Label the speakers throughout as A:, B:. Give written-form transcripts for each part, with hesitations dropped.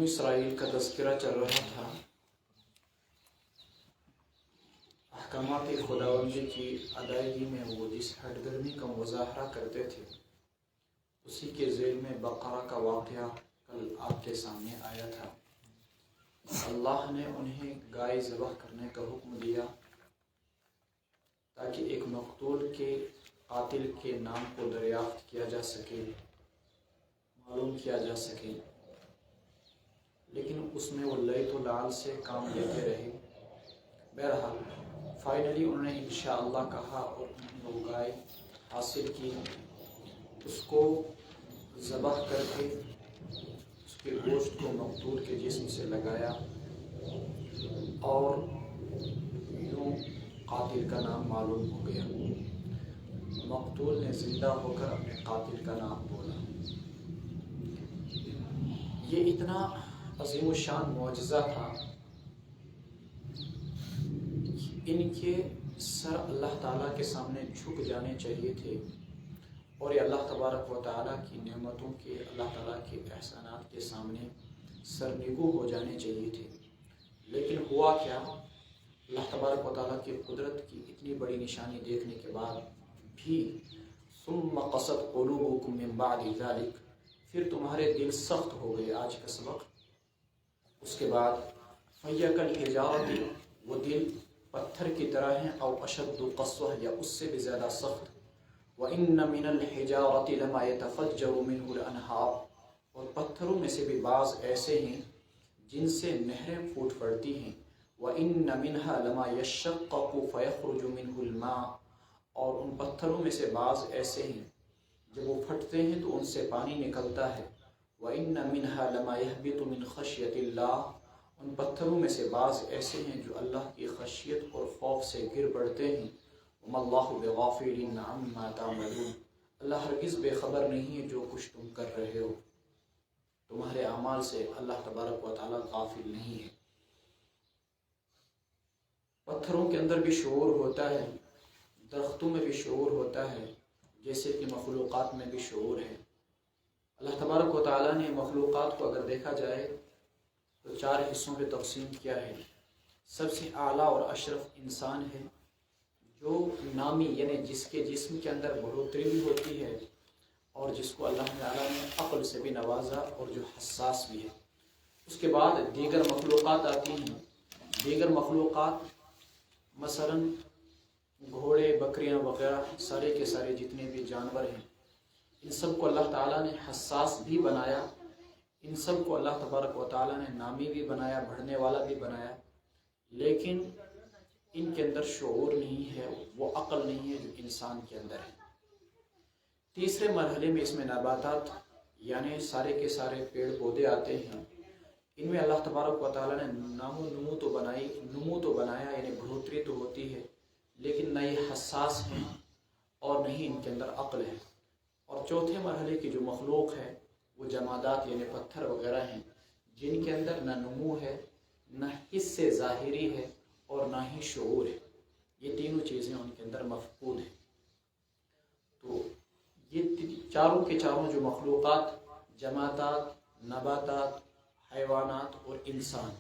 A: اسرائیل کا تذکرہ چل رہا تھا، احکامات خداوندی کی ادائیگی میں وہ جس ہٹ گرمی کا مظاہرہ کرتے تھے، اسی کے ذیل میں بقرہ کا واقعہ کل آپ کے سامنے آیا تھا۔ اللہ نے انہیں گائے ذبح کرنے کا حکم دیا تاکہ ایک مقتول کے قاتل کے نام کو دریافت کیا جا سکے، معلوم کیا جا سکے، لیکن اس میں وہ لیت و لعل سے کام لیتے رہے۔ بہرحال فائنلی انہوں نے انشاءاللہ کہا اور انہوں نے وہ گائے حاصل کی، اس کو ذبح کر کے اس کے گوشت کو مقتول کے جسم سے لگایا اور یوں قاتل کا نام معلوم ہو گیا۔ مقتول نے زندہ ہو کر اپنے قاتل کا نام بولا۔ یہ اتنا عظیم الشان معجزہ تھا، ان کے سر اللہ تعالیٰ کے سامنے جھک جانے چاہیے تھے اور یہ اللہ تبارک و تعالیٰ کی نعمتوں کے، اللہ تعالیٰ کے احسانات کے سامنے سرنگو ہو جانے چاہیے تھے، لیکن ہوا کیا؟ اللہ تبارک و تعالیٰ کی قدرت کی اتنی بڑی نشانی دیکھنے کے بعد بھی ثم قست قلوبکم من بعد ذلک، پھر تمہارے دل سخت ہو گئے۔ آج کا سبق اس کے بعد فَيَّ كَالْحِجَارَةِ، وہ دل پتھر کی طرح ہیں، او اشد قسوہ، یا اس سے بھی زیادہ سخت۔ وَإِنَّ مِنَ الْحِجَارَةِ لَمَا يَتَفَجَّرُ مِنْهُ الْأَنْهَارُ، اور پتھروں میں سے بھی بعض ایسے ہیں جن سے نہریں پھوٹ پڑتی ہیں۔ وَإِنَّ مِنْهَا لَمَا يَشَّقَّقُ فَيَخْرُجُ مِنْهُ الْمَاءُ، اور ان پتھروں میں سے بعض ایسے ہیں جب وہ پھٹتے ہیں تو ان سے پانی نکلتا ہے۔ وَإِنَّ مِنْهَا لَمَا يَهْبِطُ مِنْ خَشْيَةِ اللَّهِ، ان پتھروں میں سے بعض ایسے ہیں جو اللہ کی خشیت اور خوف سے گر پڑتے ہیں۔ وَمَا اللَّهُ بِغَافِلٍ عَمَّا تَعْمَلُونَ، اللہ ہرگز بے خبر نہیں ہے جو کچھ تم کر رہے ہو، تمہارے اعمال سے اللہ تبارک و تعالیٰ غافل نہیں ہے۔ پتھروں کے اندر بھی شعور ہوتا ہے، درختوں میں بھی شعور ہوتا ہے، جیسے کہ مخلوقات میں بھی شعور ہے۔ اللہ تبارک و تعالیٰ نے مخلوقات کو اگر دیکھا جائے تو 4 حصوں میں تقسیم کیا ہے۔ سب سے اعلیٰ اور اشرف انسان ہے، جو نامی، یعنی جس کے جسم کے اندر بڑھوتری بھی ہوتی ہے اور جس کو اللہ تعالیٰ نے عقل سے بھی نوازا اور جو حساس بھی ہے۔ اس کے بعد دیگر مخلوقات آتی ہیں۔ دیگر مخلوقات مثلاً گھوڑے، بکریاں وغیرہ، سارے کے سارے جتنے بھی جانور ہیں، ان سب کو اللہ تعالیٰ نے حساس بھی بنایا، ان سب کو اللہ تبارک و تعالیٰ نے نامی بھی بنایا، بڑھنے والا بھی بنایا، لیکن ان کے اندر شعور نہیں ہے، وہ عقل نہیں ہے جو انسان کے اندر ہے۔ تیسرے مرحلے میں اس میں نباتات، یعنی سارے کے سارے پیڑ پودے آتے ہیں۔ ان میں اللہ تبارک و تعالیٰ نے نمو تو بنایا، یعنی بڑھوتری تو ہوتی ہے، لیکن نہ یہ حساس ہیں اور نہ ہی ان کے اندر عقل ہے۔ اور چوتھے مرحلے کی جو مخلوق ہے وہ جمادات، یعنی پتھر وغیرہ ہیں، جن کے اندر نہ نمو ہے، نہ حس ظاہری ہے اور نہ ہی شعور ہے۔ یہ تینوں چیزیں ان کے اندر مفقود ہیں۔ تو یہ چاروں کے چاروں جو مخلوقات، جمادات، نباتات، حیوانات اور انسان،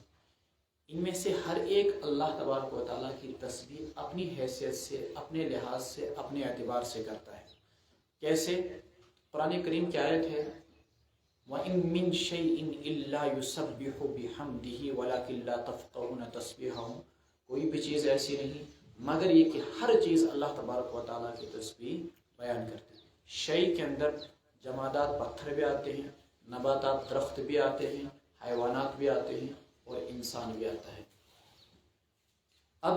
A: ان میں سے ہر ایک اللہ تبارک و تعالیٰ کی تسبیح اپنی حیثیت سے، اپنے لحاظ سے، اپنے اعتبار سے کرتا ہے۔ کیسے؟ قرآن کریم کی آیت ہے وَإِن مِّن شَيْءٍ إِلَّا يُسَبِّحُ بِحَمْدِهِ وَلَكِن لَّا تَفْقَهُونَ تَسْبِيحَهُمْ، کوئی بھی چیز ایسی نہیں مگر یہ کہ ہر چیز اللہ تبارک و تعالیٰ کی تسبیح بیان کرتی ہے۔ شیء کے اندر جمادات پتھر بھی آتے ہیں، نباتات درخت بھی آتے ہیں، حیوانات بھی آتے ہیں اور انسان بھی آتا ہے۔ اب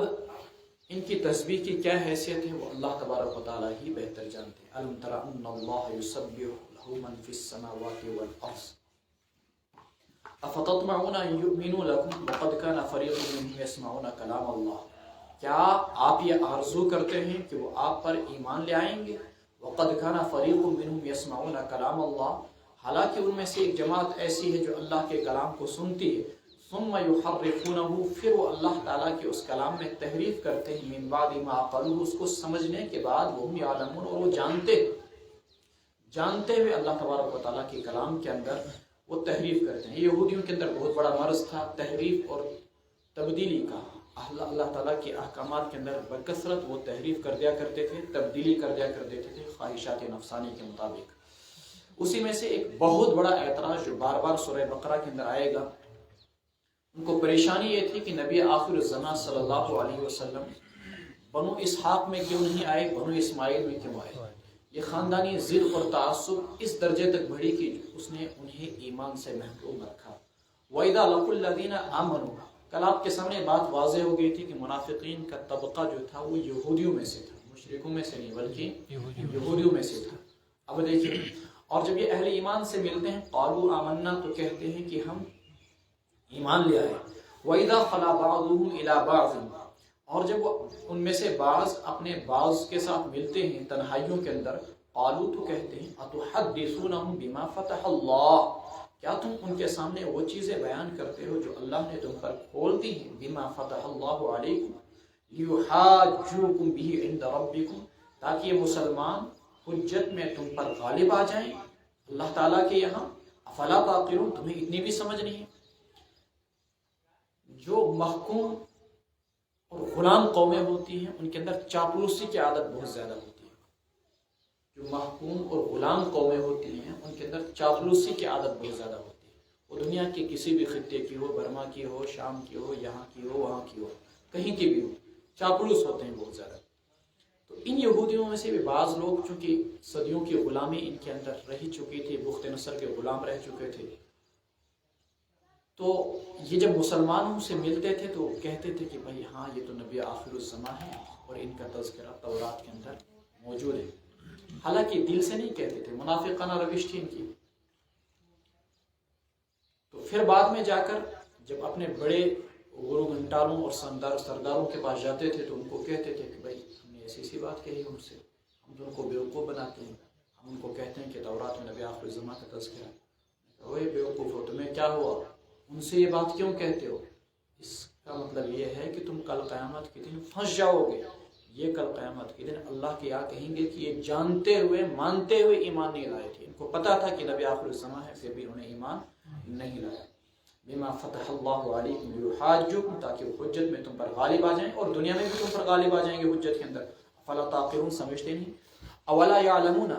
A: ان کی تسبیح کی کیا حیثیت ہے وہ اللہ تبارک و تعالیٰ ہی بہتر جانتے ہیں۔ أَلَمْ تَرَ أَنَّ اللَّهَ يُسَبِّحُ لَهُ مَن فِي السَّمَاوَاتِ وَالْأَرْضِ أَفَتَطْمَعُونَ أَن يُؤْمِنُوا لَكُمْ وَقَدْ كَانَ فَرِيقٌ مِّنْهُمْ يَسْمَعُونَ كَلَامَ اللَّهِ، کیا آپ یہ آرزو کرتے ہیں کہ وہ آپ پر ایمان لے آئیں گے؟ وَقَدْ كَانَ فَرِيقٌ مِّنْهُمْ يَسْمَعُونَ كَلَامَ اللَّهِ، حالانکہ ان میں سے ایک جماعت ایسی ہے جو اللہ کے کلام کو سنتی ہے۔ ثم يحرفونه، پھر وہ اللہ تعالیٰ کے اس کلام میں تحریف کرتے ہیں، من بعد ما عقلوه، اس کو سمجھنے کے بعد، وہ یعلمون، اور وہ جانتے ہوئے اللہ تبارک و تعالیٰ کے کلام کے اندر وہ تحریف کرتے ہیں. یہودیوں کے اندر بہت بڑا مرض تھا تحریف اور تبدیلی کا. اللہ تعالیٰ کے احکامات کے اندر بکثرت وہ تحریف کر دیا کرتے تھے، تبدیلی کر دیا کرتے تھے خواہشات نفسانی کے مطابق. اسی میں سے ایک بہت بڑا اعتراض جو بار بار سورہ بقرہ کے اندر آئے گا، ان کو پریشانی یہ تھی کہ نبی آخر الزمان صلی اللہ علیہ وسلم بنو اسحاق میں کیوں نہیں آئے، بنو اسماعیل میں کیوں آئے. یہ خاندانی ضد اور تعصب اس درجے تک بڑھی کہ اس نے انہیں ایمان سے محروم رکھا. وَإِذَا لَقُوا الَّذِينَ آمَنُوا، کل آپ کے سامنے بات واضح ہو گئی تھی کہ منافقین کا طبقہ جو تھا وہ یہودیوں میں سے تھا، مشرکوں میں سے نہیں بلکہ یہودیوں میں سے تھا. اب دیکھیں، اور جب یہ اہل ایمان سے ملتے ہیں قالوا آمنا، تو کہتے ہیں کہ ہم ایمان لے آئے. وَإِذَا خَلَا بَعْضُهُمْ إِلَى بَعْضٍ، اور جب وہ ان میں سے بعض اپنے بعض کے ساتھ ملتے ہیں تنہائیوں کے اندر، قالوا، تو کہتے ہیں أَتُحَدِّثُونَهُم بِمَا فَتَحَ اللَّهُ، کیا تم ان کے سامنے وہ چیزیں بیان کرتے ہو جو اللہ نے تم پر کھول دی ہیں، بِمَا فَتَحَ اللَّهُ عَلَيْكُمْ لِيُحَاجُّوكُمْ بِهِ عِندَ رَبِّكُمْ، تاکہ یہ مسلمان حجت میں تم پر غالب آ جائیں اللہ تعالیٰ کے یہاں. افلا تعقلون، تمہیں اتنی بھی سمجھ نہیں ہے. جو محکوم اور غلام قومیں ہوتی ہیں ان کے اندر چاپلوسی کی عادت بہت زیادہ ہوتی ہے. جو محکوم اور غلام قومیں ہوتی ہیں ان کے اندر چاپلوسی کی عادت بہت زیادہ ہوتی ہے. وہ دنیا کے کسی بھی خطے کی ہو، برما کی ہو، شام کی ہو، یہاں کی ہو، وہاں کی ہو، کہیں کی بھی ہو، چاپلوس ہوتے ہیں بہت زیادہ. تو ان یہودیوں میں سے بھی بعض لوگ چونکہ صدیوں کی غلامی ان کے اندر رہ چکی تھی، بخت نصر کے غلام رہ چکے تھے، تو یہ جب مسلمانوں سے ملتے تھے تو کہتے تھے کہ بھائی ہاں یہ تو نبی آخر الزمان ہے اور ان کا تذکرہ تورات کے اندر موجود ہے. حالانکہ دل سے نہیں کہتے تھے، منافقانہ روش تھی ان کی. تو پھر بعد میں جا کر جب اپنے بڑے گرو گھنٹالوں اور سرداروں کے پاس جاتے تھے تو ان کو کہتے تھے کہ بھائی ہم نے ایسی سی بات کہی ان سے، ہم تو ان کو بیوقوف بناتے ہیں. ہم ان کو کہتے ہیں کہ تورات میں نبی آخر الزمان کا تذکرہ. اوے بیوقوف ہو، تمہیں کیا ہوا، ان سے یہ بات کیوں کہتے ہو؟ اس کا مطلب یہ ہے کہ تم کل قیامت کے دن پھنس جاؤ گے. یہ کل قیامت کے دن اللہ کے یہاں کہیں گے کہ یہ جانتے ہوئے مانتے ہوئے ایمان نہیں لائے تھے. ان کو پتا تھا کہ نبی آخر الزمان ہے، پھر بھی انہوں نے ایمان نہیں لایا. بما فتح اللہ علیکم لیحاجوکم، تاکہ وہ حجت میں تم پر غالب آ جائیں اور دنیا میں بھی تم پر غالب آ جائیں گے حجت کے اندر. فلا تعقلون، سمجھتے نہیں. اولا یعلمون،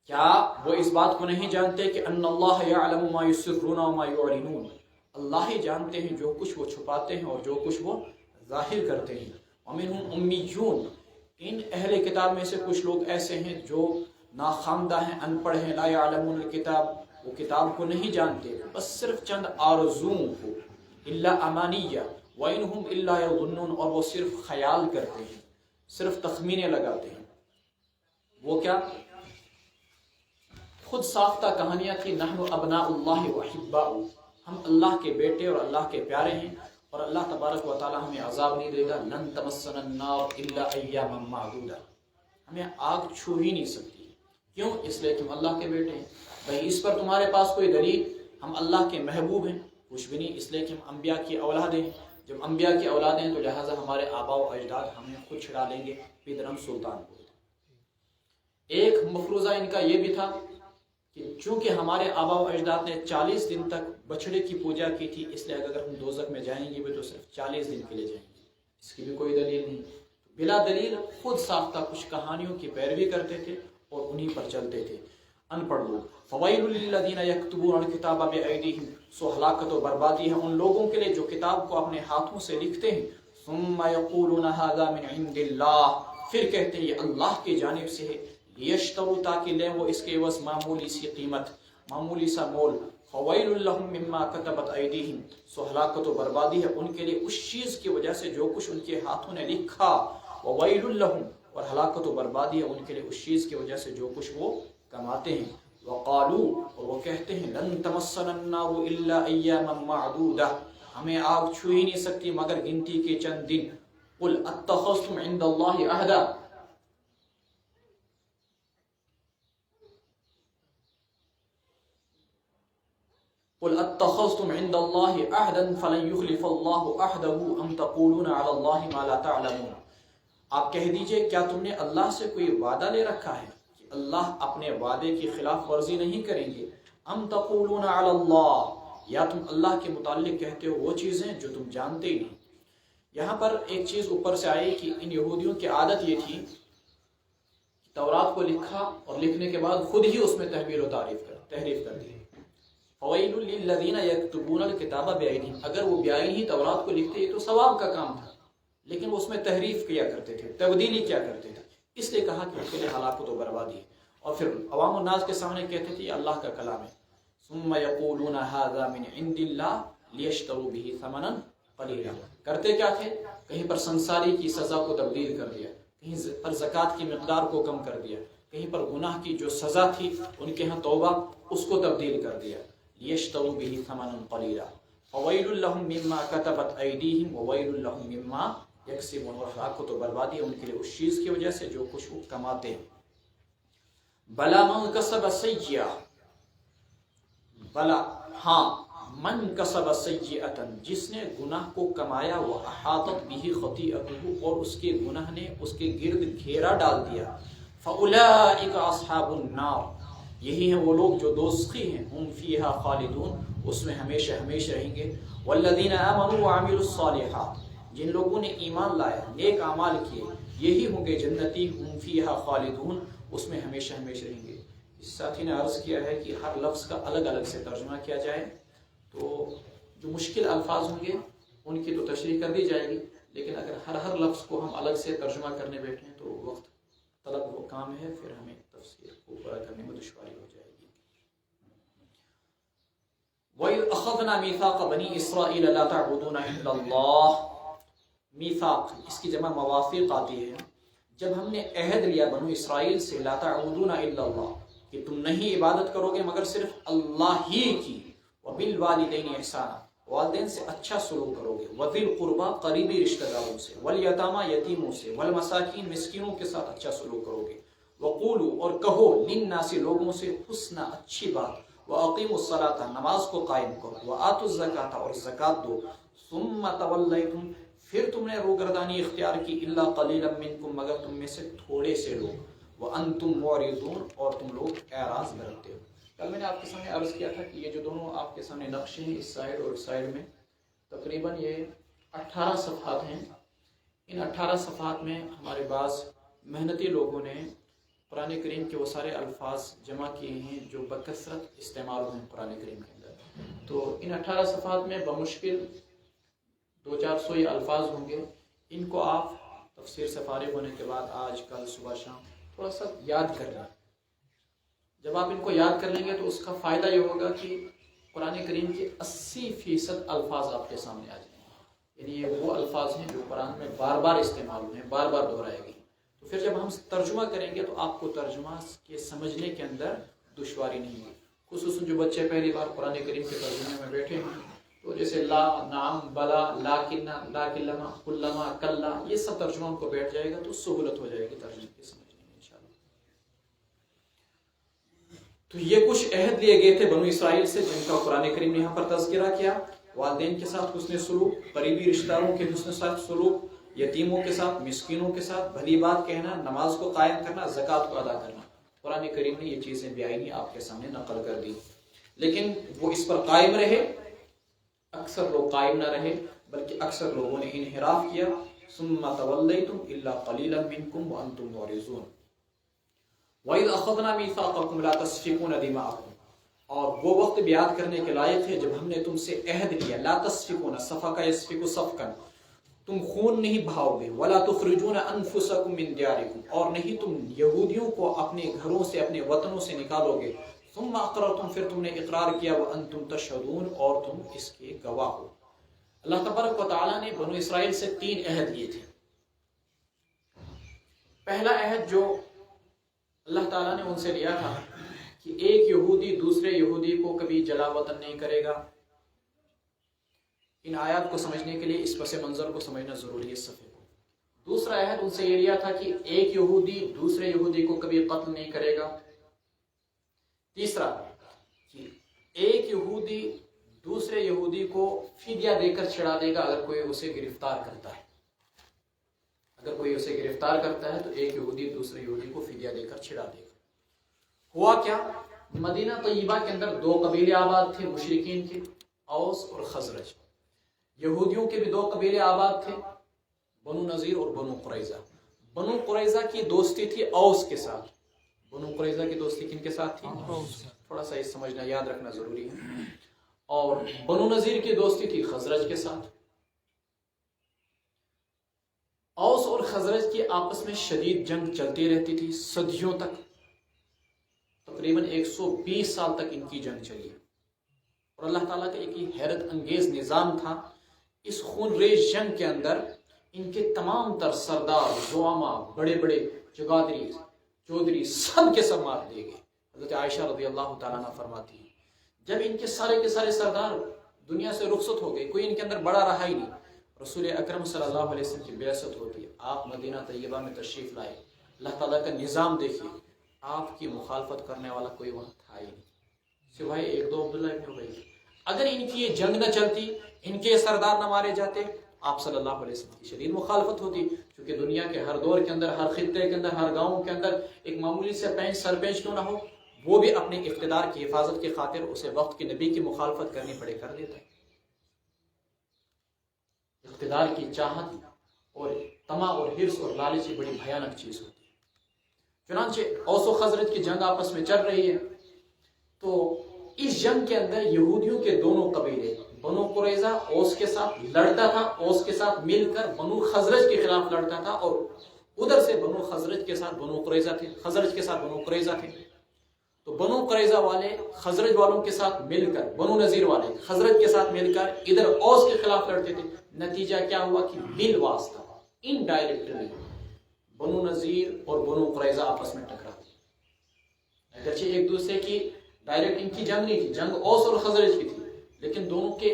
A: کیا وہ اس بات کو نہیں جانتے کہ ان اللہ یعلم ما یسرون وما یعلنون، اللہ ہی جانتے ہیں جو کچھ وہ چھپاتے ہیں اور جو کچھ وہ ظاہر کرتے ہیں. ومنہم امیون، ان اہل کتاب میں سے کچھ لوگ ایسے ہیں جو ناخواندہ ہیں، ان پڑھ ہیں. لا یعلمون الکتاب، وہ کتاب کو نہیں جانتے، بس صرف چند آرزوؤں کو. الا امانیہ وانہم الا یظنون، اور وہ صرف خیال کرتے ہیں، صرف تخمینے لگاتے ہیں. وہ کیا؟ خود ساختہ کہانیاں تھی. نحن ابناء اللہ واحباؤ، ہم اللہ کے بیٹے اور اللہ کے پیارے ہیں اور اللہ تبارک و تعالی ہمیں عذاب نہیں دے گا. لن تمسنا النار الا ایاما معدودہ، ہمیں آگ چھو ہی نہیں سکتی. کیوں؟ اس لیے کہ ہم اللہ کے بیٹے ہیں. بھائی اس پر تمہارے پاس کوئی دلیل؟ ہم اللہ کے محبوب ہیں، کچھ بھی نہیں. اس لیے کہ ہم انبیاء کی اولادیں ہیں. جب انبیاء کی اولادیں ہیں تو لہٰذا ہمارے آبا و اجداد ہمیں خود چھڑا لیں گے. پیدرم سلطان کو ایک مفروضہ ان کا یہ بھی تھا کہ چونکہ ہمارے آبا و اجداد نے 40 دن تک بچڑے کی پوجا کی تھی، اس لیے اگر ہم دوزخ میں جائیں گے بھی تو صرف 40 دن کے لیے جائیں گے. اس کی بھی کوئی دلیل نہیں. بلا دلیل خود ساختہ کچھ کہانیوں کی پیروی کرتے تھے اور انہی پر چلتے تھے. ان پڑھ لوگ. فویل للذین یکتبون الکتاب بایدیہم، سو ہلاکت و بربادی ہے ان لوگوں کے لیے جو کتاب کو اپنے ہاتھوں سے لکھتے ہیں. ثم یقولون ھذا من عند اللہ، پھر کہتے ہیں یہ اللہ کی جانب سے ہے. یشترو، تاکہ لیں وہ اس کے عوض معمولی سی قیمت، معمولی سا مول. فویل لہم مما کتبت ایدیہم، سو ہلاکت و بربادی ہے ان کے لیے اس چیز کی وجہ سے جو کچھ ان کے ہاتھوں نے لکھا. وویل لہم، اور ہلاکت و بربادی ہے ان کے لیے اس چیز کی وجہ سے جو کچھ وہ کماتے ہیں. وقالو، اور وہ کہتے ہیں لن تمسنا النار الا ایاما معدودہ، ہمیں آگ چھو ہی نہیں سکتی مگر گنتی کے چند دن. قل اتخذتم عند اللہ عہدا، قل اتخذتم عند الله عهدا فلن يخلف الله عهده ام تقولون على الله ما لا تعلمون. آپ کہہ دیجئے کیا تم نے اللہ سے کوئی وعدہ لے رکھا ہے کہ اللہ اپنے وعدے کی خلاف ورزی نہیں کریں گے؟ ام تقولون علی اللہ، یا تم اللہ کے متعلق کہتے ہو وہ چیزیں جو تم جانتے ہی نہیں۔ یہاں پر ایک چیز اوپر سے آئی کہ ان یہودیوں کی عادت یہ تھی کہ تورات کو لکھا اور لکھنے کے بعد خود ہی اس میں تحویل و تحریف کر دی۔ فویل للذین یکتبون الکتاب بأیدیہم، اگر وہ بأیدیہم تورات کو لکھتے تو ثواب کا کام تھا، لیکن وہ اس میں تحریف کیا کرتے تھے، تبدیلی کیا کرتے تھے، اس لیے کہا کہ اس کے لیے ہلاکت و بربادی ہے۔ اور پھر عوام الناس کے سامنے کہتے تھے یہ اللہ کا کلام ہے۔ ثم یقولون ھذا من عند اللہ لیشتروا به ثمنا قلیلا، کرتے کیا تھے؟ کہیں پر سنساری کی سزا کو تبدیل کر دیا، کہیں پر زکوٰۃ کی مقدار کو کم کر دیا، کہیں پر گناہ کی جو سزا تھی ان کے ہاں توبہ، اس کو تبدیل کر دیا۔ لیشتروا به ثمنا قلیلا فویل لهم مما كتبت ایدیہم وویل لهم مما یکسبون، اور ہلاکت و بربادی ان کے لیے اس چیز کی وجہ سے جو کچھ وہ کماتے ہیں۔ بلا من کسب سیئہ، بلا ہاں، من کسب سیئۃ، جس نے گناہ کو کمایا، وہ احاطت به خطیئتہ، اور اس کے گناہ نے اس کے گرد گھیرا ڈال دیا، فاولئک اصحاب النار، یہی ہیں وہ لوگ جو دوزخی ہیں، ہم فیہا خالدون، اس میں ہمیشہ ہمیشہ رہیں گے۔ والذین آمنوا وعملوا الصالحات، جن لوگوں نے ایمان لایا، نیک اعمال کیے، یہی ہوں گے جنتی، ہم فیہا خالدون، اس میں ہمیشہ ہمیشہ رہیں گے۔ اس ساتھی نے عرض کیا ہے کہ ہر لفظ کا الگ الگ سے ترجمہ کیا جائے تو جو مشکل الفاظ ہوں گے ان کی تو تشریح کر دی جائے گی، لیکن اگر ہر لفظ کو ہم الگ سے ترجمہ کرنے بیٹھیں تو وقت طلب وہ کام ہے، پھر ہمیں تفسیر کو پورا کرنے میں دشواری ہو جائے گی۔ وَإِذْ أَخَذْنَا مِيثَاقَ بَنِي إِسْرَائِيلَ لَا تَعْبُدُونَ إِلَّا اللَّهَ، میثاق اس کی جمع مواثیق آتی ہے، جب ہم نے عہد لیا بنو اسرائیل سے، لا تعبدون الا اللہ، کہ تم نہیں عبادت کرو گے مگر صرف اللہ ہی کی، وبالوالدین احسانا، والدین سے اچھا سلوک کرو گے، وذی القربى قریبی رشتہ داروں سے، والیتامی یتیموں سے، والمساکین مسکینوں کے ساتھ اچھا سلوک کرو گے، وقولوا اور کہو، للناس لوگوں سے، حسنا اچھی بات، واقیموا الصلاۃ نماز کو قائم کرو، وآتوا الزکاۃ اور زکات دو، ثم تولیتم پھر تم نے روگردانی اختیار کی، الا قلیلا منکم مگر تم میں سے تھوڑے سے لوگ، وانتم معرضون اور تم لوگ اعراض برتتے ہو۔ کل میں نے آپ کے سامنے عرض کیا تھا کہ یہ جو دونوں آپ کے سامنے نقشے ہیں، اس سائڈ اور اس سائڈ میں تقریباً یہ 18 صفحات ہیں۔ ان 18 صفحات میں ہمارے بعض محنتی لوگوں نے قرآن کریم کے وہ سارے الفاظ جمع کیے ہیں جو بکثرت استعمال ہوئے ہیں قرآن کریم کے اندر۔ تو ان 18 صفحات میں بمشکل 200-400 یہ الفاظ ہوں گے، ان کو آپ تفسیر سے فارغ ہونے کے بعد آج کل صبح شام تھوڑا سا یاد کر لیں۔ جب آپ ان کو یاد کر لیں گے تو اس کا فائدہ یہ ہوگا کہ قرآن کریم کے 80% الفاظ آپ کے سامنے آ جائیں گے، یعنی یہ وہ الفاظ ہیں جو قرآن میں بار بار استعمال ہوئے ہیں، بار بار دہرائے گئے۔ تو پھر جب ہم ترجمہ کریں گے تو آپ کو ترجمہ کے سمجھنے کے اندر دشواری نہیں ہوگی، خصوصاً جو بچے پہلی بار قرآن کریم کے ترجمے میں بیٹھے ہیں، تو جیسے لا، نعم، بلا، لاکن، لاکلما، کلما، کلا، یہ سب ترجمہ ان کو بیٹھ جائے گا تو سہولت ہو جائے گی ترجمے کی سمجھنے میں انشاءاللہ۔ تو یہ کچھ عہد لیے گئے تھے بنو اسرائیل سے جن کا قرآن کریم نے یہاں پر تذکرہ کیا، والدین کے ساتھ حسن سلوک، قریبی رشتہ داروں کے حسن سلوک، یتیموں کے ساتھ، مسکینوں کے ساتھ بھلی بات کہنا، نماز کو قائم کرنا، زکوٰۃ کو ادا کرنا۔ قرآن کریم نے یہ چیزیں بیائی آپ کے سامنے نقل کر دی، لیکن وہ اس پر قائم رہے؟ اکثر لوگ قائم نہ رہے، بلکہ اکثر لوگوں نے انحراف کیا۔ ثم تولیتم الا قلیلا منکم وانتم معرضون۔ وَإِذْ أَخَذْنَا مِيثَاقَكُمْ لَا تَسْفِكُونَ دِمَاءَكُمْ، اور وہ وقت بیان کرنے کے لائق ہے جب ہم نے تم سے عہد لیا، لا تسفکون، سفک یسفک سفکا، تم خون نہیں بہاؤ گے، ولا تخرجون انفسکم من دیارکم، اور نہیں تم یہودیوں کو اپنے گھروں سے، اپنے وطنوں سے نکالو گے، ثم اقررتم پھر تم نے اقرار کیا، وانتم تشہدون اور تم اس کے گواہ ہو۔ اللہ تبارک و تعالیٰ نے بنو اسرائیل سے 3 عہد لیے تھے۔ پہلا عہد جو اللہ تعالیٰ نے ان سے لیا تھا کہ ایک یہودی دوسرے یہودی کو کبھی جلا وطن نہیں کرے گا۔ ان آیات کو سمجھنے کے لیے اس پس منظر کو سمجھنا ضروری ہے، اس صفحے کو۔ دوسرا عہد ان سے یہ لیا تھا کہ ایک یہودی دوسرے یہودی کو کبھی قتل نہیں کرے گا۔ تیسرا کہ ایک یہودی دوسرے یہودی کو فدیہ دے کر چھڑا دے گا اگر کوئی اسے گرفتار کرتا ہے۔ اگر کوئی اسے گرفتار کرتا ہے تو ایک یہودی دوسرے یہودی کو فدیہ دے کر چھڑا دے گا۔ ہوا کیا مدینہ طیبہ کے اندر دو قبیلے آباد تھے مشرکین کے، اوس اور خزرج۔ یہودیوں کے بھی دو قبیلے آباد تھے، بنو نذیر اور بنو قریظہ۔ بنو قریظہ کی دوستی تھی اوس کے ساتھ۔ بنو قریظہ کی دوستی کن کے ساتھ تھی؟ تھوڑا سا یہ سمجھنا یاد رکھنا ضروری ہے۔ اور بنو نذیر کی دوستی تھی خزرج کے ساتھ۔ اوس اور خزرج کی آپس میں شدید جنگ چلتی رہتی تھی صدیوں تک، تقریباً 120 سال تک ان کی جنگ چلی۔ اور اللہ تعالیٰ کا ایک ہی حیرت انگیز نظام تھا، اس خون ریز جنگ کے اندر ان کے تمام تر سردار، زعما، بڑے بڑے جگادری، چودھری، سب کے سب مار دیے گئے۔ حضرت عائشہ رضی اللہ تعالیٰ عنہ فرماتی ہیں جب ان کے سارے سردار دنیا سے رخصت ہو گئے، کوئی ان کے اندر بڑا رہا ہی نہیں، رسول اکرم صلی اللہ علیہ وسلم کی بعثت ہوتی ہے، آپ مدینہ طیبہ میں تشریف لائے۔ اللہ تعالیٰ کا نظام دیکھیے، آپ کی مخالفت کرنے والا کوئی وہاں تھا ہی نہیں سوائے ایک دو عبداللہ ابن ابی۔ اگر ان کی یہ جنگ نہ چلتی، ان کے سردار نہ مارے جاتے، آپ صلی اللہ علیہ وسلم کی شدید مخالفت ہوتی، کیونکہ دنیا کے ہر دور کے اندر، ہر خطے کے اندر، ہر گاؤں کے اندر ایک معمولی سے سرپنچ کیوں نہ ہو، وہ بھی اپنے اقتدار کی حفاظت کی خاطر اسے وقت کے نبی کی مخالفت کرنی پڑے کر دیتا ہے۔ اقتدار کی چاہت اور طمع اور حرص اور لالچ کی بڑی بھیانک چیز ہوتی ہے۔ چنانچہ اوس و خزرج کی جنگ آپس میں چل رہی ہے، تو اس جنگ کے اندر یہودیوں کے دونوں قبیلے، بنو قریظہ اوس کے ساتھ لڑتا تھا، اوس کے ساتھ مل کر بنو خزرج کے خلاف لڑتا تھا، اور ادھر سے بنو خزرج کے ساتھ بنو قریظہ تھے، خزرج کے ساتھ بنو قریظہ تھے۔ تو بنو قریظہ والے خزرج والوں کے ساتھ مل کر، بنو نذیر والے خزرج کے ساتھ مل کر ادھر اوس کے خلاف لڑتے تھے۔ نتیجہ کیا ہوا کہ بل واسطہ، انڈائریکٹلی بنو نذیر اور بنو قریظہ آپس میں ٹکراتے، اگرچہ ایک دوسرے کی ڈائریکٹ ان کی جنگ نہیں تھی، جنگ اوس اور خزرج کی تھی، لیکن دونوں کے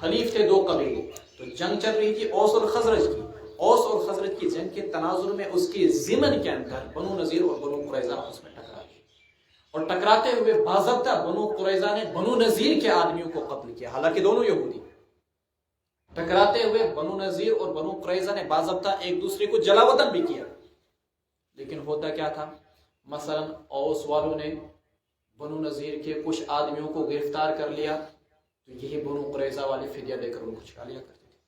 A: حلیف تھے دو قبیلے، تو جنگ چل رہی تھی اوس اور خزرج کی۔ اوس اور خزرج کی جنگ کے تناظر میں اس کی ضمن کے اندر بنو نذیر اور بنو قریظہ آپس میں ٹکرا گئے، اور ٹکراتے ہوئے باضابطہ بنو قریظہ نے بنو نذیر کے آدمیوں کو قتل کیا، حالانکہ دونوں یہودی۔ ٹکراتے ہوئے بنو نذیر اور بنو قریظہ نے باضابطہ ایک دوسرے کو جلا وطن بھی کیا، لیکن ہوتا کیا تھا، مثلا اوس والوں نے بنو نذیر کے کچھ آدمیوں کو گرفتار کر لیا، تو یہی بنو قریظہ والے فدیہ دے کر ان کو چھڑا لیا کرتے تھے،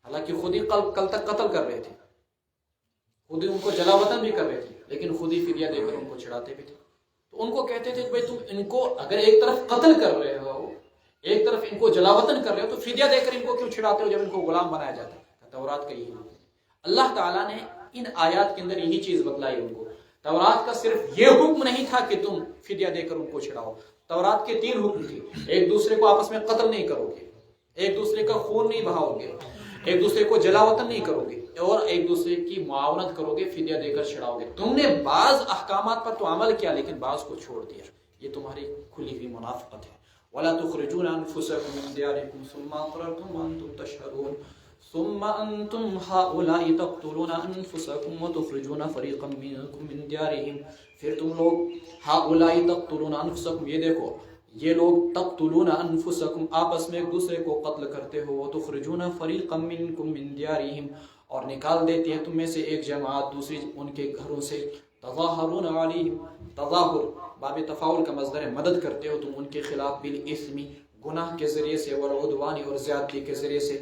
A: حالانکہ خود ہی کل تک قتل کر رہے تھے، خود ہی ان کو جلا وطن بھی کر رہے تھے، لیکن خود ہی فدیہ دے کر ان کو چھڑاتے بھی تھے۔ تو ان کو کہتے تھے کہ بھائی تم ان کو اگر ایک طرف قتل کر رہے ہو، ایک طرف ان کو جلا وطن کر رہے ہو، تو فدیہ دے کر ان کو کیوں چھڑاتے ہو جب ان کو غلام بنایا جاتا ہے؟ تورات کا یہی حکم ہے۔ اللہ تعالیٰ نے ان آیات کے اندر یہی چیز بتلائی ان کو۔ تورات کا صرف یہ حکم نہیں تھا کہ تم فدیہ دے کر ان کو چھڑاؤ، تورات کے 3 حکم تھے۔ ایک دوسرے کو آپس میں قتل نہیں کرو گے، ایک دوسرے کا خون نہیں بہاؤ گے، ایک دوسرے کو جلا وطن نہیں کرو گے، اور ایک دوسرے کی معاونت کرو گے، فدیہ دے کر چھڑاؤ گے۔ تم نے بعض احکامات پر تو عمل کیا، لیکن بعض کو چھوڑ دیا، یہ تمہاری کھلی ہوئی منافقت ہے۔ وَلَا تُخْرِجُونَ أَنفُسَكُم مِّن دِيَارِكُمْ ثُمَّ أَقْرَرْتُمْ وَأَنتُمْ تَشْهَدُونَ ثُمَّ أَنتُمْ هَؤُلَاءِ تَقْتُلُونَ أَنفُسَكُمْ وَتُخْرِجُونَ فَرِيقًا مِّنكُم مِّن دِيَارِهِمْ، پھر تم لوگ هَؤُلَاءِ تَقْتُلُونَ أَنفُسَكُم، یہ دیکھو یہ لوگ تقتلون انفسکم آپس میں ایک دوسرے کو قتل کرتے ہو، وتخرجون فریقا منکم من دیارہم، اور نکال دیتے ہیں تم میں سے ایک جماعت دوسری ان کے گھروں سے، تظاہرون علیہم، تظاہر باب تفاعل کا مصدر ہے، مدد کرتے ہو تم ان کے خلاف، بالاسم گناہ کے ذریعے سے، والعدوان اور زیادتی کے ذریعے سے،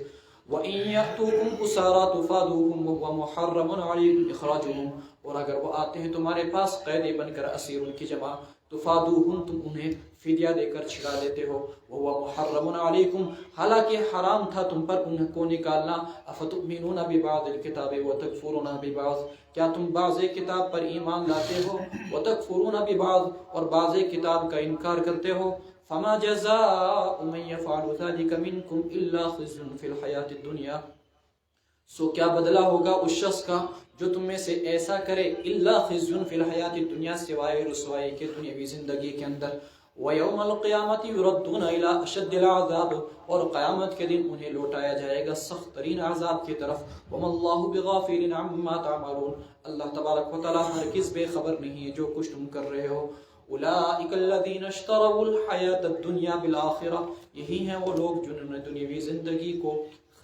A: وَإِن يَأْتُوكُمْ أُسَارَىٰ تُفَادُوهُمْ وَهُوَ مُحَرَّمٌ عَلَيْكُمْ إِخْرَاجُهُمْ، اور اگر وہ آتے ہیں تمہارے پاس قیدی بن کر اسیر ان کی جمع، تفادوہم تم انہیں فدیہ دے کر چھڑا دیتے ہو، وَهُوَ مُحَرَّمٌ عَلَيْكُمْ حالانکہ حرام تھا تم پر ان کو نکالنا، افتؤمنون ببعض الکتاب وتکفرون ببعض، کیا تم بعض کتاب پر ایمان لاتے ہو، وتکفرون ببعض اور بعض کتاب کا انکار کرتے ہو، فما جزاء من يفعل ذلك منكم الا خزي في الحیاة الدنیا، سو کیا بدلہ ہوگا اس شخص کا جو تم میں سے ایسا کرے، الا خزي في الحیاة الدنیا سوائے رسوائی کے دنیاوی زندگی کے اندر، وَيَوْمَ الْقِيَامَةِ يُرَدُّونَ إِلَىٰ أَشَدِّ الْعَذَابِ اور قیامت کے دن انہیں لوٹایا جائے گا سخت ترین عذاب کی طرف، وَمَا اللَّهُ بِغَافِلٍ عَمَّا تَعْمَلُونَ اللہ تبارک و تعالیٰ ہرگز بے خبر نہیں ہے جو کچھ تم کر رہے ہو۔ أُولَٰئِكَ الَّذِينَ اشْتَرَوُا الْحَيَاةَ الدُّنْيَا بِالْآخِرَةِ یہی ہیں وہ لوگ جنہوں نے دنیاوی زندگی کو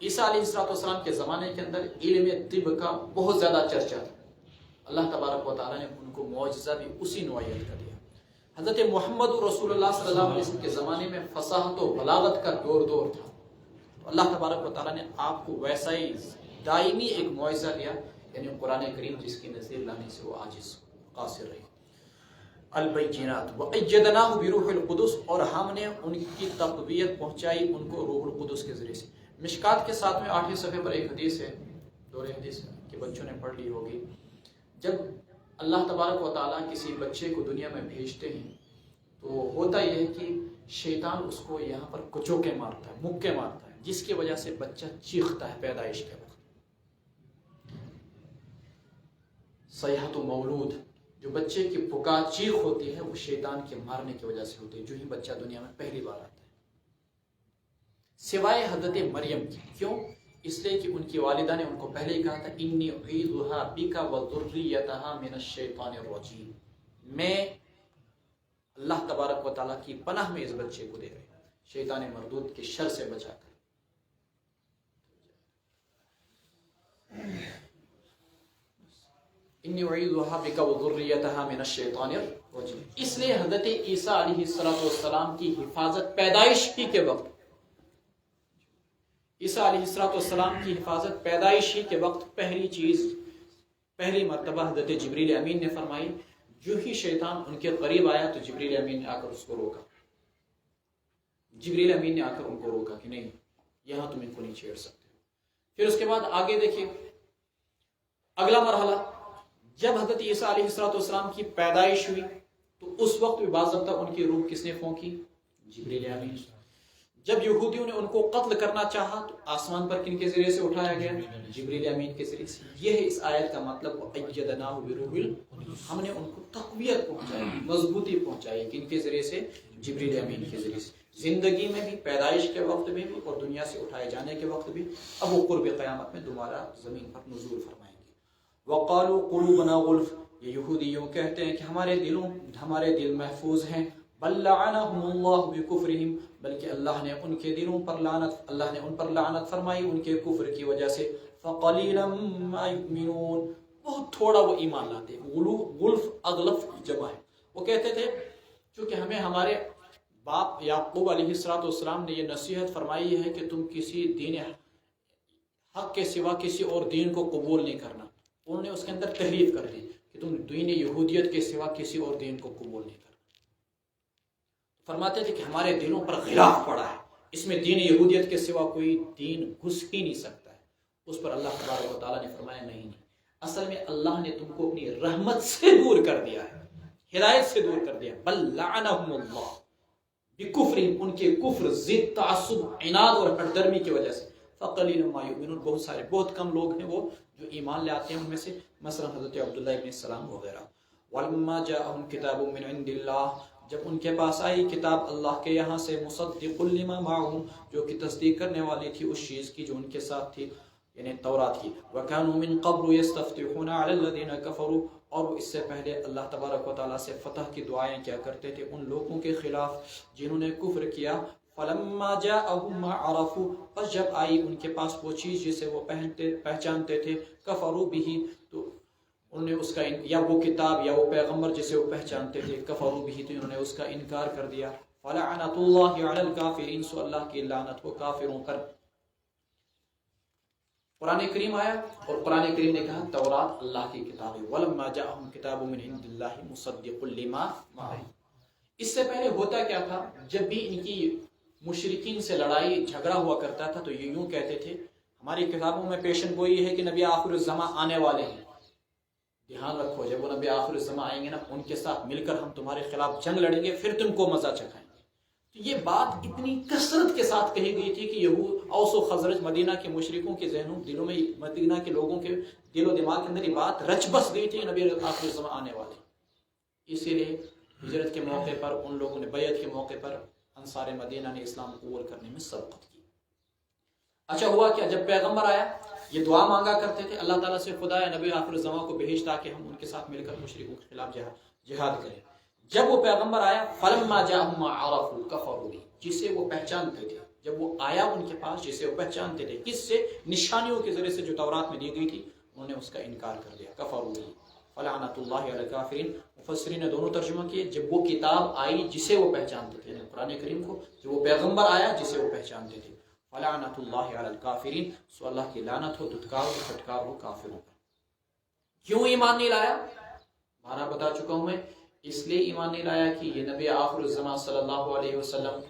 A: عیسیٰ علیہ السلام کے زمانے کے اندر علم طب کا بہت زیادہ چرچا تھا. اللہ تبارک و تعالیٰ نے ان کو معجزہ بھی اسی نوعیت کا دیا. حضرت محمد رسول اللہ صلی اللہ علیہ وسلم کے زمانے میں فصاحت و بلاغت کا دور تھا. تو اللہ تبارک و تعالیٰ نے آپ کو ویسا ہی دائمی ایک معجزہ دیا، یعنی قرآن کریم، جس کی نظیر لانے سے وہ عاجز قاصر رہے. البینات وأیدناہ بروح القدس، اور ہم نے ان کی تقویت پہنچائی ان کو روح القدس کے ذریعے سے. مشکات کے 7ویں 8ویں صفحے پر ایک حدیث ہے، دور حدیث کہ بچوں نے پڑھ لی ہوگی. جب اللہ تبارک و تعالیٰ کسی بچے کو دنیا میں بھیجتے ہیں تو ہوتا یہ ہے کہ شیطان اس کو یہاں پر کچوکے مارتا ہے، مکے مارتا ہے، جس کی وجہ سے بچہ چیختا ہے پیدائش کے وقت. صیحۃ مولود، جو بچے کی پکار چیخ ہوتی ہے، وہ شیطان کے مارنے کی وجہ سے ہوتی ہے جو ہی بچہ دنیا میں پہلی بار آتا ہے، سوائے حضرت مریم کی. کیوں؟ اس لیے کہ ان کی والدہ نے ان کو پہلے ہی کہا تھا انی اعیذھا بک وذریتھا من الشیطان الرجیم، میں اللہ تبارک و تعالیٰ کی پناہ میں اس بچے کو دے رہے ہیں شیطان مردود کے شر سے بچا کر. انی اعیذھا بک وذریتھا من الشیطان الرجیم. اس لیے حضرت عیسیٰ علیہ السلام کی حفاظت پیدائش ہی کے وقت، عیسیٰ علیہ السلام کی حفاظت پیدائش ہی کے وقت پہلی مرتبہ حضرت جبریل امین نے فرمائی. جو ہی شیطان ان کے قریب آیا تو جبریل امین نے آ کر اس کو روکا. جبریل امین نے آ کر ان کو روکا کہ نہیں، یہاں تم ان کو نہیں چھیڑ سکتے. پھر اس کے بعد آگے دیکھیے اگلا مرحلہ، جب حضرت عیسیٰ علیہ السلام کی پیدائش ہوئی تو اس وقت بھی باضابطہ ان کی روح کس نے پھونکی؟ جبریل امین. جب یہودیوں نے ان کو قتل کرنا چاہا تو آسمان پر کن کے ذریعے سے اٹھایا گیا؟ جبریل امین کے ذریعے سے. یہ ہے اس آیت کا مطلب وَأَيَّدْنَاهُ بِرُوحِ الْقُدُسِ. ہم نے ان کو تقویت پہنچائی، مضبوطی پہنچائی. کن کے ذریعے سے؟ جبریل امین کے ذریعے سے. زندگی میں بھی، پیدائش کے وقت میں بھی، اور دنیا سے اٹھائے جانے کے وقت بھی. اب وہ قرب قیامت میں دوبارہ زمین پر نزول فرمائیں گے. وَقَالُوا قُلُوبُنَا غُلْفٌ، یہ یہودی یوں کہتے ہیں کہ ہمارے دل محفوظ ہیں. بل لعنهم اللہ بکفرہم، بلکہ اللہ نے ان کے دلوں پر لعنت فرمائی ان کے کفر کی وجہ سے. فقلیلا ما یؤمنون، بہت تھوڑا وہ ایمان لاتے. غلف اغلف جمع ہے. وہ کہتے تھے چونکہ ہمیں ہمارے باپ یعقوب علیہ السلام نے یہ نصیحت فرمائی ہے کہ تم کسی دین حق کے سوا کسی اور دین کو قبول نہیں کرنا. انہوں نے اس کے اندر تحریف کر دی کہ تم دین یہودیت کے سوا کسی اور دین کو قبول نہیں کرنا. فرماتے تھے کہ ہمارے دلوں پر غلاف پڑا ہے، اس میں دین یہودیت کے سوا کوئی دین گھس ہی نہیں سکتا ہے. اس پر اللہ تبارک و تعالیٰ نے فرمایا نہیں، اصل میں اللہ نے تم کو اپنی رحمت سے دور کر دیا ہے، ہدایت سے دور کر دیا. بل لعنہم اللہ بکفرہم، ان کے کفر، ضد، تعصب، عناد اور ہٹ درمی کی وجہ سے. فقلیلا ما یؤمنون، بہت کم لوگ ہیں وہ جو ایمان لے آتے ہیں ان میں سے، مثلا حضرت عبداللہ ابن السلام وغیرہ. ولما جاءہم کتاب من عند اللہ، جب ان کے پاس آئی کتاب اللہ کے یہاں سے، مصدق لما معہم، جو کہ تصدیق کرنے والی تھی اس چیز کی جو ان کے ساتھ تھی، یعنی تورات کی. وَكَانُوا مِن قَبْلُ يَسْتَفْتِحُونَ عَلَى الَّذِينَ كَفَرُوا، اور وہ اس سے پہلے اللہ تبارک و تعالیٰ سے فتح کی دعائیں کیا کرتے تھے ان لوگوں کے خلاف جنہوں نے کفر کیا. فَلَمَّا جَاءَهُم مَّا عَرَفُوا، پس جب آئی ان کے پاس وہ چیز جسے وہ پہچانتے تھے، كَفَرُوا بِهِ، تو انہوں نے اس کا یا وہ کتاب یا وہ پیغمبر جسے وہ پہچانتے تھے، کفروا بھی، تو انہوں نے اس کا انکار کر دیا. فلعنت اللہ علی الکافرین، سو اللہ کی لعنت ہو کافروں پر. قرآن کریم آیا اور قرآن کریم نے کہا تورات اللہ کی کتاب ہے. ولما جاءہم کتاب من عند اللہ مصدق لما معہم. اس سے پہلے ہوتا کیا تھا، جب بھی ان کی مشرکین سے لڑائی جھگڑا ہوا کرتا تھا تو یہ یوں کہتے تھے ہماری کتابوں میں پیشن گوئی ہے کہ نبی آخر الزمان آنے والے ہیں، دھیان رکھو جب وہ نبی آخر الزمان آئیں گے نا ان کے ساتھ مل کر ہم تمہارے خلاف جنگ لڑیں گے، پھر تم کو مزہ چکھائیں گے. تو یہ بات اتنی کثرت کے ساتھ کہی گئی تھی کہ یہود اوس و خزرج مدینہ کے مشرکوں کے ذہنوں دلوں میں، مدینہ کے لوگوں کے دل و دماغ کے اندر یہ بات رچ بس گئی تھی نبی آخر الزمان آنے والے. اسی لیے ہجرت کے موقع پر ان لوگوں نے، بیعت کے موقع پر انصار مدینہ نے اسلام قبول کرنے میں سبقت کی. اچھا ہوا کیا، جب پیغمبر آیا یہ دعا مانگا کرتے تھے اللہ تعالیٰ سے، خدا یا نبی آخر الزمان کو بھیج تاکہ ہم ان کے ساتھ مل کر مشرکوں کے خلاف جہاد کریں. جب وہ پیغمبر آیا فلما جاءہم ما عرفوا کفروا بہ، جسے وہ پہچانتے تھے، جب وہ آیا ان کے پاس جسے وہ پہچانتے تھے، کس سے؟ نشانیوں کے ذریعے سے جو تورات میں دی گئی تھی، انہوں نے اس کا انکار کر دیا، کفروا به فلعنۃ اللہ علی الکافرین۔ مفسرین نے دونوں ترجمہ کیے، جب وہ کتاب آئی جسے وہ پہچانتے تھے، یعنی قرآن کریم کو، جو وہ پیغمبر آیا جسے وہ پہچانتے تھے، فلعنۃ اللہ علی الکافرین، سو اللہ کی لعنت ہو، دھتکار ہو، پھٹکار ہو کافروں پر۔ کیوں ایمان نہیں لایا؟ مانا بتا چکا ہوں میں، اس لیے ایمان نہیں لایا کہ یہ نبی آخر الزمان صلی اللہ علیہ وسلم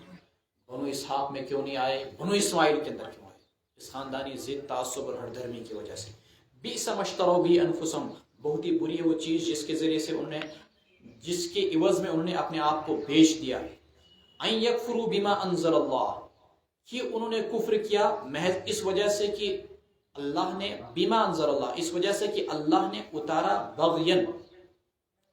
A: بنو اسحاق میں کیوں نہیں آئے، بنو اسماعیل کے اندر کیوں آئے؟ اس خاندانی ضد، تعصب اور ہر دھرمی کی وجہ سے۔ بئس ما اشتروا به انفسهم، بہت ہی بری ہے وہ چیز جس کے ذریعے سے انہوں نے، جس کے عوض میں انہوں نے اپنے آپ کو بیچ دیا۔ ان یکفروا بما انزل اللہ، کہ انہوں نے کفر کیا محض اس وجہ سے کہ اللہ نے، بما انزل اللہ، اس وجہ سے کہ اللہ نے اتارا، بغین،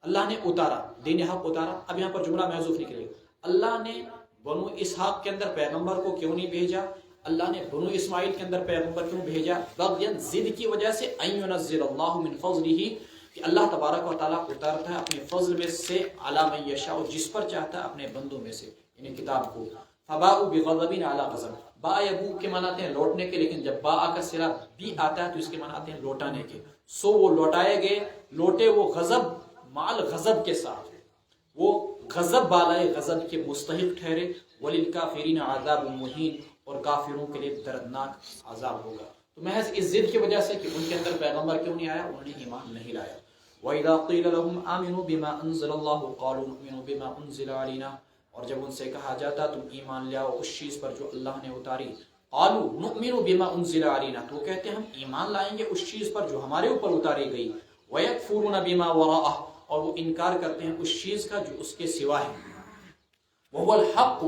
A: اللہ نے اتارا، دین حق اتارا۔ اب یہاں پر جملہ محذوف نکلے گا، اللہ نے بنو اسحاق کے اندر پیغمبر کو کیوں نہیں بھیجا، اللہ نے بنو اسماعیل کے اندر پیغمبر کیوں بھیجا؟ بغین، ضد کی وجہ سے، ان ینزل اللہ من فضلہ، کہ اللہ تبارک و تعالیٰ اتارتا ہے اپنے فضل میں سے، علی من یشاء، جس پر چاہتا ہے اپنے بندوں میں سے، یعنی کتاب کو۔ فباؤوا بغضب علی غضب، با یبو کے معنی آتے ہیں لوٹنے کے، لیکن جب با کا صلہ بھی آتا ہے تو اس کے معنی آتے ہیں لوٹانے کے۔ سو وہ لوٹائے گئے، لوٹے وہ غضب مال غضب کے ساتھ، وہ غضب بالائے غضب کے مستحق ٹھہرے۔ وللکافرین عذاب مہین، اور کافروں کے لیے دردناک عذاب ہوگا۔ تو محض اس ضد کی وجہ سے کہ ان کے اندر پیغمبر کیوں نہیں آیا، انہوں نے ایمان نہیں لایا۔ وَإِذَا قِيلَ لَهُمْ آمِنُوا بِمَا أَنزَلَ اللَّهُ قَالُوا نُؤْمِنُ بِمَا أُنزِلَ عَلَيْنَا، اور جب ان سے کہا جاتا تم ایمان لے آؤ اس چیز پر جو اللہ نے اتاری، قالوا نؤمن بما انزل علینا، تو کہتے ہیں ہم ایمان لائیں گے اس چیز پر جو ہمارے اوپر اتاری گئی، ویکفرون بما وراءہ، اور وہ انکار کرتے ہیں اس چیز کا جو اس کے سوا ہے، وهو الحق،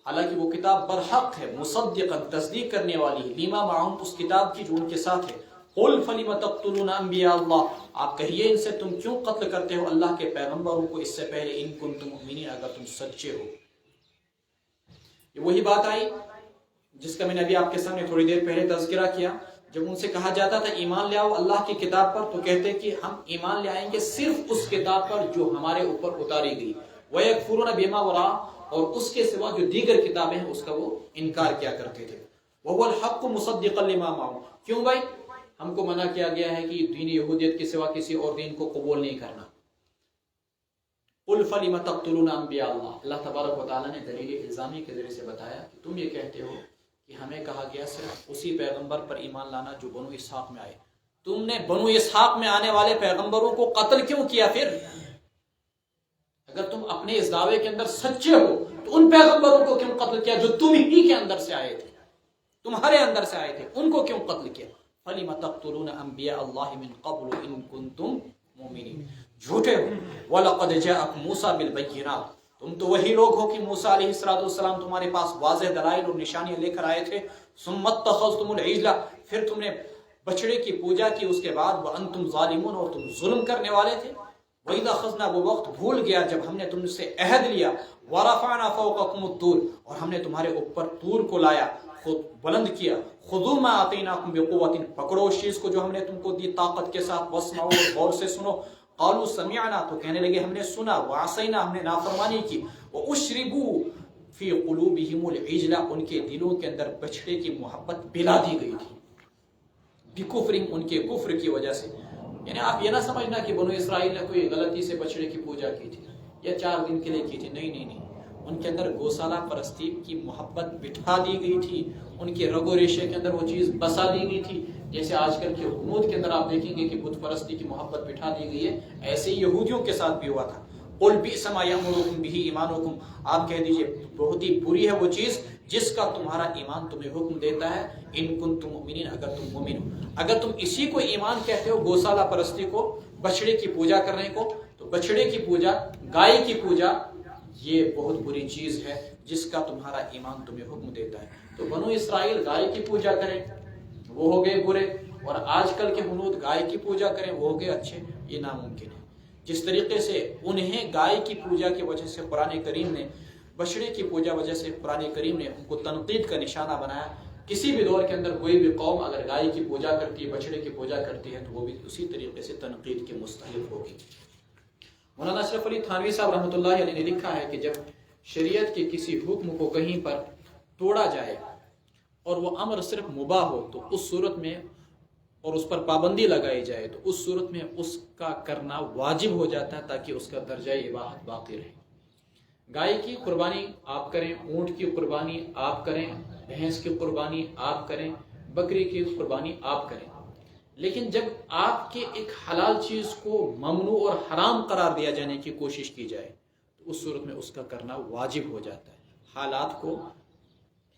A: حالانکہ وہ کتاب برحق ہے، مصدقا، تصدیق کرنے والی ہے، لما معهم، اس کتاب کی جو ان کے ساتھ ہے۔ قل فلم تقتلون انبیاء اللہ، آپ کہیے ان سے تم کیوں قتل کرتے ہو اللہ کے پیغمبروں کو اس سے پہلے، ان کنتم مؤمنین، اگر تم سچے ہو۔ یہ وہی بات آئی جس کا میں نے ابھی آپ کے سامنے تھوڑی دیر پہلے تذکرہ کیا، جب ان سے کہا جاتا تھا ایمان لے آؤ اللہ کی کتاب پر، تو کہتے کہ ہم ایمان لے آئیں گے صرف اس کتاب پر جو ہمارے اوپر اتاری گئی، وَيَكْفُرُونَ بِمَا وَرَاءَ، اور اس کے سوا جو دیگر کتابیں ہیں اس کا وہ انکار کیا کرتے تھے۔ وَهُوَ الْحَقُّ مُصَدِّقًا لِمَا مَعَهُ، کیوں بھائی؟ ہم کو منع کیا گیا ہے کہ دین یہودیت کے سوا کسی اور دین کو قبول نہیں کرنا۔ قل فلم تقتلون انبیاء اللہ، اللہ تبارک و تعالیٰ نے دلیل الزامی کے ذریعے سے بتایا کہ تم یہ کہتے ہو کہ ہمیں کہا گیا صرف اسی پیغمبر پر ایمان لانا جو بنو اسحاق میں آئے، تم نے بنو اسحاق میں آنے والے پیغمبروں کو قتل کیوں کیا؟ پھر اگر تم اپنے اس دعوے کے اندر سچے ہو تو ان پیغمبروں کو کیوں قتل کیا جو تم ہی کے اندر سے آئے تھے، تمہارے اندر سے آئے تھے، ان کو کیوں قتل کیا؟ فَلِمَ تَقْتُلُونَ أَنْبِيَاءَ اللَّهِ مِنْ قَبْلُ إِن كُنْتُمْ مُؤْمِنِينَ، جھوٹے ہو۔ وَلَقَدْ جَاءَكُمْ مُوسَىٰ بِالْبَيِّنَاتِ، تم تو وہی لوگ ہو کہ موسیٰ علیہ السلام تمہارے پاس واضح دلائل اور نشانیاں لے کر آئے تھے۔ ثُمَّ اتَّخَذْتُمُ الْعِجْلَ، پھر تم نے بچڑے کی پوجا کی اس کے بعد، وَأَنْتُمْ ظَالِمُونَ، اور تم ظلم کرنے والے تھے۔ وَإِذَا أَخَذْنَا، وہ وقت بھول گیا جب ہم نے تم سے عہد لیا، وَرَفَعْنَا فَوْقَكُمُ الطُّورَ، اور ہم نے تمہارے اوپر طور کو لایا، خود بلند کیا۔ خُذُوا مَا آتَيْنَاكُمْ بِقُوَّةٍ، پکڑو اس چیز کو جو ہم نے تم کو دی طاقت کے ساتھ، وَاسْمَعُوا، اور غور سے سنو۔ قالوا سمعنا، تو کہنے لگے ہم نے سنا، وعصینا، ہم نے نافرمانی کی، واشربوا فی قلوبہم العجل، ان کے دلوں کے اندر بچڑے کی محبت پلا دی گئی تھی، بکفرہم، ان کے کفر کی وجہ سے۔ یعنی آپ یہ نہ سمجھنا کہ بنو اسرائیل نے کوئی غلطی سے بچڑے کی پوجا کی تھی یا 4 دن کے لیے کی تھی، نہیں، ان کے اندر گوسالہ پرستی کی محبت بٹھا دی گئی تھی، ان کے رگ و ریشے کے اندر وہ چیز بسا دی گئی تھی۔ جیسے آج کل کے حکومت کے اندر آپ دیکھیں گے کہ بت پرستی کی محبت بٹھا دی گئی ہے، ایسے ہی یہودیوں کے ساتھ بھی ہوا تھا۔ قل بئس ما یأمرکم بہ ایمانکم، آپ کہہ دیجئے بہت ہی بری ہے وہ چیز جس کا تمہارا ایمان تمہیں حکم دیتا ہے، ان کنتم مؤمنین، اگر تم مومن ہو۔ اگر تم اسی کو ایمان کہتے ہو، گوسالہ پرستی کو، بچڑے کی پوجا کرنے کو، تو بچڑے کی پوجا، گائے کی پوجا، یہ بہت بری چیز ہے جس کا تمہارا ایمان تمہیں حکم دیتا ہے۔ تو بنو اسرائیل گائے کی پوجا کریں وہ ہو گئے برے، اور آج کل کے ہنود گائے کی پوجا کریں وہ ہو گئے اچھے، یہ ناممکن ہے۔ جس طریقے سے انہیں گائے کی پوجا کی وجہ سے قرآن کریم نے، بچڑے کی پوجا وجہ سے قرآن کریم نے ان کو تنقید کا نشانہ بنایا، کسی بھی دور کے اندر کوئی بھی قوم اگر گائے کی پوجا کرتی ہے، بچڑے کی پوجا کرتی ہے، تو وہ بھی اسی طریقے سے تنقید کے مستحق ہوگی۔ مولانا اشرف علی تھانوی صاحب رحمۃ اللہ علیہ نے لکھا ہے کہ جب شریعت کے کسی حکم کو کہیں پر توڑا جائے اور وہ امر صرف مباح ہو تو اس صورت میں اور اس پر پابندی لگائی جائے تو اس صورت میں اس کا کرنا واجب ہو جاتا ہے تاکہ اس کا درجہ اباحت باقی رہے۔ گائے کی قربانی آپ کریں، اونٹ کی قربانی آپ کریں، بھینس کی قربانی آپ کریں، بکری کی قربانی آپ کریں، لیکن جب آپ کے ایک حلال چیز کو ممنوع اور حرام قرار دیا جانے کی کوشش کی جائے تو اس صورت میں اس کا کرنا واجب ہو جاتا ہے، حالات کو،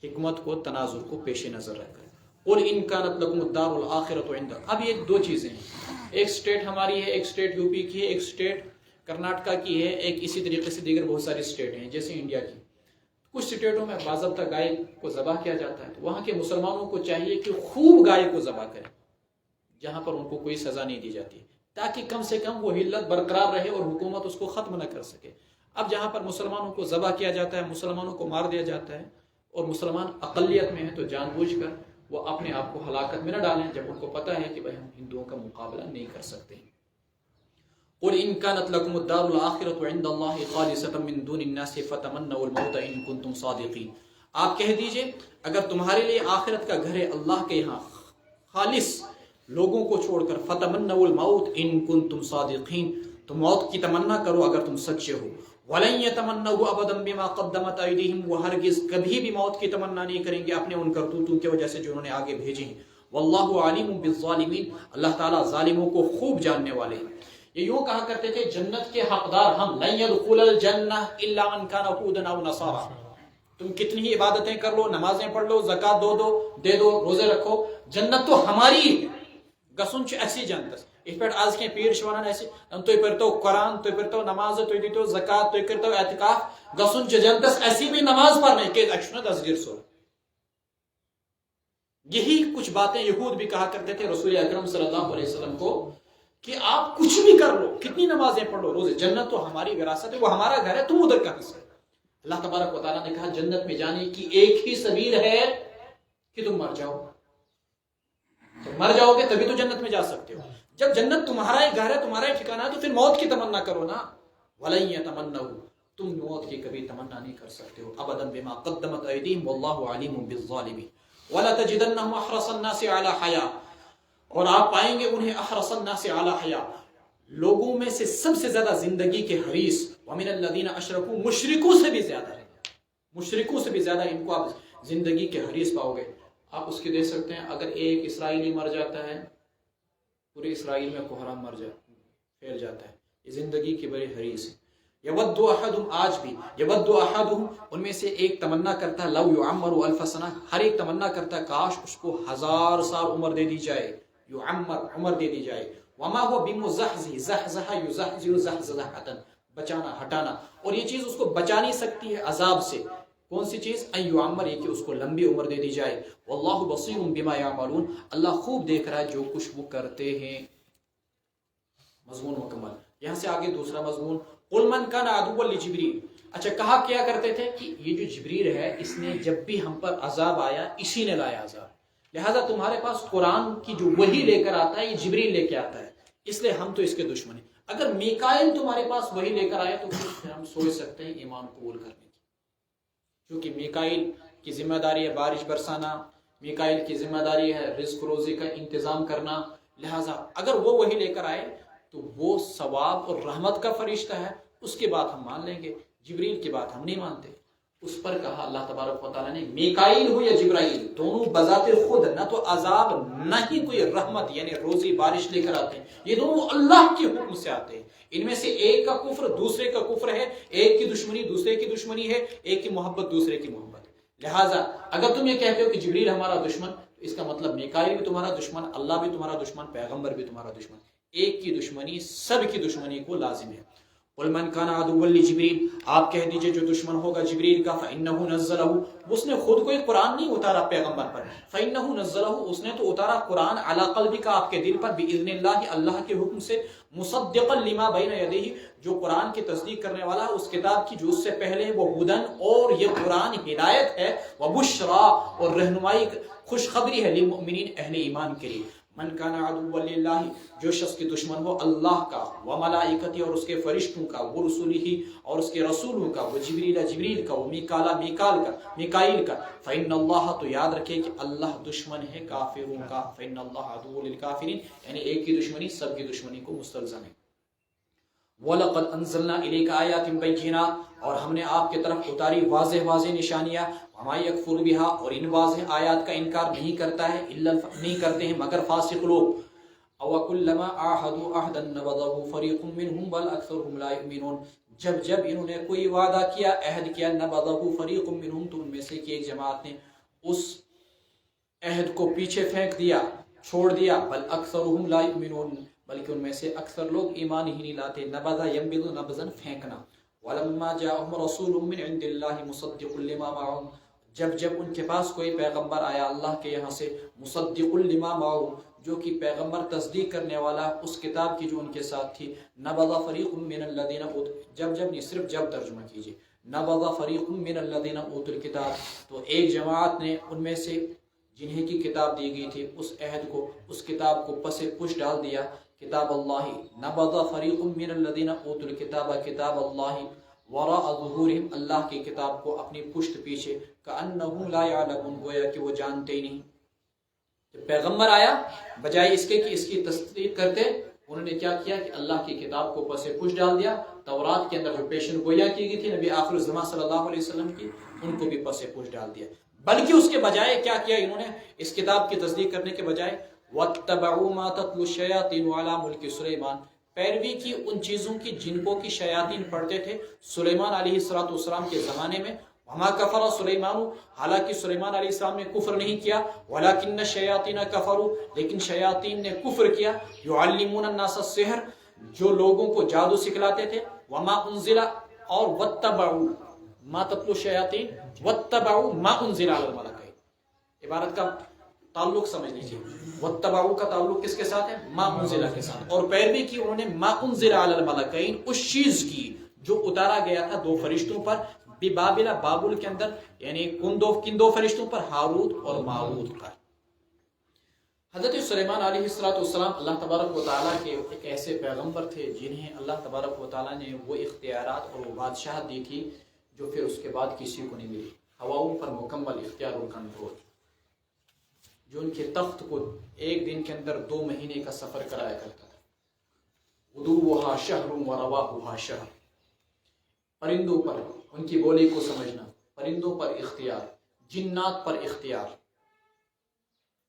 A: حکمت کو، تناظر کو پیش نظر رکھ کر۔ قل ان کانت لکم الدار الآخرۃ عند۔ اب یہ دو چیزیں ہیں، ایک سٹیٹ ہماری ہے، ایک سٹیٹ یو پی کی ہے، ایک سٹیٹ کرناٹکا کی ہے، ایک اسی طریقے سے دیگر بہت ساری سٹیٹ ہیں جیسے انڈیا کی۔ کچھ سٹیٹوں میں باضابطہ گائے کو ذبح کیا جاتا ہے، تو وہاں کے مسلمانوں کو چاہیے کہ خوب گائے کو ذبح کریں جہاں پر ان کو کوئی سزا نہیں دی جاتی، تاکہ کم سے کم وہ حلت برقرار رہے اور حکومت اس کو ختم نہ کر سکے۔ اب جہاں پر مسلمانوں کو ذبح کیا جاتا ہے، مسلمانوں کو مار دیا جاتا ہے، اور مسلمان اقلیت میں ہیں تو جان بوجھ کر وہ اپنے آپ کو ہلاکت میں نہ ڈالیں جب ان کو پتہ ہے کہ بھائی ہم ہندوؤں کا مقابلہ نہیں کر سکتے۔ قل ان كانت لكم الدار الآخرة عند الله خالصة من دون الناس فتمنوا الموت ان كنتم صادقين۔ آپ کہہ دیجئے اگر تمہارے لیے آخرت کا گھر ہے اللہ کے یہاں خالص لوگوں کو چھوڑ کر، فتمنوا الموت ان كنتم صادقين، تو موت کی تمنا کرو اگر تم سچے ہو۔ ولن يتمنوا ابدا بما قدمت ايديهم، وہ ہرگز کبھی بھی موت کی تمنا نہیں کریں گے اپنے ان کرتوتوں کی وجہ سے جو انہوں نے آگے بھیجی ہیں۔ واللہ علیم بالظالمین، اللہ تعالیٰ ظالموں کو خوب جاننے والے ہیں۔ یہ یوں کہا کرتے تھے جنت کے حقدار ہم، لن يدخل الجنہ الا من كان هودا او نصارى، تم کتنی ہی عبادتیں کر لو، نمازیں پڑھ لو، زکات دے دو، روزے رکھو، جنت تو ہماری ہے، گسن چھ اسی جنتس۔ اس پر آج کے پیر شوانان ایسے تو پڑھتو قرآن، تو پڑھتو نماز، تو دیتو زکات، تو کرتو اعتکاف، گسن چھ جنتس ایسی بھی نماز پڑھنے کے اکشن دستگیر سو۔ یہی کچھ باتیں یہود بھی کہا کرتے تھے رسول اکرم صلی اللہ علیہ وسلم کو کہ آپ کچھ بھی کر لو، کتنی نمازیں پڑھ لو، روزے، جنت تو ہماری وراثت ہے، وہ ہمارا گھر ہے، تم ادھر کا حصہ ہے۔ اللہ تبارک و تعالیٰ نے کہا جنت میں جانے کی ایک ہی سبیل ہے کہ تم مر جاؤ، تم مر جاؤ گے تبھی تو جنت میں جا سکتے ہو۔ جب جنت تمہارا ہی گھر ہے، تمہارا ہی ٹھکانہ ہے، تو پھر موت کی تمنا کرو نا۔ وَلَن يَتَمَنَّوْا، تم موت کی کبھی تمنا نہیں کر سکتے ہو، ابدا بما قدمت ایدیہم واللہ علیم بالظالمین۔ وَلَتَجِدَنَّهُمْ أَحْرَصَ النَّاسِ عَلَى حَيَاءٍ، اور آپ پائیں گے انہیں احرص الناس علی حیا، لوگوں میں سے سب سے زیادہ زندگی کے حریص، ومن الذین اشرکوا، مشرکوں سے بھی زیادہ ہے، مشرکوں سے بھی زیادہ ان کو آپ زندگی کے حریص پاؤ گے۔ آپ اس کے دیکھ سکتے ہیں اگر ایک اسرائیلی مر جاتا ہے پورے اسرائیل میں کوہرام پھیل جاتا ہے، یہ زندگی کے بڑے حریص ہیں۔ یود احدہم، آج بھی یود احدہم، ان میں سے ایک تمنا کرتا ہے، لو یعمر الف سنہ، ہر ایک تمنا کرتا ہے کاش اس کو 1000 سال عمر دے دی جائے، یعمر عمر دے دی جائے۔ وما هو بمزحزح، زحزح یزحزح زحزحۃ، بچانا، ہٹانا، اور یہ چیز اس کو بچا نہیں سکتی ہے عذاب سے۔ کون سی چیز؟ ان یعمر، یہ کہ اس کو لمبی عمر دے دی جائے۔ واللہ بصیر بما یعملون، اللہ خوب دیکھ رہا ہے جو کچھ وہ کرتے ہیں۔ مضمون مکمل۔ یہاں سے آگے دوسرا مضمون، قل من کان عدوا لجبریل۔ اچھا کہا کیا کرتے تھے کہ یہ جو جبریل ہے اس نے جب بھی ہم پر عذاب آیا اسی نے لایا عذاب، لہذا تمہارے پاس قرآن کی جو وحی لے کر آتا ہے یہ جبریل لے کے آتا ہے، اس لیے ہم تو اس کے دشمن ہیں۔ اگر میکائیل تمہارے پاس وحی لے کر آئے تو پھر ہم سوچ سکتے ہیں ایمان قبول کرنے کی، کیونکہ میکائیل کی ذمہ داری ہے بارش برسانا، میکائیل کی ذمہ داری ہے رزق روزی کا انتظام کرنا، لہذا اگر وہ وحی لے کر آئے تو وہ ثواب اور رحمت کا فرشتہ ہے، اس کی بات ہم مان لیں گے، جبریل کی بات ہم نہیں مانتے۔ اس پر کہا اللہ تبارک و تعالیٰ نے میکائیل ہو یا جبرائیل، دونوں بذات خود نہ تو عذاب نہ ہی کوئی رحمت یعنی روزی بارش لے کر آتے ہیں، یہ دونوں اللہ کے حکم سے آتے ہیں۔ ان میں سے ایک کا کفر دوسرے کا کفر ہے، ایک کی دشمنی دوسرے کی دشمنی ہے، ایک کی محبت دوسرے کی محبت ہے۔ لہٰذا اگر تم یہ کہتے ہو کہ جبریل ہمارا دشمن، تو اس کا مطلب میکائیل بھی تمہارا دشمن، اللہ بھی تمہارا دشمن، پیغمبر بھی تمہارا دشمن۔ ایک کی دشمنی سب کی دشمنی کو لازم ہے۔ قل من کان عدوا لجبریل، آپ کہہ دیجئے جو دشمن ہوگا جبریل کا، فإنہ نزلہ، اس نے خود کوئی قرآن نہیں اتارا پیغمبر پر، فإنہ نزلہ، اس نے تو اتارا قرآن علی قلبک، آپ کے دل پر، بإذن اللہ، اللہ کے حکم سے، مصدقا لما بین یدیہ، جو قرآن کی تصدیق کرنے والا ہے اس کتاب کی جو اس سے پہلے ہے، وہ ہدن، اور یہ قرآن ہدایت ہے، وبشرا، اور رہنمائی خوشخبری ہے، للمؤمنین، اہل ایمان کے لیے۔ من کان عدوا للہ، جو شخص کی دشمن ہو اللہ کا، و ملائکتی اور اس کے فرشتوں کا، و رسولہ اور اس کے رسولوں کا، و جبریل جبریل کا، و میکائیل کا، فإن اللہ، تو یاد رکھے کہ اللہ دشمن ہے کافروں کا، فإن اللہ عدو للکافرین، یعنی ایک کی دشمنی سب کی دشمنی کو مستلزم ہے۔ وَلَقَدْ أَنزَلْنَا إِلَيْكَ آيَاتٍ بَيِّنَاتٍ، اور ہم نے آپ کی طرف اتاری واضح واضح نشانیاں، وَمَا يَكْفُرُ بِهَا، اور ان واضح آیات کا انکار نہیں کرتا ہے نہیں کرتے ہیں مگر فاسق لوگ۔ أَوَكُلَّمَا عَاهَدُوا عَهْدًا نَبَذَهُ فَرِيقٌ مِّنْهُمْ بَلْ أَكْثَرُهُمْ لَا يُؤْمِنُونَ، جب انہوں نے کوئی وعدہ کیا، عہد کیا، نَبَذَهُ فَرِيقٌ مِّنْهُمْ، تو ان میں سے کی ایک جماعت نے اس عہد کو پیچھے پھینک دیا، چھوڑ دیا، بل اکثرهم لا يؤمنون، بلکہ ان میں سے اکثر لوگ ایمان ہی نہیں لاتے۔ نبذ ينبذ نبذا، پھینکنا۔ ولما جاءهم رسول من عند الله مصدق لما معهم، جب ان کے پاس کوئی پیغمبر آیا اللہ کے یہاں سے، مصدق لما معهم، جو کہ پیغمبر تصدیق کرنے والا اس کتاب کی جو ان کے ساتھ تھی، نبذ فریق من الذین اوتوا، جب نہیں صرف جب ترجمہ کیجئے، نبذ فریق من الذین اوتوا الکتاب، تو ایک جماعت نے ان میں سے جنہیں کی کتاب دی گئی تھی اس عہد کو، اس کتاب کو پس پش ڈال دیا، کتاب اللہ، نبذ فریق من الذین اوتوا الکتاب کتاب اللہ وراء ظہورہم، اللہ کی کتاب کو اپنی پشت پیچھے، کأنہم لا یعلمون، گویا کہ وہ جانتے ہی نہیں۔ جب پیغمبر آیا، بجائے اس کے کہ اس کی تصدیق کرتے، انہوں نے کیا کیا کہ اللہ کی کتاب کو پس پش ڈال دیا۔ تورات کے اندر جو پیشن گویا کی گئی تھی نبی آخر الزمان صلی اللہ علیہ وسلم کی، ان کو بھی پس پش ڈال دیا، بلکہ اس کے بجائے کیا کیا انہوں نے، اس کتاب کی تصدیق کرنے کے بجائے وَاتَّبَعُوا مَا تَتْلُو الشَّيَاطِينُ عَلَى مُلْكِ سُلَيْمَانَ، پیروی کی ان چیزوں کی جن کو کی شیاطین پڑھتے تھے سلیمان علیہ السلام کے زمانے میں۔ وَمَا كَفَرَ سُلَيْمَانُ، حالانکہ سلیمان علیہ السلام نے کفر نہیں کیا، وَلَكِنَّ الشَّيَاطِينَ كَفَرُوا، لیکن شیاطین نے کفر کیا، يُعَلِّمُونَ النَّاسَ السِّحْرَ، جو لوگوں کو جادو سکھلاتے تھے، وَمَا أُنزِلَ، اور وَاتَّبَعُوا مَا تَتْلُو الشَّيَاطِينُ وَاتَّبَعُوا مَا أُنزِلَ عَلَى الْمَلَكَيْنِ، عبارت کا تعلق سمجھ لیجیے، وَاتَّبَعُوا کا تعلق کس کے ساتھ ہے؟ ما انزل کے ساتھ، اور پیروی کی انہوں نے ما انزل علی الملکین، اس چیز کی جو اتارا گیا تھا دو فرشتوں پر، ببابل، بابل کے اندر، یعنی کن دو فرشتوں پر، ہاروت اور ماروت پر۔ حضرت سلیمان علیہ السلام اللہ تبارک و تعالیٰ کے ایک ایسے پیغمبر تھے جنہیں اللہ تبارک و تعالیٰ نے وہ اختیارات اور وہ بادشاہت دی تھی جو پھر اس کے بعد کسی کو نہیں ملی، ہواؤں پر مکمل اختیار اور کنٹرول، جو ان کے تخت کو ایک دن کے اندر 2 مہینے کا سفر کرایا کرتا تھا۔ غدوها شہر ورواحها شہر، پرندوں پر ان کی بولی کو سمجھنا، پرندوں پر اختیار، جنات پر اختیار،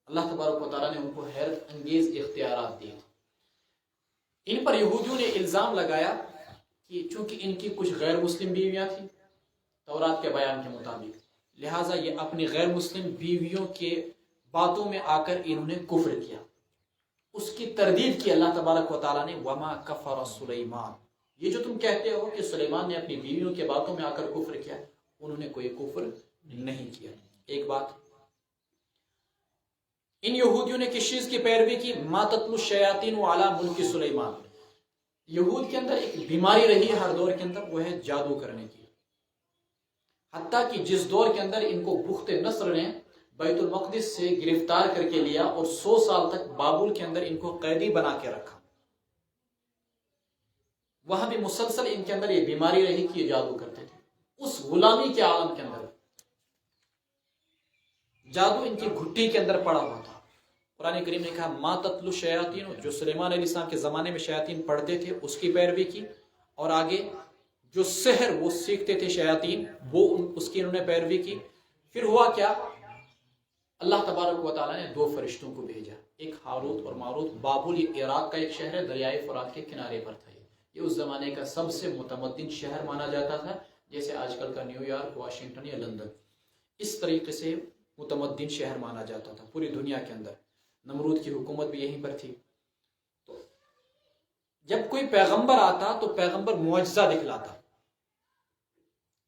A: اللہ تبارک و تعالیٰ نے ان کو حیرت انگیز اختیارات دیے۔ ان پر یہودیوں نے الزام لگایا کہ چونکہ ان کی کچھ غیر مسلم بیویاں تھیں تورات کے بیان کے مطابق، لہٰذا یہ اپنی غیر مسلم بیویوں کے باتوں میں آ کر انہوں نے کفر کیا، اس کی تردید کی اللہ تبارک و تعالیٰ نے، وما کفر سلیمان، یہ جو تم کہتے ہو کہ سلیمان نے اپنی بیویوں کے باتوں میں آ کر کفر کیا، انہوں نے کوئی کفر نہیں کیا۔ ایک بات، ان یہودیوں نے کس چیز کی پیروی کی؟ ما تتلو الشیاطین علی ملک سلیمان، یہود کے اندر ایک بیماری رہی ہے ہر دور کے اندر، وہ ہے جادو کرنے کی، حتیٰ کہ جس دور کے اندر ان کو بخت نصر نے بیت المقدس سے گرفتار کر کے لیا اور 100 سال تک بابل کے اندر ان کو قیدی بنا کے رکھا، وہاں بھی مسلسل ان کے اندر یہ بیماری رہی کہ یہ جادو کرتے تھے۔ اس غلامی کے عالم کے اندر جادو ان کی گھٹی کے اندر پڑا ہوا تھا۔ قرآن کریم نے کہا ما تتلو الشیاطین، جو سلیمان علیہ السلام کے زمانے میں شیاطین پڑھتے تھے اس کی پیروی کی، اور آگے جو سحر وہ سیکھتے تھے شیاطین، وہ اس کی انہوں نے پیروی کی۔ پھر ہوا کیا؟ اللہ تبارک و تعالیٰ نے 2 فرشتوں کو بھیجا، ایک ہاروت اور ماروت۔ بابل یہ عراق کا ایک شہر ہے، دریائے فرات کے کنارے پر تھا، یہ اس زمانے کا سب سے متمدن شہر مانا جاتا تھا، جیسے آج کل کا نیو یارک، واشنگٹن یا لندن، اس طریقے سے متمدن شہر مانا جاتا تھا پوری دنیا کے اندر۔ نمرود کی حکومت بھی یہیں پر تھی۔ تو جب کوئی پیغمبر آتا تو پیغمبر معجزہ دکھلاتا،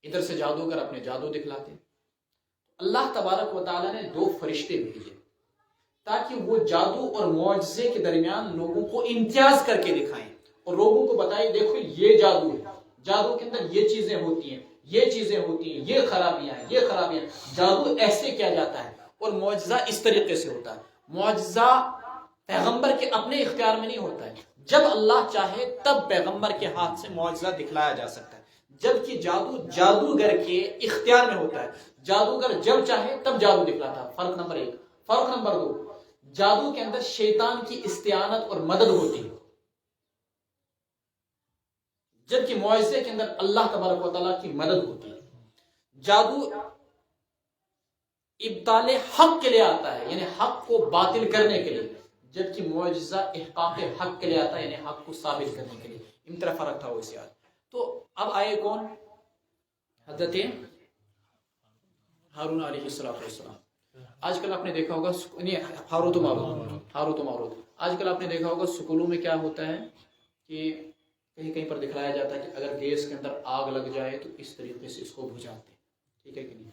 A: ادھر سے جادوگر اپنے جادو دکھلاتے، اللہ تبارک و تعالیٰ نے 2 فرشتے بھیجے تاکہ وہ جادو اور معجزے کے درمیان لوگوں کو امتیاز کر کے دکھائیں اور لوگوں کو بتائیں دیکھو یہ جادو ہے، جادو کے اندر یہ چیزیں ہوتی ہیں، یہ چیزیں ہوتی ہیں، یہ خرابیاں ہیں، یہ خرابیاں ہیں، جادو ایسے کیا جاتا ہے اور معجزہ اس طریقے سے ہوتا ہے۔ معجزہ پیغمبر کے اپنے اختیار میں نہیں ہوتا ہے. جب اللہ چاہے تب پیغمبر کے ہاتھ سے معجزہ دکھلایا جا سکتا ہے، جبکہ جادو جادوگر کے اختیار میں ہوتا ہے. جادوگر جب چاہے تب جادو دکھلاتا ہے. فرق نمبر 1. فرق نمبر 2، جادو کے اندر شیطان کی استعانت اور مدد ہوتی ہے، جبکہ معجزے کے اندر اللہ تبارک و تعالیٰ کی مدد ہوتی ہے. جادو ابطال حق کے لیے آتا ہے، یعنی حق کو باطل کرنے کے لیے، جبکہ معجزہ احقاق حق کے لیے آتا ہے، یعنی حق کو ثابت کرنے کے لیے. ان طرح فرق تھا وہ اس یاد. تو اب آئے کون؟ حضرت ہارون علیہ السلام. آج کل آپ نے دیکھا ہوگا ہاروت و ماروت. آج کل آپ نے دیکھا ہوگا اسکولوں میں کیا ہوتا ہے کہ کہیں کہیں پر دکھلایا جاتا ہے کہ اگر گیس کے اندر آگ لگ جائے تو اس طریقے سے اس کو بجھاتے ہیں. ٹھیک ہے کہ نہیں؟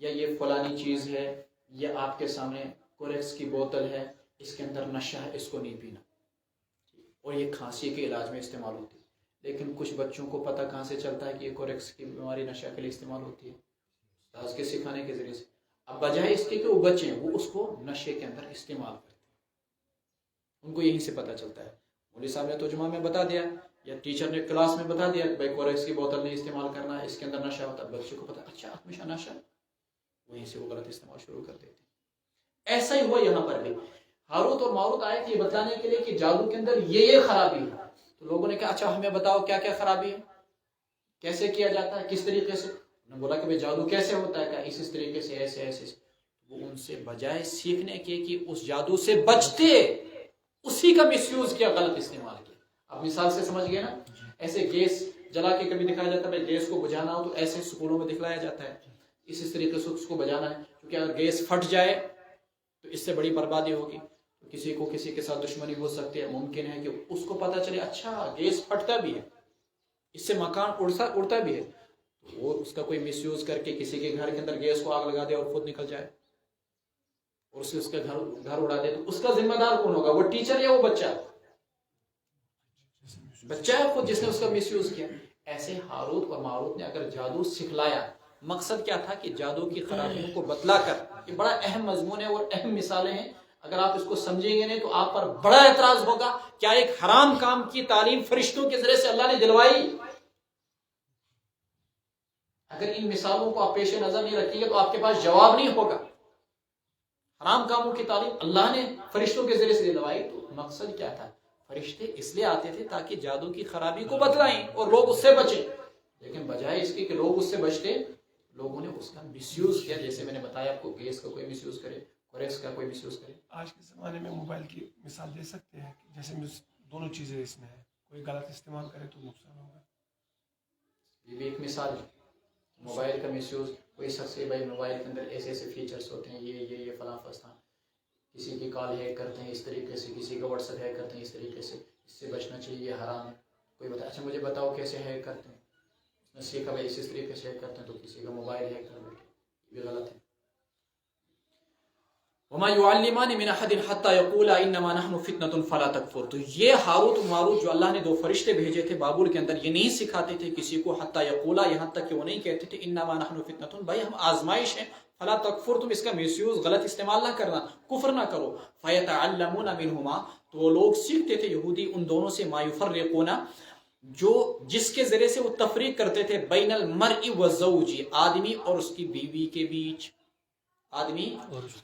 A: یا یہ فلانی چیز ہے، یہ آپ کے سامنے کوریکس کی بوتل ہے، اس کے اندر نشہ ہے، اس کو نہیں پینا، اور یہ کھانسی کے علاج میں استعمال ہوتی ہے. لیکن کچھ بچوں کو پتہ کہاں سے چلتا ہے کہ یہ کوریکس کی بیماری نشہ کے لیے استعمال ہوتی ہے؟ استاد کے سکھانے کے ذریعے سے. اب بجائے اس کے کہ وہ بچے وہ اس کو نشے کے اندر استعمال کرتے ہیں. ان کو یہیں سے پتہ چلتا ہے. مولوی صاحب نے ترجمہ میں بتا دیا یا ٹیچر نے کلاس میں بتا دیا کہ بھائی کوریکس کی بوتل نہیں استعمال کرنا ہے، اس کے اندر نشہ ہوتا ہے. بچے کو پتا، اچھا ہمیشہ نشہ، وہیں سے وہ غلط استعمال شروع کر دیتے. ایسا ہی ہوا یہاں پر بھی. ہاروت اور ماروت آئے تھے یہ بتانے کے لیے کہ جادو کے اندر یہ خرابی ہے. تو لوگوں نے کہا اچھا ہمیں بتاؤ کیا کیا خرابی ہے، کیسے کیا جاتا ہے، کس طریقے سے. انہوں نے بولا کہ بھائی جادو کیسے ہوتا ہے، کہ اس طریقے سے، ایسے ایسے. وہ ان سے بجائے سیکھنے کے کہ اس جادو سے بچتے، اسی کا مس یوز کیا، غلط استعمال کیا. آپ مثال سے سمجھ گئے نا. ایسے گیس جلا کے کبھی دکھایا جاتا ہے، بھائی گیس کو بجھانا ہو تو ایسے سکولوں میں دکھلایا جاتا ہے اس طریقے سے اس کو بجانا ہے، کیونکہ اگر گیس پھٹ جائے تو اس سے بڑی بربادی ہوگی. کسی کو کسی کے ساتھ دشمنی ہو سکتی ہے. ممکن ہے کہ اس کو پتہ چلے اچھا گیس پھٹتا بھی ہے، اس سے مکان اڑتا بھی ہے، وہ اس کا کوئی مس یوز کر کے کسی کے گھر کے اندر گیس کو آگ لگا دے اور خود نکل جائے اور اس کا گھر اڑا دے، تو اس کا ذمہ دار کون ہوگا؟ وہ ٹیچر یا وہ بچہ؟ بچہ ہے خود جس نے اس کا مس یوز کیا. ایسے ہاروت اور ماروت نے اگر جادو سکھلایا، مقصد کیا تھا کہ جادو کی خرابیوں کو بتلا کر. یہ بڑا اہم مضمون ہے اور اہم مثالیں ہیں. اگر آپ اس کو سمجھیں گے نہیں تو آپ پر بڑا اعتراض ہوگا. کیا ایک حرام کام کی تعلیم فرشتوں کے ذریعے سے اللہ نے دلوائی؟ اگر ان مثالوں کو آپ پیش نظر نہیں رکھیں گے تو آپ کے پاس جواب نہیں ہوگا. حرام کاموں کی تعلیم اللہ نے فرشتوں کے ذریعے سے دلوائی، تو مقصد کیا تھا؟ فرشتے اس لیے آتے تھے تاکہ جادو کی خرابی کو بتلائیں اور لوگ اس سے بچیں. لیکن بجائے اس کی کہ لوگ اس سے بچتے، لوگوں نے اس کا مس یوز کیا. جیسے میں نے بتایا آپ کو، گیس کا کوئی مس یوز کرے، کوریکس کا کوئی مس یوز کرے.
B: آج کے زمانے میں موبائل کی مثال دے سکتے ہیں کہ جیسے دونوں چیزیں اس میں ہیں، کوئی غلط استعمال کرے تو نقصان ہوگا.
A: یہ بھی ایک مثال ہے. موبائل کا مس یوز، کوئی شخص بھائی موبائل کے اندر ایسے ایسے فیچرز ہوتے ہیں، یہ فلاں فستان، کسی کی کال ہیک کرتے ہیں اس طریقے سے، کسی کا واٹس ایپ ہیک کرتے ہیں اس طریقے سے، اس سے بچنا چاہیے، یہ حرام ہے. کوئی بتا اچھا مجھے بتاؤ کیسے ہیک کرتے ہیں. اس نے سیکھا بھائی اس طریقے سے ہیک کرتے ہیں، تو کسی کا موبائل ہیک کر بیٹھے، یہ بھی غلط ہے. وما يعلمان من احد حتى يقولا انما نحن فتنة فلا تكفر. تو یہ ہاروت و ماروت جو اللہ نے دو فرشتے بھیجے تھے بابل کے اندر، یہ نہیں سکھاتے تھے کسی کو حتى يقولا، یہاں تک کہ وہ نہیں کہتے تھے انما نحن فتنة، بھائی ہم آزمائش ہیں، فلا تکفر، تم اس کا مس یوز، غلط استعمال نہ کرنا، کفر نہ کرو. فیتعلمون منہما، تو وہ لوگ سیکھتے تھے یہودی ان دونوں سے، ما یفرقون، جو جس کے ذریعے سے وہ تفریق کرتے تھے، بین المرء والزوج، آدمی اور اس کی بیوی کے بیچ. آدمی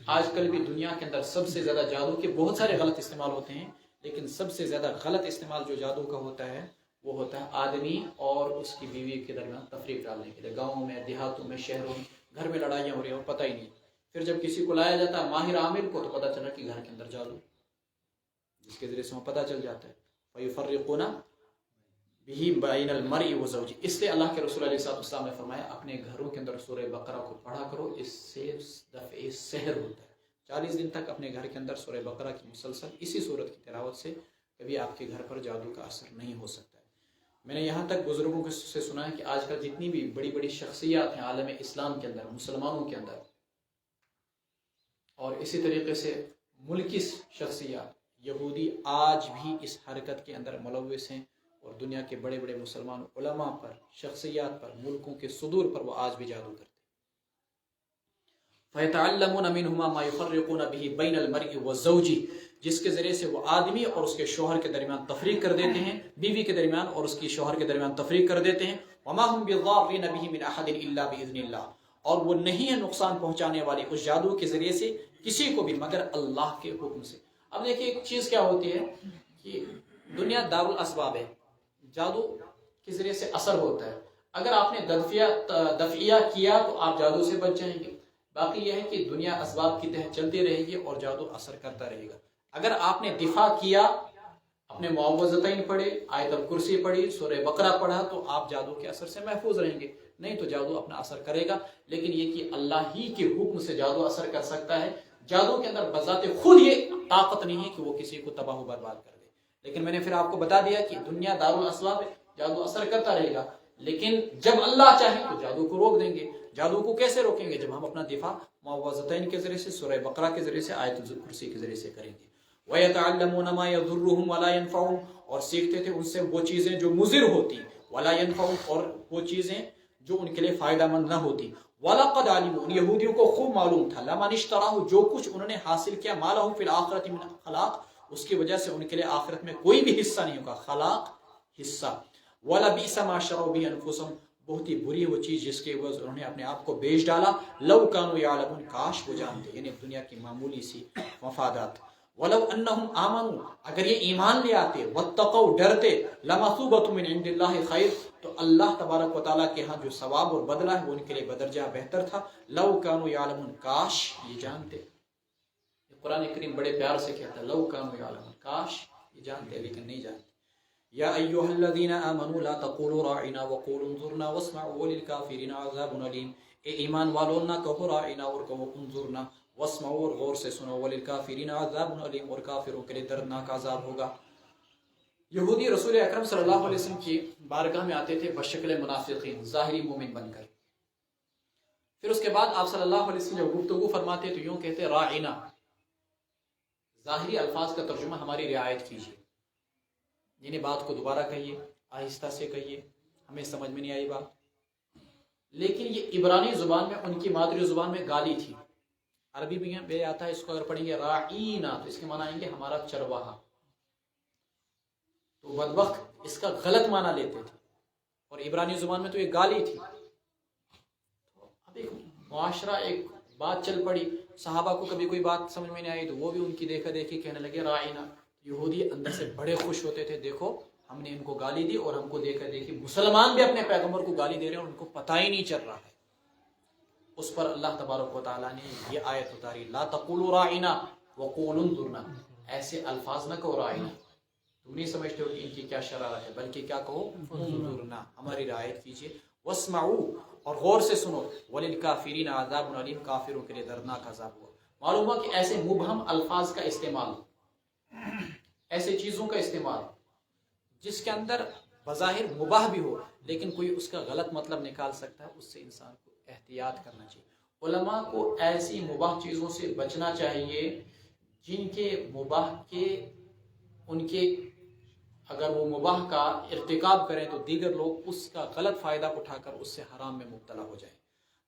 A: آج کل بھی دنیا کے اندر سب سے زیادہ جادو کے بہت سارے غلط استعمال ہوتے ہیں، لیکن سب سے زیادہ غلط استعمال جو جادو کا ہوتا ہے وہ ہوتا ہے آدمی اور اس کی بیوی کے درمیان تفریق ڈالنے کے لیے. گاؤں میں، دیہاتوں میں، شہروں میں، گھر میں لڑائیاں ہو رہی ہیں اور پتہ ہی نہیں. پھر جب کسی کو لایا جاتا ہے ماہر عامل کو، تو پتہ چلا کہ گھر کے اندر جادو، جس کے ذریعے سے وہ پتہ چل جاتا ہے. فَيُفَرِّقُونَ بِهِ بَيْنَ الْمَرْءِ وَزَوْجِهِ. اس لیے اللہ کے رسول علیہ السلام نے فرمایا اپنے گھروں کے اندر سورہ بقرہ کو پڑھا کرو، اس سے دفع سحر ہوتا ہے. 40 دن تک اپنے گھر کے اندر سورہ بقرہ کی مسلسل اسی صورت کی تلاوت سے کبھی آپ کے گھر پر جادو کا اثر نہیں ہو سکتا ہے. میں نے یہاں تک بزرگوں سے سنا ہے کہ آج کل جتنی بھی بڑی بڑی شخصیات ہیں عالم اسلام کے اندر، مسلمانوں کے اندر، اور اسی طریقے سے ملکی شخصیات، یہودی آج بھی اس حرکت کے اندر ملوث ہیں، اور دنیا کے بڑے بڑے مسلمان علماء پر، شخصیات پر، ملکوں کے صدور پر وہ آج بھی جادو کرتے ہیں. فَيَتَعَلَّمُونَ مِنْهُمَا مَا يُفَرِّقُونَ بِهِ بَيْنَ الْمَرْءِ وَالزَّوْجِ، جس کے ذریعے سے وہ آدمی اور اس کے شوہر کے درمیان تفریق کر دیتے ہیں، بیوی کے درمیان اور اس کی شوہر کے درمیان تفریق کر دیتے ہیں۔ وَمَا هُمْ بِضَارِّينَ بِهِ مِنْ أَحَدٍ إِلَّا بِإِذْنِ اللَّهِ، اور وہ نہیں ہے نقصان پہنچانے والے اس جادو کے ذریعے سے کسی کو بھی مگر اللہ کے حکم سے۔ اب دیکھیں ایک چیز کیا ہوتی ہے کہ دنیا دار الاسباب ہے، جادو کے ذریعے سے اثر ہوتا ہے۔ اگر آپ نے دفعیہ کیا تو آپ جادو سے بچ جائیں گے، باقی یہ ہے کہ دنیا اسباب کی تحت چلتی رہے گی اور جادو اثر کرتا رہے گا۔ اگر آپ نے دفاع کیا، اپنے معوذتین پڑھے، آیت الکرسی پڑھی، سورہ بقرہ پڑھا، تو آپ جادو کے اثر سے محفوظ رہیں گے، نہیں تو جادو اپنا اثر کرے گا۔ لیکن یہ کہ اللہ ہی کے حکم سے جادو اثر کر سکتا ہے، جادو کے اندر بذات خود یہ طاقت نہیں ہے کہ وہ کسی کو تباہ و برباد کر دے۔ لیکن میں نے پھر آپ کو بتا دیا کہ دنیا دار الاسباب ہے، جادو اثر کرتا رہے گا، لیکن جب اللہ چاہے تو جادو کو روک دیں گے۔ جادو کو کیسے روکیں گے؟ جب ہم اپنا دفاع معوذتین کے ذریعے سے، سورہ بقرہ کے ذریعے سے، آیت الکرسی کے ذریعے سے کریں گے۔ وَيَتَعَلَّمُونَ مَا يَضُرُّهُمْ وَلَا يَنْفَعُهُمْ، اور سیکھتے تھے ان سے وہ چیزیں جو مضر ہوتی، وَلَا يَنْفَعُهُمْ، اور وہ چیزیں جو ان کے لیے فائدہ مند نہ ہوتی۔ وَلَقَدْ عَلِمُوا، ان یہودیوں کو خوب معلوم تھا، لَمَنِ اشْتَرَاهُ، جو کچھ انہوں نے حاصل کیا، مَا لَهُ فِي الْآخِرَةِ مِنْ خَلَاقٍ، اس کی وجہ سے ان کے لیے آخرت میں کوئی بھی حصہ نہیں ہوگا، خلاق حصہ۔ وَلَبِئْسَ مَا شَرَوْا بِهِ أَنفُسَهُمْ، بہت ہی بری وہ چیز جس کے عوض انہوں نے اپنے آپ کو بیچ ڈالا، لو کانوا یعلمون، کاش وہ جانتے، یعنی دنیا کی معمولی سی مفادات۔ ولو انہم آمنوا، اگر یہ ایمان لے آتے، واتقوا، ڈرتے، لمثوبۃ من عند اللہ خیر، تو اللہ تبارک و تعالیٰ کے ہاں جو ثواب اور بدلہ ہے وہ ان کے لیے بدرجہ بہتر تھا، لو کانوا یعلمون، کاش یہ جانتے۔ قرآن کریم بڑے پیار سے کہتا ہے لو کانوا یعلمون، کاش یہ جانتے لیکن نہیں جانتے۔ یا ایھا الذین آمنوا لا تقولوا راعنا وقولوا انظرنا واسمعوا وللکافرین عذاب علیم، اے ایمان والو نہ کہو راعنا اور کہو انظرنا، واسمعوا اور غور سے سنو، وللکافرین عذاب علیم، اور کافروں کے لیے دردناک عذاب ہوگا۔ یہودی رسول اکرم صلی اللہ علیہ وسلم کی بارگاہ میں آتے تھے بشکل منافقین، ظاہری مومن بن کر، پھر اس کے بعد آپ صلی اللہ علیہ وسلم جب گفتگو فرماتے تو یوں کہتے راعنا، ظاہری الفاظ کا ترجمہ ہماری رعایت کیجیے، یعنی بات کو دوبارہ کہیے، آہستہ سے کہیے، ہمیں سمجھ میں نہیں آئی بات۔ لیکن یہ عبرانی زبان میں، ان کی مادری زبان میں گالی تھی۔ عربی میں آتا ہے، اس کو اگر پڑھیں گے راعینا تو اس کے معنی آئیں گے ہمارا چرواہا، تو بدبخت اس کا غلط معنی لیتے تھے، اور عبرانی زبان میں تو یہ گالی تھی۔ اب ایک معاشرہ، ایک بات چل پڑی، صحابہ کو کبھی کوئی بات سمجھ میں نہیں آئی تو وہ بھی ان کی دیکھا دیکھی کہنے لگے راعینا۔ یہودی اندر سے بڑے خوش ہوتے تھے، دیکھو ہم نے ان کو گالی دی اور ہم کو دیکھا دیکھی مسلمان بھی اپنے پیغمبر کو گالی دے رہے ہیں اور ان کو پتہ ہی نہیں چل رہا ہے۔ اس پر اللہ تبارک و تعالیٰ نے یہ آیت اتاری، لا تقولوا راعنا وقولوا انظرنا، ایسے الفاظ نہ کہو راعنا، تم نہیں سمجھتے ہو کہ ان کی کیا شرارت ہے، بلکہ کیا کہو انظرنا، ہماری رعایت کیجیے، واسمعوا اور غور سے سنو، وللکافرین عذاب علیم، کافروں کے لیے دردناک عذاب ہوا۔ معلوم ہوا کہ ایسے مبہم الفاظ کا استعمال، ایسے چیزوں کا استعمال جس کے اندر بظاہر مباح بھی ہو لیکن کوئی اس کا غلط مطلب نکال سکتا ہے، اس سے انسان کو احتیاط کرنا چاہیے۔ علماء کو ایسی مباح چیزوں سے بچنا چاہیے جن کے مباح کے، ان کے اگر وہ مباح کا ارتکاب کریں تو دیگر لوگ اس کا غلط فائدہ اٹھا کر اس سے حرام میں مبتلا ہو جائیں۔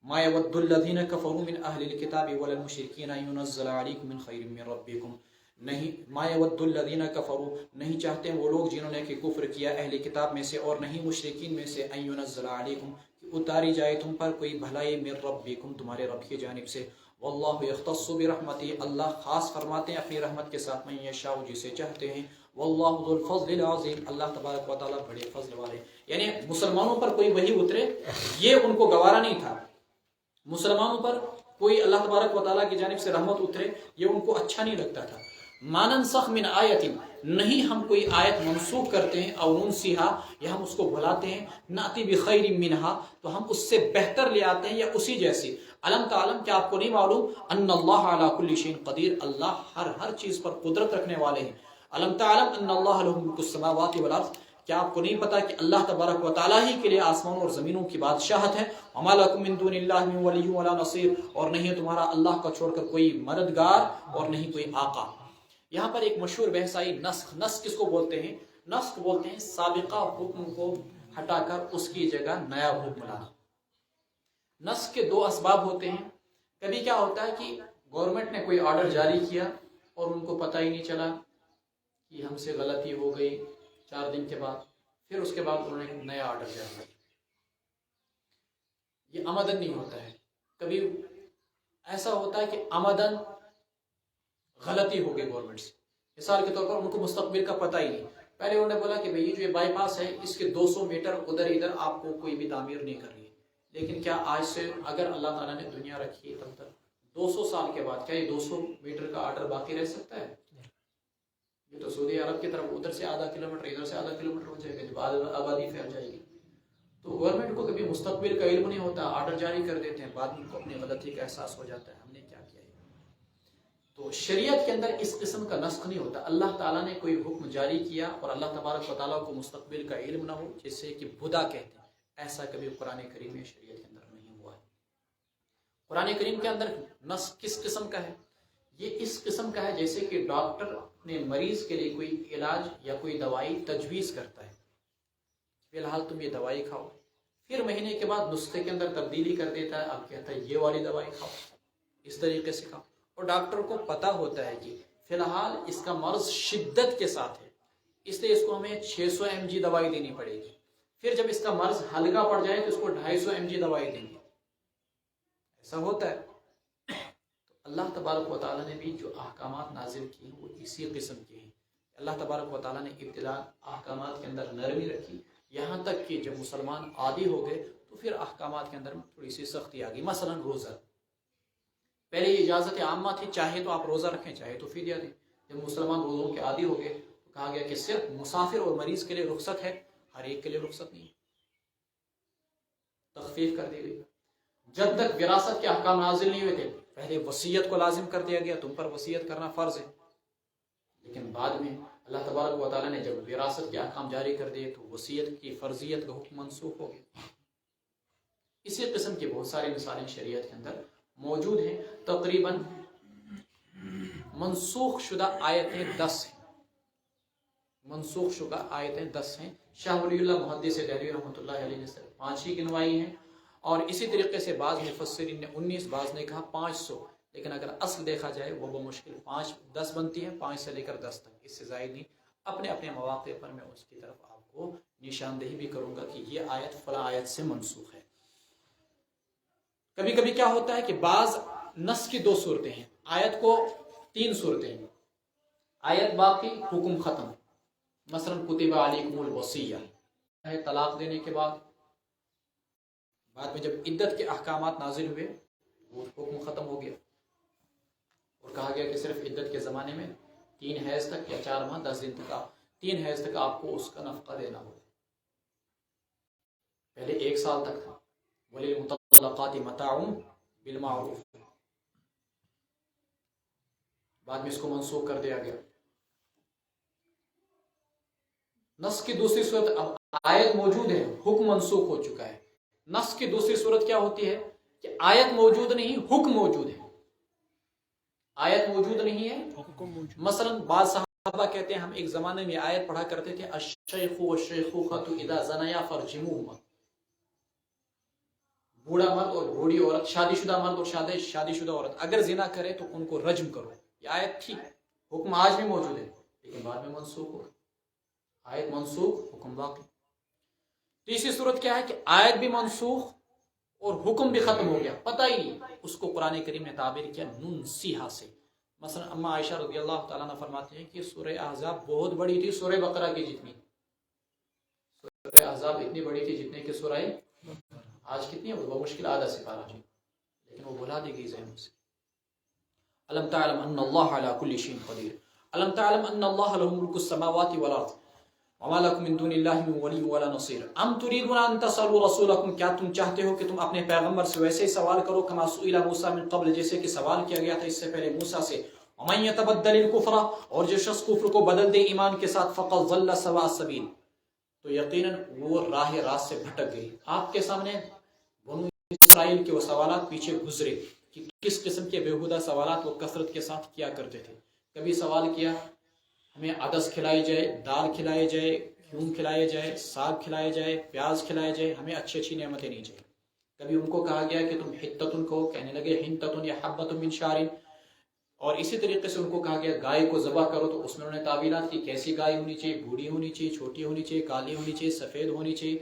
A: ما يود الذين كفروا من اهل الكتاب ولا المشركين ان ينزل عليكم من خير من ربكم، نہیں، ما يود الذين كفروا، نہیں چاہتے وہ لوگ جنہوں نے کہ کفر کیا اہل کتاب میں سے اور نہیں مشرکین میں سے، ان ينزل عليكم، کہ اتاری جائے تم پر کوئی بھلائی، من ربکم، تمہارے رب کی جانب سے، واللہ یختص برحمتہ، اللہ خاص فرماتے ہیں اپنی رحمت کے ساتھ، من یشاء، جسے چاہتے ہیں، واللہ ذو الفضل العظیم، اللہ تبارک و تعالیٰ بڑے فضل والے۔ یعنی مسلمانوں پر کوئی وحی اترے یہ ان کو گوارا نہیں تھا، مسلمانوں پر کوئی اللہ تبارک و تعالیٰ کی جانب سے رحمت اترے یہ ان کو اچھا نہیں لگتا تھا۔ ما ننسخ من آیت، نہیں ہم کوئی آیت منسوخ کرتے ہیں، او ننسیہا، یا ہم اس کو بھلاتے ہیں، ناتی بخیر منہا، تو ہم اس سے بہتر لے آتے ہیں یا اسی جیسی۔ علم تعلم، کیا آپ کو نہیں معلوم، ان اللہ علی کل شیء قدیر، اللہ ہر چیز پر قدرت رکھنے والے ہیں۔ علم تعلم ان اللہ لہ ملک السماوات والارض، کیا آپ کو نہیں پتا کہ اللہ تبارک و تعالیٰ ہی کے لیے آسمانوں اور زمینوں کی بادشاہت ہے۔ وما لکم من دون اللہ من ولی ولا نصیر، اور نہیں ہے تمہارا اللہ کا چھوڑ کر کوئی مددگار اور نہیں کوئی آقا۔ یہاں پر ایک مشہور بحث آئی، نسخ۔ نسخ کس کو بولتے ہیں؟ نسخ بولتے ہیں سابقہ حکم کو ہٹا کر اس کی جگہ نیا حکم لانا۔ نسخ کے دو اسباب ہوتے ہیں، کبھی کیا ہوتا ہے کہ گورنمنٹ نے کوئی آرڈر جاری کیا اور ان کو پتہ ہی نہیں چلا کہ ہم سے غلطی ہو گئی، 4 دن کے بعد پھر اس کے بعد انہوں نے نیا آرڈر جاری کیا. یہ عمدن نہیں ہوتا ہے. کبھی ایسا ہوتا ہے کہ عمدن غلطی ہو گئی گورنمنٹ سے. مثال کے طور پر ان کو مستقبل کا پتہ ہی نہیں. پہلے انہوں نے بولا کہ بھئی جو یہ بائی پاس ہے اس کے 200 میٹر ادھر ادھر آپ کو کوئی بھی تعمیر نہیں کرنی ہے. لیکن کیا آج سے اگر اللہ تعالیٰ نے دنیا رکھی تب تک 200 سال کے بعد کیا یہ 200 میٹر کا آرڈر باقی رہ سکتا ہے؟ یہ تو سعودی عرب کی طرف ادھر سے آدھا کلومیٹر ادھر سے آدھا کلومیٹر ہو جائے گا جب آبادی پھیل جائے گی. تو گورنمنٹ کو کبھی مستقبل کا علم نہیں ہوتا، آرڈر جاری کر دیتے ہیں، بعد میں ان کو اپنی غلطی کا احساس ہو جاتا ہے ہم نے کیا کیا ہے. تو شریعت کے اندر اس قسم کا نسخ نہیں ہوتا. اللہ تعالیٰ نے کوئی حکم جاری کیا اور اللہ تبارک و تعالیٰ کو مستقبل کا علم نہ ہو، جسے کہ بدا کہتے ہیں، ایسا کبھی قرآن کریم میں شریعت کے اندر نہیں ہوا ہے. قرآن کریم کے اندر نسخ کس قسم کا ہے؟ یہ اس قسم کا ہے جیسے کہ ڈاکٹر اپنے مریض کے لیے کوئی علاج یا کوئی دوائی تجویز کرتا ہے، فی الحال تم یہ دوائی کھاؤ، پھر مہینے کے بعد نسخے کے اندر تبدیلی کر دیتا ہے، اب کہتا ہے یہ والی دوائی کھاؤ، اس طریقے سے کھاؤ. اور ڈاکٹر کو پتہ ہوتا ہے کہ فی الحال اس کا مرض شدت کے ساتھ ہے، اس لیے اس کو ہمیں 600 mg دوائی دینی پڑے گی. پھر جب اس کا مرض ہلکا پڑ جائے تو اس کو 250 mg دوائی دیں گے. ایسا ہوتا ہے. تو اللہ تبارک و تعالیٰ نے بھی جو احکامات نازل کی ہیں وہ اسی قسم کے ہیں. اللہ تبارک و تعالیٰ نے ابتدا احکامات کے اندر نرمی رکھی، یہاں تک کہ جب مسلمان عادی ہو گئے تو پھر احکامات کے اندر تھوڑی سی سختی آ گئی. مثلا روزہ، پہلے یہ اجازت عامہ تھی، چاہے تو آپ روزہ رکھیں چاہے تو فدیہ دیں. جب مسلمان روزوں کے عادی ہو گئے تو کہا گیا کہ صرف مسافر اور مریض کے لیے رخصت ہے، ہر ایک کے لیے رخصت نہیں. تخفیف کر دی گئی. جب تک وراثت کے احکام نازل نہیں ہوئے تھے پہلے وصیت کو لازم کر دیا گیا، تم پر وصیت کرنا فرض ہے. لیکن بعد میں اللہ تبارک و تعالیٰ نے جب وراثت کے احکام جاری کر دیے تو وصیت کی فرضیت کا حکم منسوخ ہو گیا. اسی قسم کی بہت ساری مثالیں شریعت کے اندر موجود ہیں. تقریباً منسوخ شدہ آیتیں 10 ہیں. منسوخ شدہ آیتیں 10 ہیں. شاہ ولی اللہ محدث دہلوی رحمۃ اللہ علیہ نے صرف 5 ہی گنوائی ہیں، اور اسی طریقے سے بعض مفسرین نے 19، بعض نے کہا 500. لیکن اگر اصل دیکھا جائے وہ بمشکل 5-10 بنتی ہے، 5 سے لے کر 10 تک، اس سے زائد نہیں. اپنے اپنے مواقع پر میں اس کی طرف آپ کو نشاندہی بھی کروں گا کہ یہ آیت فلاں آیت سے منسوخ ہے. کبھی کبھی کیا ہوتا ہے کہ بعض نص کی 2 صورتیں ہیں، آیت کو 3 صورتیں ہیں، آیت باقی حکم ختم. مثلا کتب علیکم الوصیہ ہے طلاق دینے کے بعد میں جب عدت کے احکامات نازل ہوئے وہ حکم ختم ہو گیا اور کہا گیا کہ صرف عدت کے زمانے میں 3 حیض تک یا 4 ماہ 10 دن تک 3 حیض تک آپ کو اس کا نفقہ دینا ہوگا. پہلے 1 سال تک تھا. وَلِلْمُطَلَّقَاتِ مَتَاعٌ بِالْمَعْرُوفِ، بعد میں اس کو منسوخ کر دیا گیا. نص کی دوسری صورت، اب آیت موجود ہے، حکم منسوخ ہو چکا ہے. نص کی دوسری صورت کیا ہوتی ہے کہ آیت موجود نہیں، حکم موجود ہے. آیت موجود نہیں ہے، مثلا بعض صحابہ کہتے ہیں ہم ایک زمانے میں آیت پڑھا کرتے تھے الشیخ والشیخوخۃ اذا زنیا فرجموہما، بوڑھا مرد اور بوڑھی عورت، شادی شدہ مرد اور شادی شدہ عورت اگر زنا کرے تو ان کو رجم کرو. یہ آیت تھی، حکم آج بھی موجود ہے لیکن بعد میں منسوخ ہو. آیت منسوخ، حکم باقی. تیسری صورت کیا ہے کہ آیت بھی منسوخ اور حکم بھی ختم ہو گیا، پتہ ہی نہیں. اس کو قرآن کریم نے تعبیر کیا ننسیہا سے. مثلا اما عائشہ رضی اللہ تعالیٰ عنہ فرماتے ہیں کہ سورہ احزاب بہت بڑی تھی سورہ بقرہ کی جتنی. سورہ احزاب اتنی بڑی تھی جتنے کہ سورہ آج کتنی ہے، وہ مشکل آدھا سپارہ جی، لیکن وہ بھلا دی گئی ذہن سے. الم تعلم ان اللہ علی کل شیء قدیر، الم تعلم ان اللہ له ملک السماوات والارض وما لكم من دون اللہ من ولی ولا نصیر ام تريدون ان تسألوا رسولکم، کیا تم چاہتے ہو کہ تم اپنے پیغمبر سے ویسے ہی سوال کرو کما سئل موسیٰ من قبل، جیسے کہ سوال کیا گیا تھا اس سے پہلے موسیٰ سے. ومن يتبدل الكفر، اور جو شخص کفر کو بدل دے ایمان کے ساتھ، فقد ضل سواء السبیل، تو یقیناً وہ راہ راست سے بھٹک گئی. آپ کے سامنے بنو اسرائیل کے وہ سوالات پیچھے گزرے کہ کس قسم کے بیہودہ سوالات وہ کثرت کے ساتھ کیا کرتے تھے. کبھی سوال کیا ہمیں عدس کھلائی جائے، دال کھلائی جائے، گیہوں کھلائے جائے، ساگ کھلائے جائے، پیاز کھلائے جائے، ہمیں اچھی اچھی نعمتیں نہیں چاہیے. کبھی ان کو کہا گیا کہ تم حتتن کہو، کہنے لگے حنتتن یا حبۃ من شعر، اور اسی طریقے سے ان کو کہا گیا گائے کو ذبح کرو، تو اس میں انہوں نے تعویلات کی کیسی گائے ہونی چاہیے، بوڑھی ہونی چاہیے، چھوٹی ہونی چاہیے، کالی ہونی چاہیے، سفید ہونی چاہیے،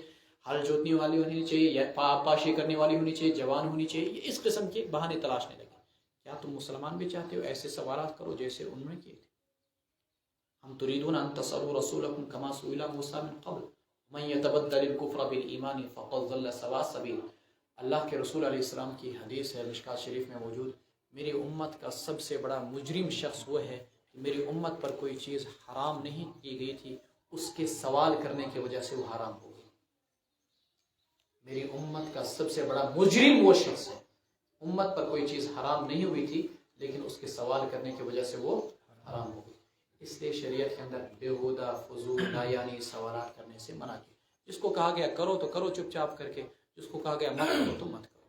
A: ہل جوتنے والی ہونی چاہیے، یا پاشی کرنے والی ہونی چاہیے، جوان ہونی چاہیے. یہ اس قسم کے بہانے تلاشنے لگے. کیا تم مسلمان بھی چاہتے ہو ایسے سوالات کرو جیسے انہوں نے کیے تھے؟ ہم تريدون ان تسألوا رسولكم كما سئل موسى من قبل من يتبدل الكفر بالایمان فقد ضل سواء السبيل. اللہ کے رسول علیہ السلام کی حدیث ہے مشکات شریف میں موجود، میری امت کا سب سے بڑا مجرم شخص وہ ہے کہ میری امت پر کوئی چیز حرام نہیں کی گئی تھی، اس کے سوال کرنے کی وجہ سے وہ حرام ہو گئی. میری امت کا سب سے بڑا مجرم وہ شخص ہے، امت پر کوئی چیز حرام نہیں ہوئی تھی لیکن اس کے سوال کرنے کی وجہ سے وہ حرام ہو گئی. اس لیے شریعت کے اندر بےہودہ فضول نایانی سوالات کرنے سے منع کیا. جس کو کہا گیا کرو تو کرو چپ چاپ کر کے، جس کو کہا گیا مت کرو تو مت کرو.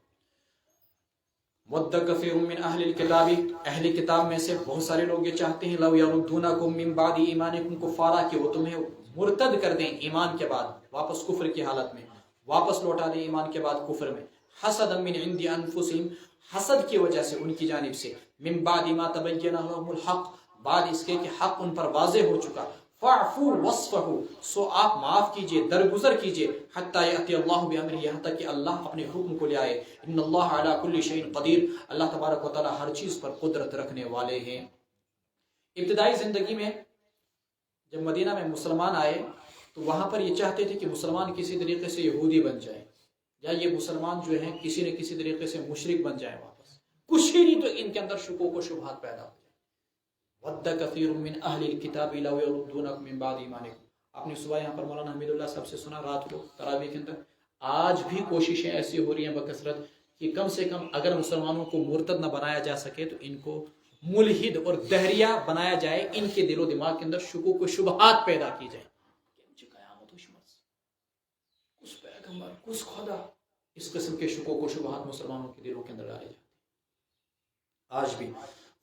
A: ود کثیر من اہل الکتاب، اہل کتاب میں سے بہت سارے لوگ یہ چاہتے ہیں لو یردونکم من بعد ایمانکم کفارا، کہ وہ تمہیں مرتد کر دیں ایمان کے بعد، واپس کفر کی حالت میں واپس لوٹا دیں ایمان کے بعد کفر میں. حسدا من عند انفسہم، حسد کی وجہ سے ان کی جانب سے، من بعد ما تبین لهم الحق، بعد اس کے کہ حق ان پر واضح ہو چکا. فاعفوا واصفحوا، سو آپ معاف کیجئے، درگزر کیجئے. حتی یأتی اللہ بامرہ، یہاں تک کہ اللہ اپنے حکم کو لے آئے. ان اللہ علی کل شیء قدیر، اللہ تبارک و تعالی ہر چیز پر قدرت رکھنے والے ہیں. ابتدائی زندگی میں جب مدینہ میں مسلمان آئے تو وہاں پر یہ چاہتے تھے کہ مسلمان کسی طریقے سے یہودی بن جائے، یا یہ مسلمان جو ہیں کسی نہ کسی طریقے سے مشرک بن جائے واپس. کچھ ہی نہیں تو ان کے اندر شکوک و شبہات پیدا ہو. ود کثیر من اہل الکتاب لو یردونکم من بعد ایمانکم. آپ نے صبح یہاں پر مولانا حمید اللہ صاحب سے سنا رات کو تراویح کے اندر. آج بھی کوششیں ایسی ہو رہی ہیں بکثرت کہ کم سے کم اگر مسلمانوں کو مرتد نہ بنایا جا سکے تو ان کو ملحد اور دہریہ بنایا جائے، ان کے دل و دماغ کے اندر شکوک و شبہات پیدا کی جائے. قیامت کس پیغمبر کس خدا، اس قسم کے شکوک و شبہات مسلمانوں کے دلوں کے اندر ڈالے جاتے ہیں آج بھی.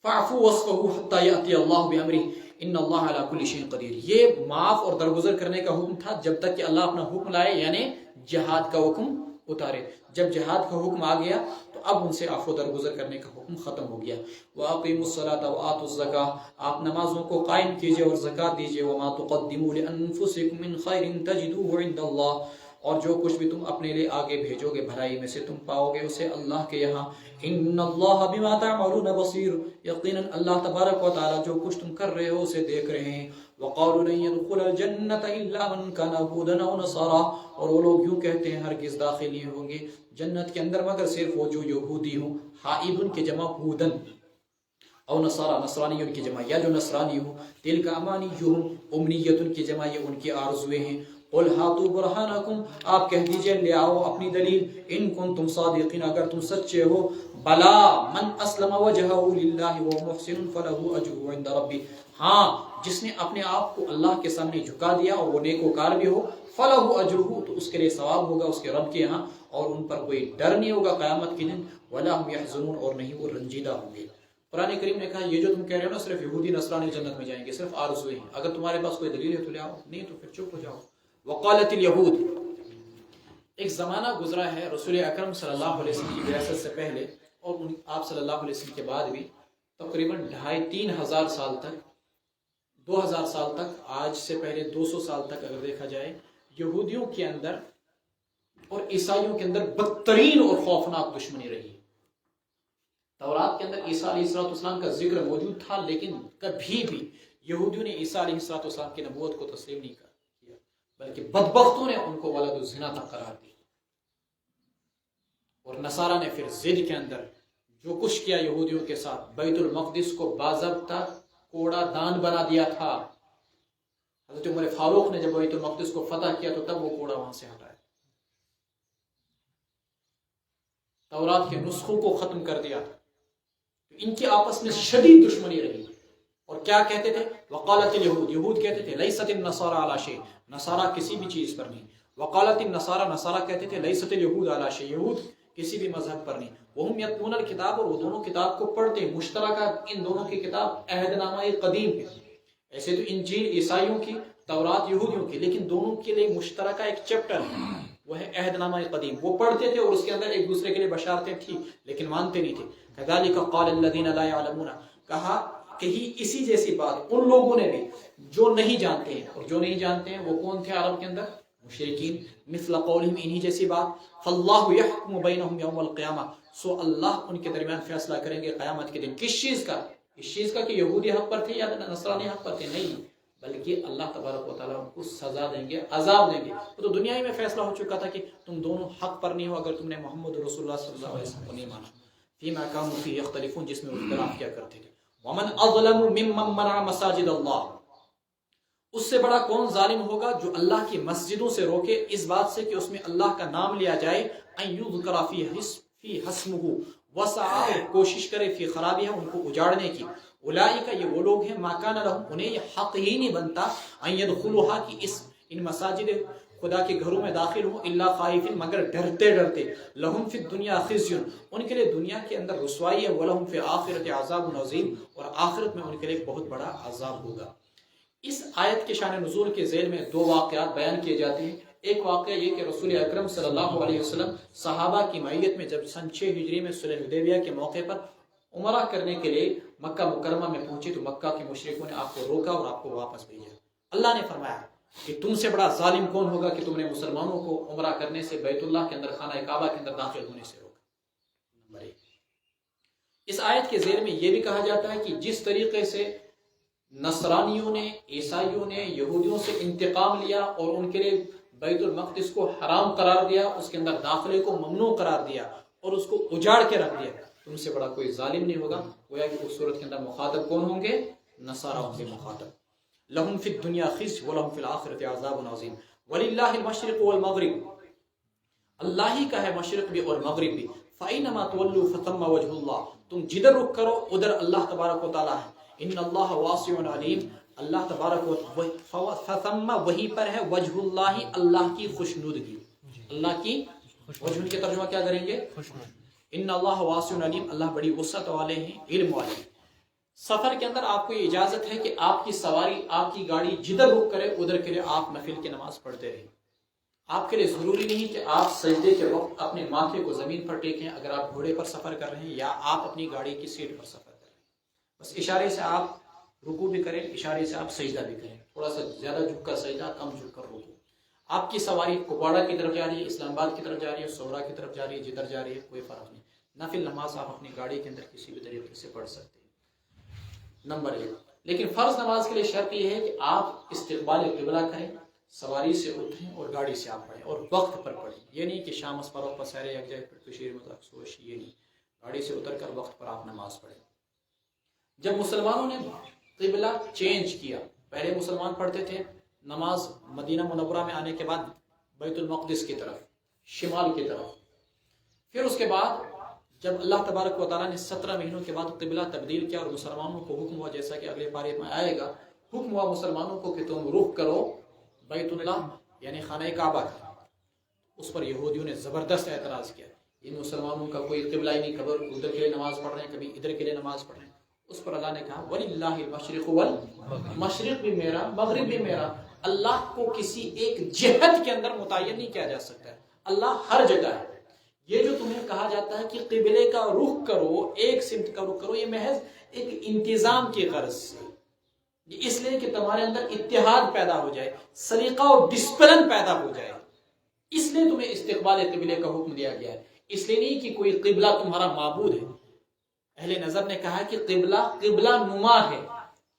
A: فاعفوا واصفحوا حتی یأتی اللہ بامرہ ان اللہ علی کل شیء قدیر. یہ معاف اور درگزر کرنے کا حکم تھا جب تک کہ اللہ اپنا حکم لائے، یعنی جہاد کا حکم اتارے. جب جہاد کا حکم آ گیا تو اب ان سے عفو درگزر کرنے کا حکم ختم ہو گیا. وَأَقِيمُوا الصَّلَاةَ وَآتُوا الزَّكَاةَ، آپ نمازوں کو قائم کیجئے اور زکوٰۃ دیجئے. وَمَا تُقَدِّمُوا لِأَنفُسِكُم مِّن خَيْرٍ تَجِدُوهُ عِندَ اللَّهِ، اور جو کچھ بھی تم اپنے لیے آگے بھیجو گے بھلائی میں سے تم پاؤ گے اسے اللہ کے یہاں. ان اللہ بما تعملون بصیر، یقیناً اللہ تبارک و تعالی جو کچھ تم کر رہے ہو اسے دیکھ رہے ہیں. وقالوا لن يدخل الجنة الا من كان هودا او نصارى، اور وہ لوگ یوں کہتے ہیں ہرگز داخل نہیں ہوں گے جنت کے اندر مگر صرف وہ جو یہودی ہوں. حائدن کی جمع ہودن، او نصارى نصرانیون کی جمع یا جو نصرانی ہوں. تلک امانیہم، امنیتن کی جمع یہ ان کی آرزویں ہیں. قل ہاتوا برہانکم، آپ کہہ دیجئے لے آؤ اپنی دلیل. ان کنتم صادقین، اگر تم سچے ہو. بلا من اسلم وجہہ للہ وهو محسن فلہ اجرہ عند ربہ، ہاں جس نے اپنے آپ کو اللہ کے سامنے جھکا دیا اور وہ نیکوکار بھی ہو، فلہ اجرہ، تو اس کے لیے ثواب ہوگا اس کے رب کے یہاں، اور ان پر کوئی ڈر نہیں ہوگا قیامت کے دن. ولا هم يحزنون، اور نہیں وہ رنجیدہ ہوں گے. قرآن کریم نے کہا یہ جو تم کہہ رہے ہو نا صرف یہودی نصرانی جنت میں جائیں گے، صرف آرزویں ہیں. اگر تمہارے پاس کوئی دلیل ہے تو لے آؤ، نہیں تو پھر چپ ہو جاؤ. وقالت الیہود، ایک زمانہ گزرا ہے رسول اکرم صلی اللہ علیہ وسلم کی بعثت سے پہلے اور آپ صلی اللہ علیہ وسلم کے بعد بھی تقریباً 2500-3000 سال تک، 2000 سال تک، آج سے پہلے 200 سال تک اگر دیکھا جائے، یہودیوں کے اندر اور عیسائیوں کے اندر بدترین اور خوفناک دشمنی رہی. تورات کے اندر عیسیٰ علیہ السلام کا ذکر موجود تھا، لیکن کبھی بھی یہودیوں نے عیسیٰ علیہ السلام کی نبوت کو تسلیم نہیں کیا، بلکہ بدبختوں نے ان کو ولد الزنا تک قرار دی. اور نصارہ نے پھر ضد کے اندر جو کچھ کیا یہودیوں کے ساتھ، بیت المقدس کو باضابطہ کوڑا دان بنا دیا تھا. حضرت عمر فاروق نے جب بیت المقدس کو فتح کیا تو تب وہ کوڑا وہاں سے ہٹایا، تورات کے نسخوں کو ختم کر دیا تھا. ان کی آپس میں شدید دشمنی رہی. اور کیا کہتے تھے؟ وقالت الیہود، یہود کہتے تھے لیست النصارى علی شیء، نصارہ کسی بھی چیز پر نہیں. وقالت النصارى، نصارہ کہتے تھے لیست الیہود علی شیء، یہود کسی بھی مذہب پر نہیں. وہم یتلون الکتاب، اور وہ دونوں کتاب کو پڑھتے ہیں. مشترکہ ان دونوں کی کتاب عہد نامہ قدیم ہے. ایسے تو انجیل عیسائیوں کی، تورات یہودیوں کی، لیکن دونوں کے لیے مشترکہ ایک چیپٹر ہے. وہ ہے عہد نامہ قدیم. وہ پڑھتے تھے اور اس کے اندر ایک دوسرے کے لیے بشارتیں تھی لیکن مانتے نہیں تھے. كذلك قال الذين لا يعلمون، کہا کہیں اسی جیسی بات ان لوگوں نے بھی جو نہیں جانتے ہیں. اور جو نہیں جانتے ہیں وہ کون تھے عرب کے اندر؟ مشرکین. مثل قولہم، انہی جیسی بات. فاللہ یحکم بینہم یوم القیامہ، سو اللہ ان کے درمیان فیصلہ کریں گے قیامت کے دن. کس چیز کا؟ اس چیز کا کہ یہودی حق پر تھے یا نصرانی حق پر تھے؟ نہیں، بلکہ اللہ تبارک و تعالیٰ ان کو سزا دیں گے، عذاب دیں گے. وہ تو دنیا ہی میں فیصلہ ہو چکا تھا کہ تم دونوں حق پر نہیں ہو اگر تم نے محمد رسول اللہ صلی اللہ علیہ وسلم کو نہیں مانا. فیما کانوا فیہ یختلفون، جس میں وہ اختلاف کیا کرتے تھے. ومن اظلم ممن منع مساجد اللہ، اس سے بڑا کون ظالم ہوگا جو اللہ کی مسجدوں سے روکے اس بات سے کہ اس میں اللہ کا نام لیا جائے. ان یذکر فی اسمہ، وسعى، کوشش کرے، فی خرابیہ، ان کو اجاڑنے کی. اولئک، یہ وہ لوگ ہیں، ما کان لہم، انہیں یہ حق ہی نہیں بنتا، ان یدخلوها، کہ ان مساجد خدا کے گھروں میں داخل ہوں، الا خائفین، مگر ڈرتے ڈرتے. لہم فی الدنیا خزی، ان کے لیے دنیا کے اندر رسوائی ہے. ولہم فی الآخرۃ عذاب عظیم، اور آخرت میں ان کے لیے بہت بڑا عذاب ہوگا. اس آیت کے شان نزول کے ذیل میں دو واقعات بیان کیے جاتے ہیں. ایک واقعہ یہ کہ رسول اکرم صلی اللہ علیہ وسلم صحابہ کی معیت میں جب سن 6 ہجری میں صلح حدیبیہ کے موقع پر عمرہ کرنے کے لیے مکہ مکرمہ میں پہنچے تو مکہ کے مشرکوں نے آپ کو روکا اور آپ کو واپس بھیجا. اللہ نے فرمایا کہ تم سے بڑا ظالم کون ہوگا کہ تم نے مسلمانوں کو عمرہ کرنے سے، بیت اللہ کے اندر، خانہ کعبہ کے اندر داخل ہونے سے روکا. نمبر 1. اس آیت کے ذیل میں یہ بھی کہا جاتا ہے کہ جس طریقے سے نصرانیوں نے، عیسائیوں نے یہودیوں سے انتقام لیا اور ان کے لیے بیت المقدس کو حرام قرار دیا، اس کے اندر داخلے کو ممنوع قرار دیا اور اس کو اجاڑ کے رکھ دیا، تم سے بڑا کوئی ظالم نہیں ہوگا. گویا کہ اس صورت کے اندر مخاطب کون ہوں گے؟ نصارہ ہوں گے مخاطب. لہم فی الدنیا خزی ولہم فی الآخرۃ عذاب عظیم. وللہ المشرق والمغرب، اللہ ہی کا ہے مشرق بھی اور مغرب بھی. فإنما تولوا فثم وجہ اللہ، تم جدھر رخ کرو ادھر اللہ تبارک و تعالیٰ ہے. ان اللہ واسع علیم، اللہ تبارک و فثم، وہی پر ہے، وجہ اللہ، اللہ کی خوشنودگی. اللہ کی وجہ کے ترجمہ کیا کریں گے؟ ان اللہ واسع علیم، اللہ بڑی وسعت والے ہیں، علم والے ہیں. سفر کے اندر آپ کو یہ اجازت ہے کہ آپ کی سواری، آپ کی گاڑی جدھر رخ کرے ادھر کے لیے آپ نفل کی نماز پڑھتے رہیں. آپ کے لیے ضروری نہیں کہ آپ سجدے کے وقت اپنے ماتھے کو زمین پر ٹیکیں اگر آپ گھوڑے پر سفر کر رہے ہیں یا آپ اپنی گاڑی کی سیٹ پر سفر کر رہے ہیں. بس اشارے سے آپ رکوع بھی کریں، اشارے سے آپ سجدہ بھی کریں، تھوڑا سا زیادہ جھک کر سجدہ، کم جھک کر رکوع. آپ کی سواری کپواڑہ کی طرف جا رہی ہے، اسلام آباد کی طرف جا رہی ہے، سورا کی طرف جا رہی ہے، جدھر جا رہی ہے کوئی فرق نہیں. نفل نماز آپ اپنی گاڑی کے اندر کسی بھی طریقے سے پڑھ سکتے ہیں. نمبر 1. لیکن فرض نماز کے لیے شرط یہ ہے کہ آپ استقبال قبلہ کریں، سواری سے اتریں اور گاڑی سے آپ پڑھیں اور وقت پر پڑھیں. یہ نہیں کہ شام اسپروں پر سارے یک جائے پھر کشیر مطلب سوش، یہ نہیں. گاڑی سے اتر کر وقت پر آپ نماز پڑھیں. جب مسلمانوں نے قبلہ چینج کیا، پہلے مسلمان پڑھتے تھے نماز مدینہ منورہ میں آنے کے بعد بیت المقدس کی طرف، شمال کی طرف. پھر اس کے بعد جب اللہ تبارک و تعالیٰ نے 17 مہینوں کے بعد قبلہ تبدیل کیا اور مسلمانوں کو حکم ہوا، جیسا کہ اگلے پارے میں آئے گا، حکم ہوا مسلمانوں کو کہ تم رخ کرو بیت اللہ یعنی خانہ کعبہ کا. اس پر یہودیوں نے زبردست اعتراض کیا، ان مسلمانوں کا کوئی قبلہ ہی نہیں، کبھی ادھر کے لیے نماز پڑھ رہے ہیں، کبھی ادھر کے لیے نماز پڑھ رہے ہیں. اس پر اللہ نے کہا وَلِلَّهِ الْمَشْرِقُ وَالْمَغْرِبُ، مشرق بھی میرا، مغرب بھی میرا. اللہ کو کسی ایک جہت کے اندر متعین نہیں کیا جا سکتا ہے، اللہ ہر جگہ ہے. یہ جو تمہیں کہا جاتا ہے کہ قبلے کا رخ کرو، ایک سمت کا رخ کرو، یہ محض ایک انتظام کی غرض سے، اس لیے کہ تمہارے اندر اتحاد پیدا ہو جائے، سلیقہ اور ڈسپلن پیدا ہو جائے، اس لیے تمہیں استقبال قبلے کا حکم دیا گیا ہے. اس لیے نہیں کہ کوئی قبلہ تمہارا معبود ہے. اہل نظر نے کہا کہ قبلہ نما ہے،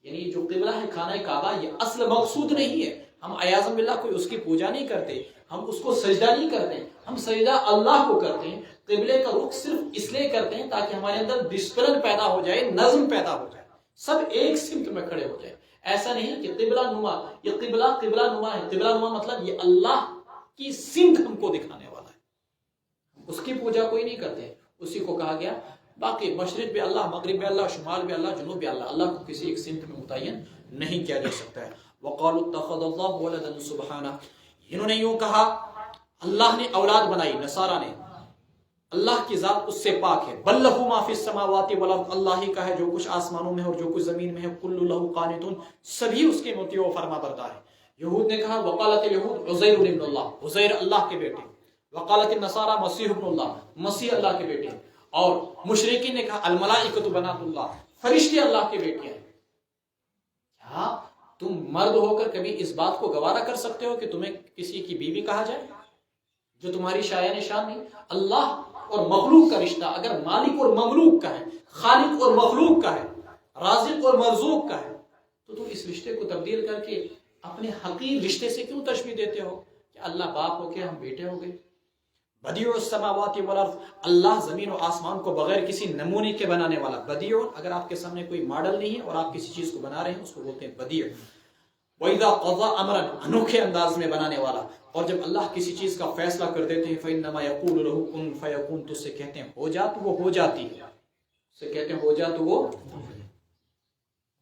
A: یعنی جو قبلہ ہے خانہ کعبہ، یہ اصل مقصود نہیں ہے. ہم عیاذ باللہ کوئی اس کی پوجا نہیں کرتے، ہم اس کو سجدہ نہیں کرتے، ہم سجدہ اللہ کو کرتے ہیں. قبلے کا رخ صرف اس لیے کرتے ہیں تاکہ ہمارے اندر ڈسپلن پیدا ہو جائے، نظم پیدا ہو جائے، سب ایک سمت میں کھڑے ہو جائے. ایسا نہیں کہ قبلہ نما، یہ قبلہ نما ہے. قبلہ نما مطلب یہ اللہ کی سمت ہم کو دکھانے والا ہے، اس کی پوجا کوئی نہیں کرتے. اسی کو کہا گیا. باقی مشرق بھی اللہ، مغرب بھی اللہ، شمال بھی اللہ، جنوب بھی اللہ. اللہ کو کسی ایک سمت میں متعین نہیں کیا جا سکتا ہے. وقالوا اتخذ اللہ ولدا سبحانہ، انہوں نے یوں کہا اللہ نے اولاد بنائی. نصارہ نے، اللہ کی ذات اس سے پاک ہے. بل لہ ما فی السماوات والارض، اللہ ہی کا ہے جو کچھ آسمانوں میں ہے اور جو کچھ زمین میں ہے. کل لہ قانتون، سبھی اس کے مطیع و فرما بردار ہے. یہود نے کہا وقالت الیہود عزیر ابن اللہ، عزیر اللہ کے بیٹے. وقالت النصارى مسیح ابن اللہ، مسیح اللہ کے بیٹے ہیں، اور مشرکین نے کہا الملائکۃ بنات اللہ، فرشتے اللہ کے بیٹے ہیں۔ کیا تم مرد ہو کر کبھی اس بات کو گوارا کر سکتے ہو کہ تمہیں کسی کی بیوی کہا جائے جو تمہاری شایان شان نہیں؟ اللہ اور مخلوق کا رشتہ اگر مالک اور مملوک کا ہے، خالق اور مخلوق کا ہے، رازق اور مرزوق کا ہے، تو تم اس رشتے کو تبدیل کر کے اپنے حقیر رشتے سے کیوں تشبیہ دیتے ہو کہ اللہ باپ ہو کے ہم بیٹے ہو گئے؟ بدیع السماوات والارض، اللہ زمین و آسمان کو بغیر کسی نمونے کے بنانے والا۔ بدیع، اگر آپ کے سامنے کوئی ماڈل نہیں ہے اور آپ کسی چیز کو بنا رہے ہیں، اس کو بولتے ہیں بدیع۔ وَإِذَا قَضَى أَمْرًا، انوکھے انداز میں بنانے والا۔ اور جب اللہ کسی چیز کا فیصلہ کر دیتے ہیں فَإِنَّمَا يَقُولُ لَهُ كُن فَيَكُونُ، تو اس سے کہتے ہیں ہو جا، تو وہ ہو جاتی ہے، اس سے کہتے ہیں ہو جا تو وہ۔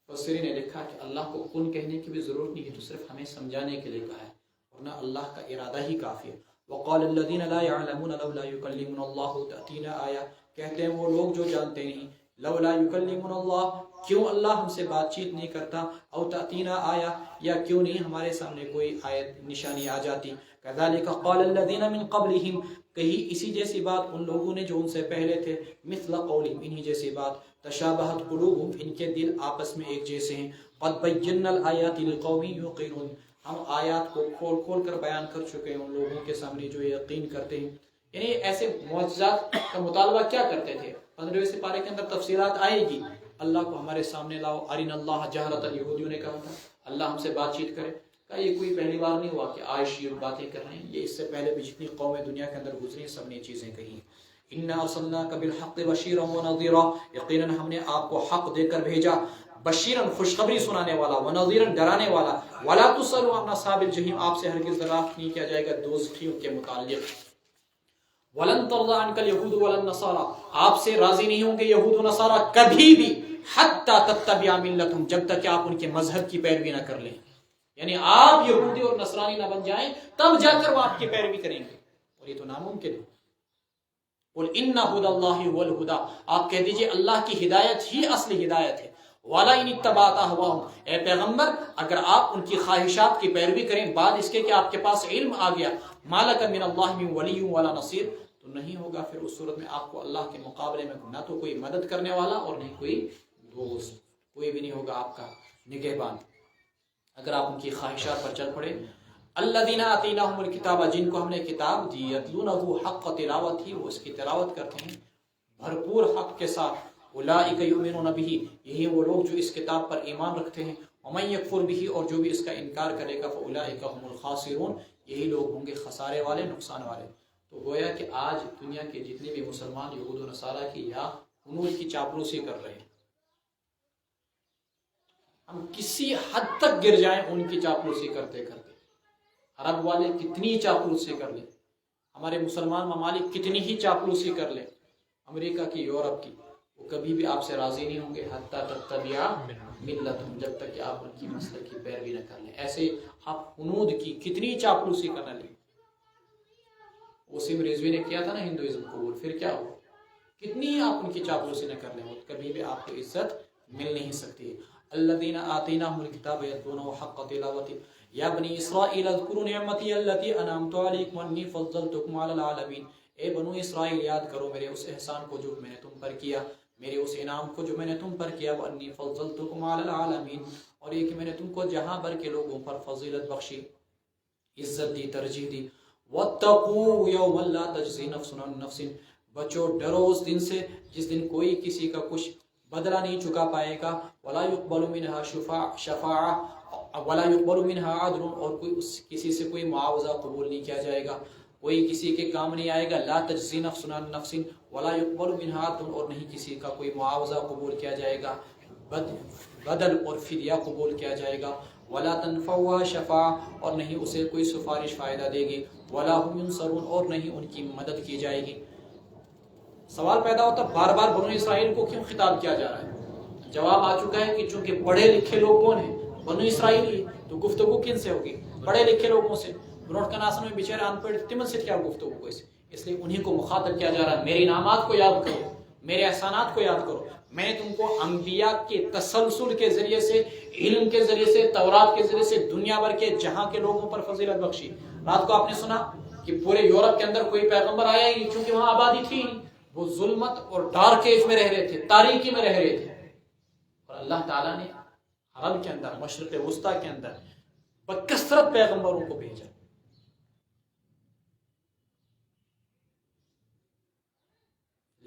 A: مفسرین نے لکھا کہ اللہ کو کن کہنے کی بھی ضرورت نہیں ہے، تو صرف ہمیں سمجھانے کے لیے کہا ہے، ورنہ اللہ کا ارادہ ہی کافی ہے۔ وقال الذين لا يعلمون لولا يكلمنا الله تأتينا آية، کہتے ہیں وہ لوگ جو جانتے نہیں، لولا يكلمنا الله، کیوں اللہ ہم سے بات چیت نہیں کرتا، او تأتينا آية، یا کیوں نہیں ہمارے سامنے کوئی آیت نشانی آ جاتی۔ كذلك قال الذين من قبلهم، کہیں اسی جیسی بات ان لوگوں نے جو ان سے پہلے تھے، مثل قولهم، انہی جیسی بات، تشابہت قلوبهم، ان کے دل آپس میں ایک جیسے ہیں، قد بينا الآيات لقوم يوقنون، ہم آیات کو کھول کھول کر بیان کر چکے ہیں ان لوگوں کے سامنے جو یقین کرتے ہیں۔ یعنی ایسے معجزات کا مطالبہ کیا کرتے تھے؟ 15ویں سپارے کے اندر تفصیلات آئے گی، اللہ کو ہمارے سامنے لاؤ، ارین اللہ جہرۃ، یہودیوں نے کہا تھا اللہ ہم سے بات چیت کرے۔ کہا یہ کوئی پہلی بار نہیں ہوا کہ آج یہ باتیں کر رہے ہیں، یہ اس سے پہلے بھی جتنی قومیں دنیا کے اندر گزری سب نے چیزیں کہیں۔ انا ارسلناک بالحق بشیرا ونذیرا، یقیناً ہم نے آپ کو حق دے کر بھیجا، بشیرن خوشخبری سنانے والا، ونذیرن ڈرانے والا، ولا تسأل عن اصحاب الجحیم، آپ سے ہرگز دریافت نہیں کیا جائے گا دوزخیوں کے متعلق۔ ولن ترضى عنك اليهود ولا النصارى، آپ سے راضی نہیں ہوں گے یہود و نصارہ کبھی بھی، حتی تتبع ملتهم، جب تک کہ آپ ان کے مذہب کی پیروی نہ کر لیں، یعنی آپ یہودی اور نصرانی نہ بن جائیں تب جا کر وہ آپ کی پیروی کریں گے، اور یہ تو ناممکن ہے۔ قل ان هدى الله هو الهدى، آپ کہہ دیجئے اللہ کی ہدایت ہی اصل ہدایت ہے۔ وَلَا إِنِ اتَّبَعْتَ أَهْوَاءَهُمْ، اے پیغمبر اگر آپ ان کی خواہشات کی پیروی کریں بعد اس کے کہ آپ کے پاس علم آ گیا، مَا لَكَ مِنَ اللَّهِ مِن وَلِيٍّ وَلَا نَصِيرٍ، تو نہیں ہوگا پھر اس صورت میں آپ کو اللہ کے مقابلے میں نہ تو کوئی مدد کرنے والا اور نہیں کوئی دوست، کوئی بھی نہیں ہوگا آپ کا نگہبان اگر آپ ان کی خواہشات پر چل پڑے۔ الَّذِينَ آتَيْنَاهُمُ الْكِتَابَ، جن کو ہم نے کتاب دی، يَتْلُونَهُ حَقَّ تِلَاوَتِهِ، وہ اس کی تلاوت کرتے ہیں بھرپور حق کے ساتھ۔ اولئک یؤمنون بہ، یہی وہ لوگ جو اس کتاب پر ایمان رکھتے ہیں، ومن یکفر بہ، اور جو بھی اس کا انکار کرے گا، فاولئک هم الخاسرون، یہی لوگ ہوں گے خسارے والے، نقصان والے۔ تو گویا کہ آج دنیا کے جتنے بھی مسلمان یہود و نصارہ کی یا انہوں کی چاپلوسی کر رہے ہیں، ہم کسی حد تک گر جائیں ان کی چاپلوسی کرتے کرتے، عرب والے کتنی چاپلوسی کر لیں، ہمارے مسلمان ممالک کتنی ہی چاپلوسی کر لیں، امریکہ کی، یورپ کی، وہ کبھی بھی آپ سے راضی نہیں ہوں گے، حتی تتبع ملتہم، جب تک کہ آپ ان کی مسلک کی پیروی نہ کر لیں۔ ایسے آپ ہنود کی کتنی چاپلوسی کرنا لیں، وسیم رضوی نے کیا تھا نا ہندوازم قبول، پھر کیا ہوا، کتنی آپ ان کی چاپلوسی نہ کر لیں، وہ کبھی بھی آپ کو عزت مل نہیں سکتی۔ الذین آتیناہم الکتاب یتلونہ حق تلاوتہ یا بنی اسرائیل اذکروا نعمتی التی انعمت علیکم انی فضلتکم علی العالمین، اے بنو اسرائیل یاد کرو میرے اس احسان کو جو میں نے تم پر کیا، میرے اس انعام کو جو میں نے تم پر کیا، وانی فضلتکم علی العالمین، اور یہ کہ میں نے تم کو جہاں بھر کے لوگوں پر فضیلت بخشی، عزت دی، ترجیح دی۔ واتقوا یوما لا تجزی نفس عن نفس، بچو ڈرو اس دن سے جس دن کوئی کسی کا کچھ بدلہ نہیں چکا پائے گا، ولا يقبل منها شفاعہ ولا يقبل منها عدل، اور کوئی کسی سے کوئی معاوضہ قبول نہیں کیا جائے گا، کوئی کسی کے کام نہیں آئے گا۔ لا تجزی نفس عن نفس ولا يقبل منها عدل، اور نہیں کسی کا کوئی معاوضہ قبول کیا جائے گا، بدل اور فدیہ قبول کیا جائے گا۔ ولا تنفعها شفاعہ، اور نہیں اسے کوئی سفارش فائدہ دے گی۔ ولا هم ينصرون، اور نہیں ان کی مدد کی جائے گی۔ سوال پیدا ہوتا بار بار بنو اسرائیل کو کیوں خطاب کیا جا رہا ہے؟ جواب آ چکا ہے کہ چونکہ پڑھے لکھے لوگ کون ہیں؟ بنو اسرائیل، تو گفتگو کن سے ہوگی؟ پڑھے لکھے لوگوں سے۔ برونٹ کا ناسن میں بیچارے ان پڑھ تمن سے کیا گفتگو کو، اس لیے انہی کو مخاطب کیا جا رہا ہے، میرے انعامات کو یاد کرو، میرے احسانات کو یاد کرو، میں نے تم کو انبیاء کے تسلسل کے ذریعے سے، علم کے ذریعے سے، تورات کے ذریعے سے دنیا بھر کے جہاں کے لوگوں پر فضیلت بخشی۔ رات کو آپ نے سنا کہ پورے یورپ کے اندر کوئی پیغمبر آیا ہی نہیں، کیونکہ وہاں آبادی تھی نہیں، وہ ظلمت اور ڈارک ایج میں رہ رہے تھے، تاریکی میں رہ رہے تھے، اور اللہ تعالیٰ نے عرب کے اندر، مشرق وسطیٰ کے اندر بکثرت پیغمبروں کو بھیجا۔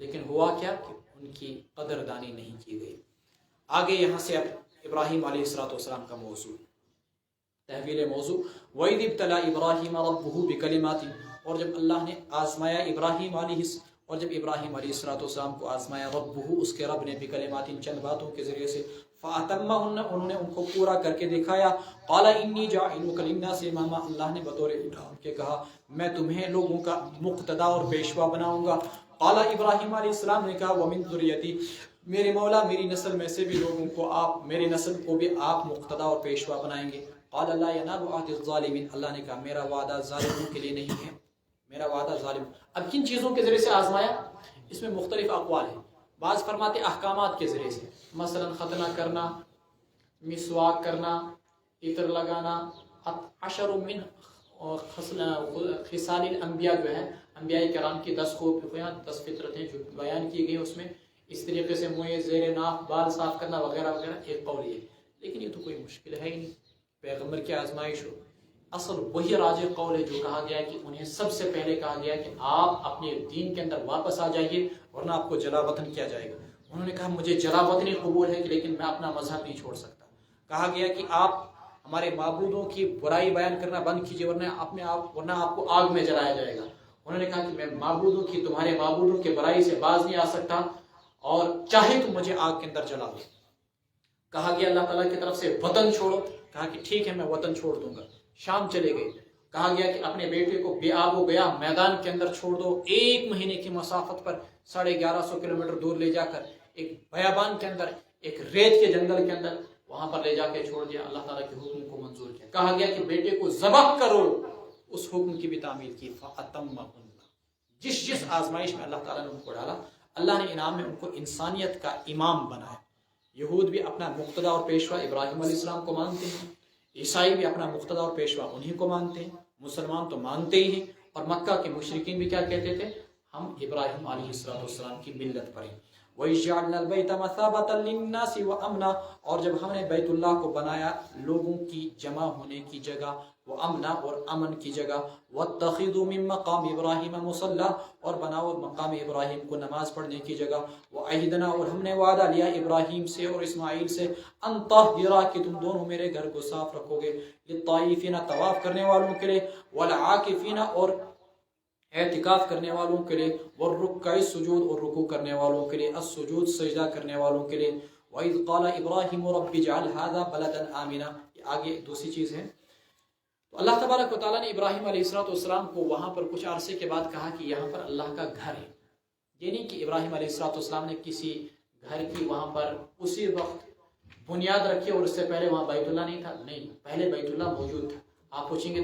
A: لیکن ہوا کیا کہ ان کی قدردانی نہیں کی گئی۔ آگے یہاں سے اب ابراہیم علیہ السلام کا موضوع، تحویل موضوع۔ وَإِذِ ابْتَلَىٰ إِبْرَاهِيمَ رَبُّهُ بِكَلِمَاتٍ، اور جب اللہ نے آزمایا ابراہیم علیہ السلام کو آزمایا، ربہ اس کے رب نے، بکلمات چند باتوں کے ذریعے سے، فَأَتَمَّهُنَّ انہوں نے ان کو پورا کر کے دکھایا۔ قَالَ إِنِّي جَاعِلُكَ لِلنَّاسِ إِمَامًا، اللہ نے بطور امام کے کہا میں تمہیں لوگوں کا مقتدا اور پیشوا بناؤں گا۔ قال ابراہیم علیہ السلام نے کہا ومن ذریتی، میرے مولا میری نسل میں سے بھی لوگوں کو آپ، میری نسل کو بھی آپ مقتدا اور پیشوا بنائیں گے۔ قال لا ينال عهد الظالمین، اللہ نے کہا میرا وعدہ ظالموں کے لیے نہیں ہے، میرا وعدہ ظالم۔ اب کن چیزوں کے ذریعے سے آزمایا؟ اس میں مختلف اقوال ہیں، بعض فرماتے احکامات کے ذریعے سے، مثلا ختنہ کرنا، مسواک کرنا، عطر لگانا، عشر من خصال الانبیاء جو ہے، انبیاء کرام کی 10 خوبیاں، 10 فطرتیں جو بیان کی گئی اس میں، اس طریقے سے منہ زیر ناف بال صاف کرنا وغیرہ وغیرہ، ایک قول یہ۔ لیکن یہ تو کوئی مشکل ہے ہی نہیں، پیغمبر کی آزمائش ہو، اصل وہی راجع قول ہے جو کہا گیا کہ انہیں سب سے پہلے کہا گیا کہ آپ اپنے دین کے اندر واپس آ جائیے ورنہ آپ کو جلا وطن کیا جائے گا۔ انہوں نے کہا مجھے جلا وطنی قبول ہے لیکن میں اپنا مذہب نہیں چھوڑ سکتا۔ کہا گیا کہ آپ ہمارے معبودوں کی برائی بیان کرنا بند کیجیے ورنہ آپ کو آگ میں جلایا جائے گا۔ انہوں نے کہا کہ میں تمہارے معبودوں کی برائی سے باز نہیں آ سکتا اور چاہے تو مجھے آگ کے اندر جلا دو۔ کہا گیا اللہ تعالیٰ کی طرف سے وطن چھوڑو، کہا کہ ٹھیک ہے میں وطن چھوڑ دوں گا، شام چلے گئے۔ کہا گیا کہ اپنے بیٹے کو بے آب و گیا میدان کے اندر چھوڑ دو، 1 مہینے کی مسافت پر 1150 کلومیٹر دور لے جا کر ایک بیابان کے اندر، ایک ریت کے جنگل کے اندر وہاں پر لے جا کے چھوڑ دیا۔ اللہ تعالیٰ کے حکم کو منظور کیا۔ کہا گیا کہ بیٹے کو ذبح کرو، اس حکم کی بھی تعمیل کی۔ فَأَتَمَّهُنَّ، جس آزمائش میں اللہ تعالیٰ نے ان کو ڈالا، اللہ نے انعام میں ان کو انسانیت کا امام بنایا۔ یہود بھی اپنا مقتدا اور پیشوا ابراہیم علیہ السلام کو مانتے ہیں، عیسائی بھی اپنا مقتدا اور پیشوا انہی کو مانتے ہیں، مسلمان تو مانتے ہی ہیں، اور مکہ کے مشرکین بھی کیا کہتے تھے؟ ہم ابراہیم علیہ السلام کی ملت پر ہیں۔ وَإِذْ جَعَلْنَا الْبَيْتَ مَثَابَةً لِلنَّاسِ وَأَمْنًا، اور جب ہم نے بیت اللہ کو بنایا لوگوں کی جمع ہونے کی جگہ، وَأَمْنًا اور امن کی جگہ، وَاتَّخِذُوا مِن مَّقَامِ إِبْرَاهِيمَ مُصَلًّى اور بناؤ مقام ابراہیم کو نماز پڑھنے کی جگہ، وَعَهِدْنَا اور ہم نے وعدہ لیا ابراہیم سے اور اسماعیل سے، أَن طَهِّرَ کہ تم دونوں میرے گھر کو صاف رکھو گے، لِلطَّائِفِينَ طواف کرنے والوں کے لیے، وَالْعَاكِفِينَ اور اعتکاف کرنے والوں کے لیے، والرکع السجود اور رکوع کرنے والوں کے لیے، السجود سجدہ کرنے والوں کے لیے۔ وَإِذْ قَالَ إِبْرَاهِيمُ رَبِّ اجْعَلْ هَذَا بَلَدًا آمِنًا، یہ آگے دوسری چیز ہے۔ تو اللہ تبارک و تعالیٰ نے ابراہیم علیہ السلام کو وہاں پر کچھ عرصے کے بعد کہا کہ یہاں پر اللہ کا گھر ہے۔ یہ نہیں کہ ابراہیم علیہ السلام نے کسی گھر کی وہاں پر اسی وقت بنیاد رکھی اور اس سے پہلے وہاں بیت اللہ نہیں تھا، نہیں، پہلے بیت اللہ موجود تھا۔ آپ پوچھیں گے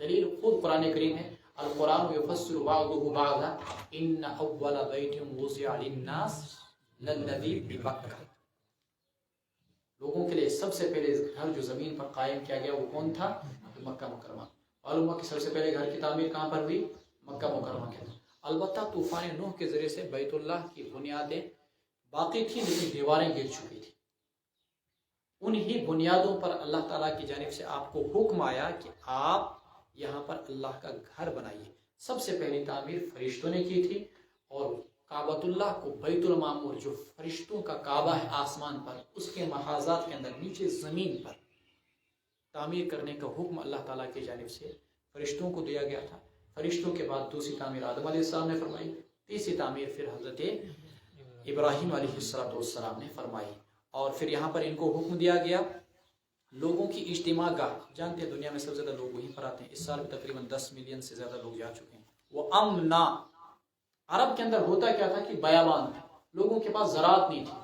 A: دلیل خود قرآن کریم ہے، القرآن یفسر بعضه بعضا ان اول بیت وضع للناس للذی ببکہ، لوگوں کے لیے سب سے پہلے گھر جو زمین پر قائم کیا گیا وہ کون تھا؟ مکہ مکرمہ۔ معلوم ہوا کہ سب سے پہلے گھر کی تعمیر کہاں پر ہوئی؟ مکہ مکرمہ کے اندر۔ البتہ طوفان نوح کے ذریعے سے بیت اللہ کی بنیادیں باقی تھیں لیکن دیواریں گر چکی تھیں۔ انہی بنیادوں پر اللہ تعالیٰ کی جانب سے آپ کو حکم آیا کہ آپ یہاں پر اللہ کا گھر بنائیے۔ سب سے پہلی تعمیر فرشتوں نے کی تھی، اور کعبۃ اللہ کو، بیت المعمور جو فرشتوں کا کعبہ ہے آسمان پر، اس کے محاذات کے اندر نیچے زمین پر تعمیر کرنے کا حکم اللہ تعالیٰ کی جانب سے فرشتوں کو دیا گیا تھا۔ فرشتوں کے بعد دوسری تعمیر آدم علیہ السلام نے فرمائی، تیسری تعمیر پھر حضرت ابراہیم علیہ السلام نے فرمائی، اور پھر یہاں پر ان کو حکم دیا گیا لوگوں کی اجتماع گاہ، جانتے ہیں دنیا میں سب سے زیادہ لوگ وہیں پر آتے ہیں، اس سال میں تقریباً 10 ملین سے زیادہ لوگ جا چکے ہیں۔ وہ امنا، عرب کے اندر ہوتا کیا تھا کہ بیابان تھا، لوگوں کے پاس زراعت نہیں تھی،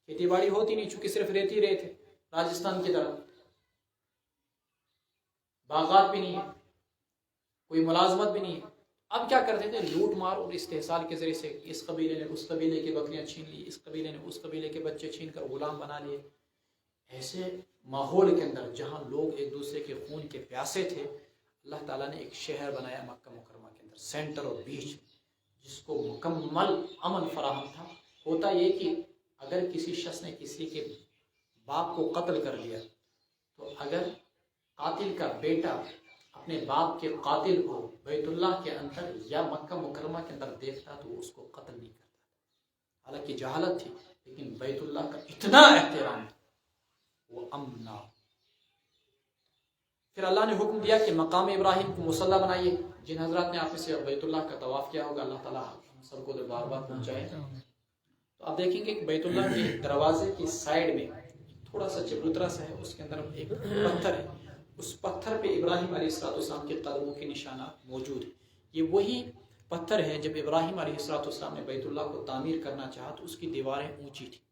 A: کھیتی باڑی ہوتی نہیں، چونکہ صرف ریتی ریت ہے، راجستھان کی طرف باغات بھی نہیں ہے، کوئی ملازمت بھی نہیں ہے۔ اب کیا کرتے تھے؟ لوٹ مار اور استحصال کے ذریعے سے اس قبیلے نے اس قبیلے کی بکریاں چھین لی، اس قبیلے نے اس قبیلے کے بچے چھین کر غلام بنا لیے۔ ایسے ماحول کے اندر جہاں لوگ ایک دوسرے کے خون کے پیاسے تھے، اللہ تعالیٰ نے ایک شہر بنایا مکہ مکرمہ کے اندر، سینٹر اور بیچ، جس کو مکمل امن فراہم تھا۔ ہوتا یہ کہ اگر کسی شخص نے کسی کے باپ کو قتل کر دیا تو اگر قاتل کا بیٹا اپنے باپ کے قاتل کو بیت اللہ کے اندر یا مکہ مکرمہ کے اندر دیکھتا تو اس کو قتل نہیں کرتا تھا۔ حالانکہ جہالت تھی، لیکن بیت اللہ کا اتنا احترام تھا، وہ امنا۔ پھر اللہ نے حکم دیا کہ مقام ابراہیم کو مصلی بنائیے۔ جن حضرات نے آپ سے بیت اللہ کا طواف کیا ہوگا، اللہ تعالیٰ ہم سب کو بار بار پہنچائے، تو آپ دیکھیں گے کہ بیت اللہ کے دروازے کی سائڈ میں تھوڑا سا چبوترا سا ہے، اس کے اندر ایک پتھر ہے، اس پتھر پہ ابراہیم علیہ السلام کے قدموں کے نشانات موجود ہیں۔ یہ وہی پتھر ہے جب ابراہیم علیہ السلام نے بیت اللہ کو تعمیر کرنا چاہا تو اس کی دیواریں اونچی تھیں۔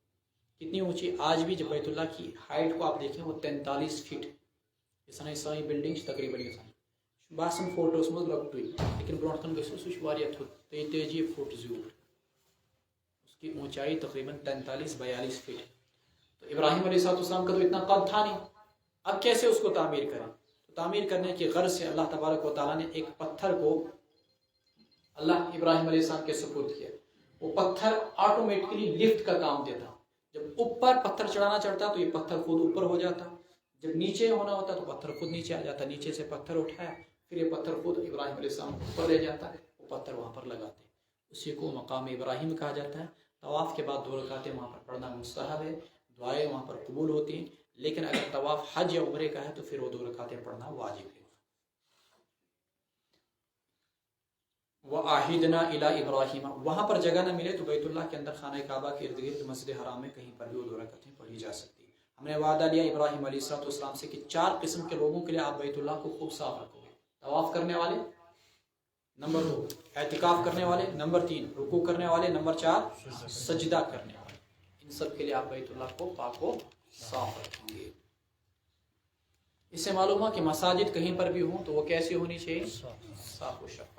A: کتنی اونچی؟ آج بھی جب بیت اللہ کی ہائٹ کو آپ دیکھیں وہ 43 فٹ، یہ ساری بلڈنگ تقریباً باسن فوٹوس مز لکٹوئی، لیکن برونٹ کن گژھو سہ واریاہ تھوٚد 33 فٹ زیوٗٹھ، اس کی اونچائی تقریباً 43-42 فٹ۔ تو ابراہیم علیہ السلام کا تو اتنا قد تھا نہیں، اب کیسے اس کو تعمیر کریں؟ تو تعمیر کرنے کی غرض سے اللہ تبارک و تعالیٰ نے ایک پتھر کو اللہ ابراہیم علیہ السلام کے سپرد کیا۔ وہ پتھر آٹومیٹکلی لفٹ کا کام دیتا، جب اوپر پتھر چڑھانا چڑھتا تو یہ پتھر خود اوپر ہو جاتا، جب نیچے ہونا ہوتا تو پتھر خود نیچے آ جاتا، نیچے سے پتھر اٹھایا پھر یہ پتھر خود ابراہیم علیہ السلام اوپر لے جاتا ہے، وہ پتھر وہاں پر لگاتے، اسی کو مقام ابراہیم کہا جاتا ہے۔ طواف کے بعد 2 رکعتیں وہاں پر پڑھنا مستحب ہے، دعائیں وہاں پر قبول ہوتی ہیں، لیکن اگر طواف حج یا عمرے کا ہے تو پھر وہ 2 رکعتیں پڑھنا واجب ہے۔ وَآحِدْنَا إِلَىٰ إِبْرَاهِيمَ، وہاں پر جگہ نہ ملے تو بیت اللہ کے اندر خانہ کعبہ کے ارد گرد مسجد حرام میں کہیں پر بھی 2 رکعتیں پڑھی جا سکتی ہیں۔ ہم نے وعدہ لیا ابراہیم علیہ السلام سے کہ 4 قسم کے لوگوں کے لیے آپ بیت اللہ کو خوب صاف رکھو گے: طواف کرنے والے، نمبر 2 اعتکاف کرنے والے، نمبر 3 رکوع کرنے والے، نمبر 4 سجدہ کرنے والے، ان سب کے لیے آپ بیت اللہ کو پاک و صاف رکھیں گے۔ اس سے معلوم ہوا کہ مساجد کہیں پر بھی ہوں تو وہ کیسی ہونی چاہیے؟ صاف و شفاف۔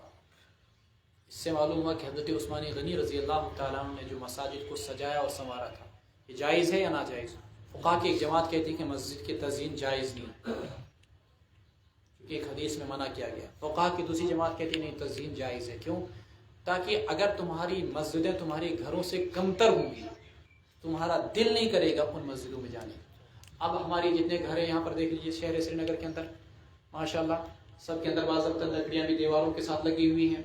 A: اس سے معلوم ہوا کہ حضرت عثمان غنی رضی اللہ تعالیٰ عنہ نے جو مساجد کو سجایا اور سنوارا تھا، یہ جائز ہے یا ناجائز؟ فقہا کی ایک جماعت کہتی ہے کہ مسجد کی تزئین جائز نہیں، کیونکہ ایک حدیث میں منع کیا گیا۔ فقہا کی دوسری جماعت کہتی ہے نہیں، تزئین جائز ہے۔ کیوں؟ تاکہ اگر تمہاری مسجدیں تمہارے گھروں سے کمتر ہوں گی، تمہارا دل نہیں کرے گا ان مسجدوں میں جانے کا۔ اب ہماری جتنے گھر ہیں یہاں پر دیکھ لیجیے، شہر سری نگر کے اندر ماشاءاللہ سب کے اندر باضابطہ لکڑیاں بھی دیواروں کے ساتھ لگی ہوئی ہیں،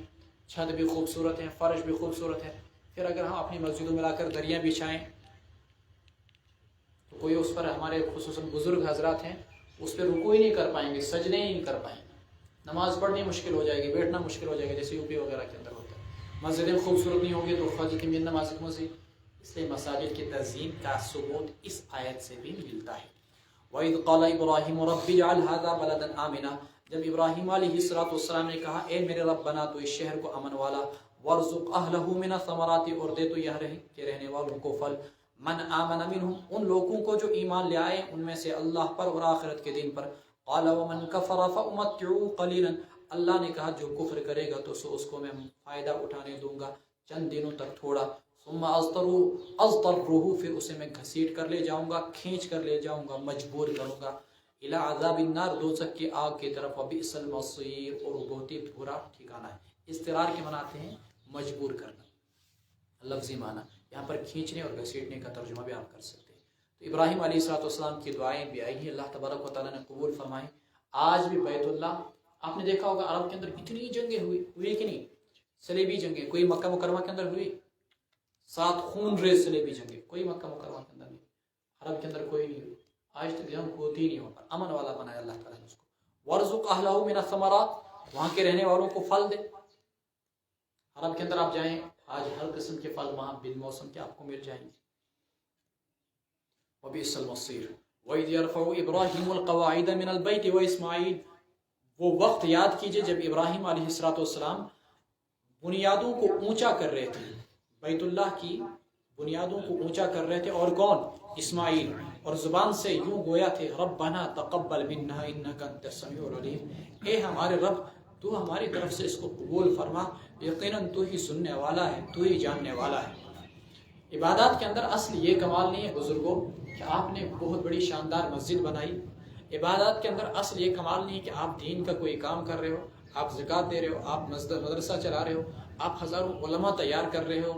A: چھت بھی خوبصورت ہے، فرش بھی خوبصورت ہے، پھر اگر ہم اپنی مسجدوں میں لا کر دریاں بچھائیں تو کوئی اس پر، ہمارے خصوصاً بزرگ حضرات ہیں، اس پہ رکوع ہی نہیں کر پائیں گے، سجدے ہی نہیں کر پائیں گے، نماز پڑھنی مشکل ہو جائے گی، بیٹھنا مشکل ہو جائے گا، جیسے یوپی وغیرہ کے اندر ہوتا ہے۔ مسجدیں خوبصورت نہیں ہوں گی تو فضل من نماز مسجد، اس لیے مساجد کی تزئین کا ثبوت اس آیت سے بھی ملتا ہے۔ وَإِذْ قَالَ إِبْرَاهِيمُ رَبِّ اجْعَلْ هَذَا بَلَدًا آمِنًا، جب ابراہیم علیہ السلام نے کہا اے میرے رب بنا تو اس شہر کو امن والا، وَارْزُقْ أَهْلَهُ مِنَ الثَّمَرَاتِ، اور دے تو یہاں کے رہنے والوں کو پھل، من آمن منهم، ان لوگوں کو جو ایمان لے آئے ان میں سے اللہ پر اور آخرت کے دن پر۔ قال ومن كفر فأمتعه قليلا، اللہ نے کہا جو کفر کرے گا تو اس کو میں فائدہ اٹھانے دوں گا چند دنوں تک تھوڑا، ثم اضطره، پھر اسے میں گھسیٹ کر لے جاؤں گا، کھینچ کر لے جاؤں گا، مجبور کروں گا، الى عذاب النار، دوزخ کی آگ کی طرف، وبئس المصیر، اور بہت ہی برا ٹھکانہ ہے۔ اضطرار کے مناتے ہیں مجبور کرنا، لفظی معنی یہاں پر کھینچنے اور گھسیٹنے کا ترجمہ بھی آپ کر سکتے ہیں۔ تو ابراہیم علیہ السلام کی دعائیں بھی آئی ہیں، اللہ تبارک و تعالیٰ نے قبول فرمائیں۔ آج بھی بیت اللہ، آپ نے دیکھا ہوگا عرب کے اندر کتنی جنگیں ہوئی کہ نہیں، صلیبی جنگیں، کوئی مکہ مکرمہ کے اندر ہوئی، 7 خون ریز صلیبی جنگیں، کوئی مکہ مکرمہ کے اندر نہیں، عرب کے اندر کوئی نہیں ہوئی، آج تک جنگ ہوتی ہی نہیں، وہاں پر امن والا بنایا اللہ تعالیٰ نے اس کو۔ وَارْزُقْ أَهْلَهُ مِنَ الثَّمَرَاتِ، وہاں کے رہنے والوں کو پھل دے۔ عرب کے اندر آپ جائیں، آج ہر قسم کے پھل وہاں بن موسم کے آپ کو مل جائیں گے۔ وَبِئْسَ الْمَصِيرُ وَإِذْ يَرْفَعُ إِبْرَاهِيمُ الْقَوَاعِدَ مِنَ الْبَيْتِ وَإِسْمَاعِيلُ، وہ وقت یاد کیجئے جب ابراہیم علیہ السلام بنیادوں کو اونچا کر رہے تھے، بیت اللہ کی بنیادوں کو اونچا کر رہے تھے، اور کون؟ اسماعیل، اور زبان سے یوں گویا تھے ربنا تقبل منا انک انت السمیع العلیم، اے ہمارے رب تو ہماری طرف سے اس کو قبول فرما، یقیناً تو ہی سننے والا ہے، تو ہی جاننے والا ہے۔ عبادات کے اندر اصل یہ کمال نہیں ہے بزرگوں کہ آپ نے بہت بڑی شاندار مسجد بنائی، عبادات کے اندر اصل یہ کمال نہیں کہ آپ دین کا کوئی کام کر رہے ہو، آپ زکوٰۃ دے رہے ہو، آپ مدرسہ چلا رہے ہو، آپ ہزاروں علماء تیار کر رہے ہو،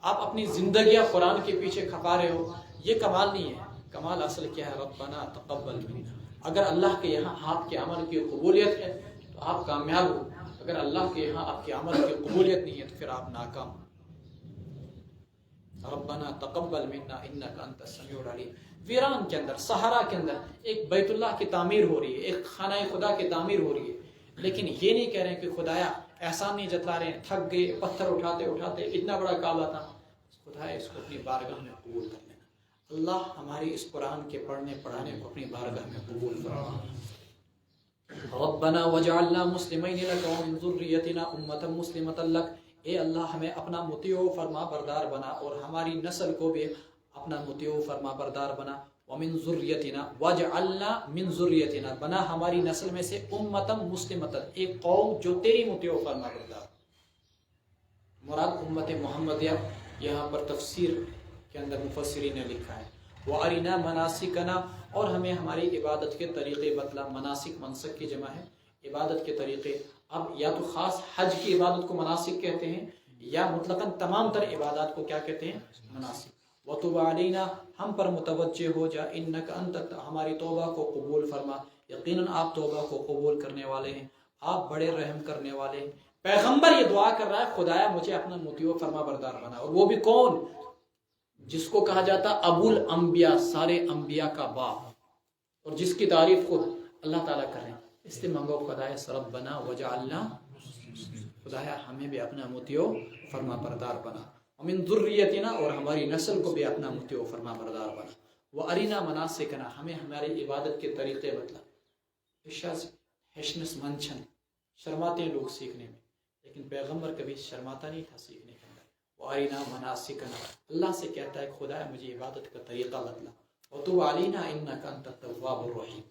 A: آپ اپنی زندگیاں قرآن کے پیچھے کھپا رہے ہو، یہ کمال نہیں ہے۔ کمال اصل کیا ہے؟ ربنا تقبل منا۔ اگر اللہ کے یہاں آپ کے عمل کی قبولیت ہے تو آپ کامیاب ہو، اگر اللہ کے یہاں آپ کے عمل کی قبولیت نہیں ہے تو پھر آپ ناکام ہو۔ ربنا تقبل منا انک انت السمیع العلیم۔ ویران کے اندر، صحرا کے اندر ایک بیت اللہ کی تعمیر ہو رہی ہے، ایک خانہ خدا کی تعمیر ہو رہی ہے، لیکن یہ نہیں کہہ رہے ہیں کہ خدایا احسان نہیں جتلا رہے ہیں، تھک گئے پتھر اٹھاتے اٹھاتے، اتنا بڑا کعبہ تھا، خدایا اس کو اپنی بارگاہ میں قبول کر لینا۔ اللہ ہماری اس قرآن کے پڑھنے پڑھانے کو اپنی بارگاہ میں قبول فرما۔ ربنا وجعلنا مسلمین لک ومن ذریتنا امۃ مسلمۃ لک۔ اے اللہ ہمیں اپنا مطیع و فرما بردار بنا اور ہماری نسل کو بھی اپنا مطیع و فرما بردار بنا۔ ومن ذریتنا وجعلنا من ذریتنا، بنا ہماری نسل میں سے امۃ مسلمۃ، ایک قوم جو تیری مطیع و فرما بردار۔ مراد امت محمدیہ یہاں پر تفسیر کے اندر مفسرین نے لکھا ہے۔ وَأَرِنَا مَنَاسِكَنَا، اور ہمیں ہماری عبادت کے طریقے بتلا۔ مناسک منسک کی جمع ہے، عبادت کے طریقے۔ اب یا تو خاص حج کی عبادت کو مناسک کہتے ہیں، یا مطلقاً تمام تر عبادات کو کیا کہتے ہیں؟ مناسک۔ وَتُبْ عَلَيْنَا، ہم پر متوجہ ہو جا، اِنَّكَ أَنْتَ، ہماری توبہ کو قبول فرما، یقیناً آپ توبہ کو قبول کرنے والے ہیں، آپ بڑے رحم کرنے والے ہیں۔ پیغمبر یہ دعا کر رہا ہے، خدایا مجھے اپنا مطیع و فرما بردار بنا، اور وہ بھی کون؟ جس کو کہا جاتا ابو الانبیاء، سارے انبیاء کا باپ، اور جس کی تعریف خود اللہ تعالیٰ کر رہے ہیں۔ اس لیے مانگو خدایا ربنا وجعلنا، خدایا ہمیں بھی اپنا مطیع و فرما بردار بنا، ومن ذریتنا، اور ہماری نسل کو بھی اپنا مطیع و فرما بردار بنا۔ وَأَرِنَا مَنَاسِكَنَا، ہمیں ہماری عبادت کے طریقے بتلا۔ ہیشنس منچن، شرماتے ہیں لوگ سیکھنے میں، لیکن پیغمبر کبھی شرماتا نہیں تھا سیکھنے کے اندر۔ وَأَرِنَا مَنَاسِكَنَا، اللہ سے کہتا ہے خدایا مجھے عبادت کا طریقہ بتلا۔ وَتُبْ عَلَيْنَا إِنَّكَ أَنْتَ التَّوَّابُ الرَّحِيمُ۔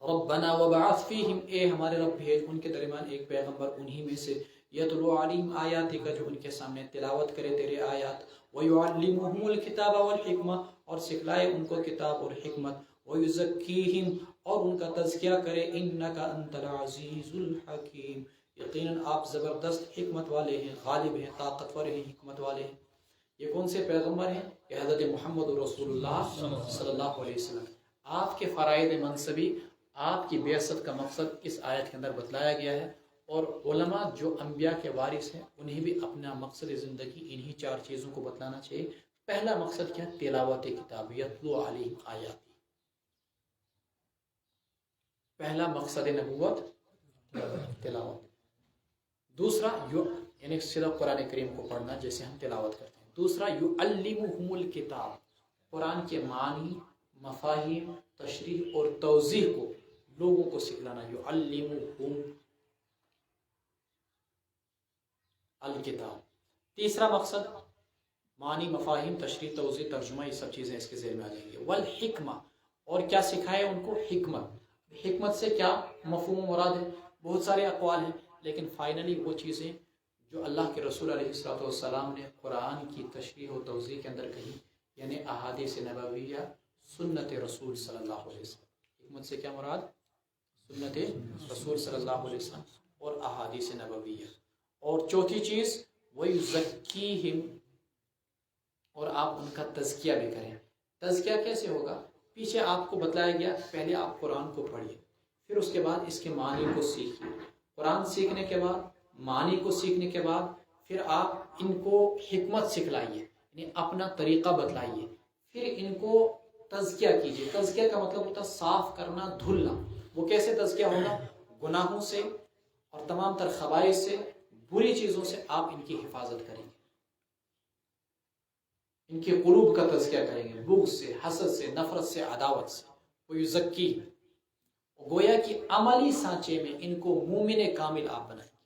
A: ربنا وبعث فیہم، اے ہمارے رب بھیج ان کے درمیان ایک پیغمبر انہی میں سے، یتلو علیہم آیاتک، جو ان کے سامنے تلاوت کرے تیرے آیات، ویعلمہم الکتاب والحکمہ، اور سکھلائے ان کو کتاب اور حکمت، ویزکیہم، اور ان کا تزکیہ کرے، انک انت العزیز الحکیم، یقیناً آپ زبردست حکمت والے ہیں، غالب ہیں، طاقتور ہیں، حکمت والے ہیں۔ یہ کون سے پیغمبر ہیں؟ کہ حضرت محمد رسول اللہ صلی اللہ علیہ وسلم۔ آپ کے فرائض منصبی، آپ کی بعثت کا مقصد اس آیت کے اندر بتلایا گیا ہے، اور علماء جو انبیاء کے وارث ہیں انہیں بھی اپنا مقصد زندگی انہی چار چیزوں کو بتلانا چاہیے۔ پہلا مقصد کیا؟ تلاوت کتاب، یتلو علیہم آیات، پہلا مقصد نبوت تلاوت۔ دوسرا یعنی سیدھا قرآن کریم کو پڑھنا جیسے ہم تلاوت کرتے ہیں۔ دوسرا یعلمہم الکتاب، قرآن کے معنی، مفاہیم، تشریح اور توضیح کو لوگوں کو سکھلانا، یعلمہم الکتاب۔ تیسرا مقصد معنی، مفاہیم، تشریح، توضیح، ترجمہ، یہ سب چیزیں اس کے ذیل میں آ جائیں گی۔ والحکمہ، اور کیا سکھائے ان کو؟ حکمت۔ حکمت سے کیا مفہوم مراد ہے؟ بہت سارے اقوال ہیں، لیکن فائنلی وہ چیزیں جو اللہ کے رسول علیہ السلام نے قرآن کی تشریح و توضیح کے اندر کہی، یعنی احادیث نبویہ، سنت رسول صلی اللہ علیہ وسلم۔ حکمت سے کیا مراد؟ سنت رسول صلی اللہ علیہ وسلم اور احادیث نبویہ۔ اور چوتھی چیز وَيُزَكِّيهِمْ، اور آپ ان کا تزکیہ بھی کریں۔ تزکیہ کیسے ہوگا؟ پیچھے آپ کو بتلایا گیا، پہلے آپ قرآن کو پڑھیے، پھر اس کے بعد اس کے معنی کو سیکھیے۔ قرآن سیکھنے کے بعد، معنی کو سیکھنے کے بعد، پھر آپ ان کو حکمت سکھلائیے، یعنی اپنا طریقہ بتلائیے، پھر ان کو تزکیہ کیجیے۔ تزکیہ کا مطلب ہوتا ہے صاف کرنا، دھلنا۔ وہ کیسے تزکیہ ہوگا؟ گناہوں سے اور تمام تر خبائث سے، بری چیزوں سے آپ ان کی حفاظت کریں گے، ان کے قلوب کا تزکیہ کریں گے، بغض سے، حسد سے، نفرت سے، عداوت سے۔ وَيُزَكِّي، گویا کہ عملی سانچے میں ان کو مومن کامل آپ بنائیں گے۔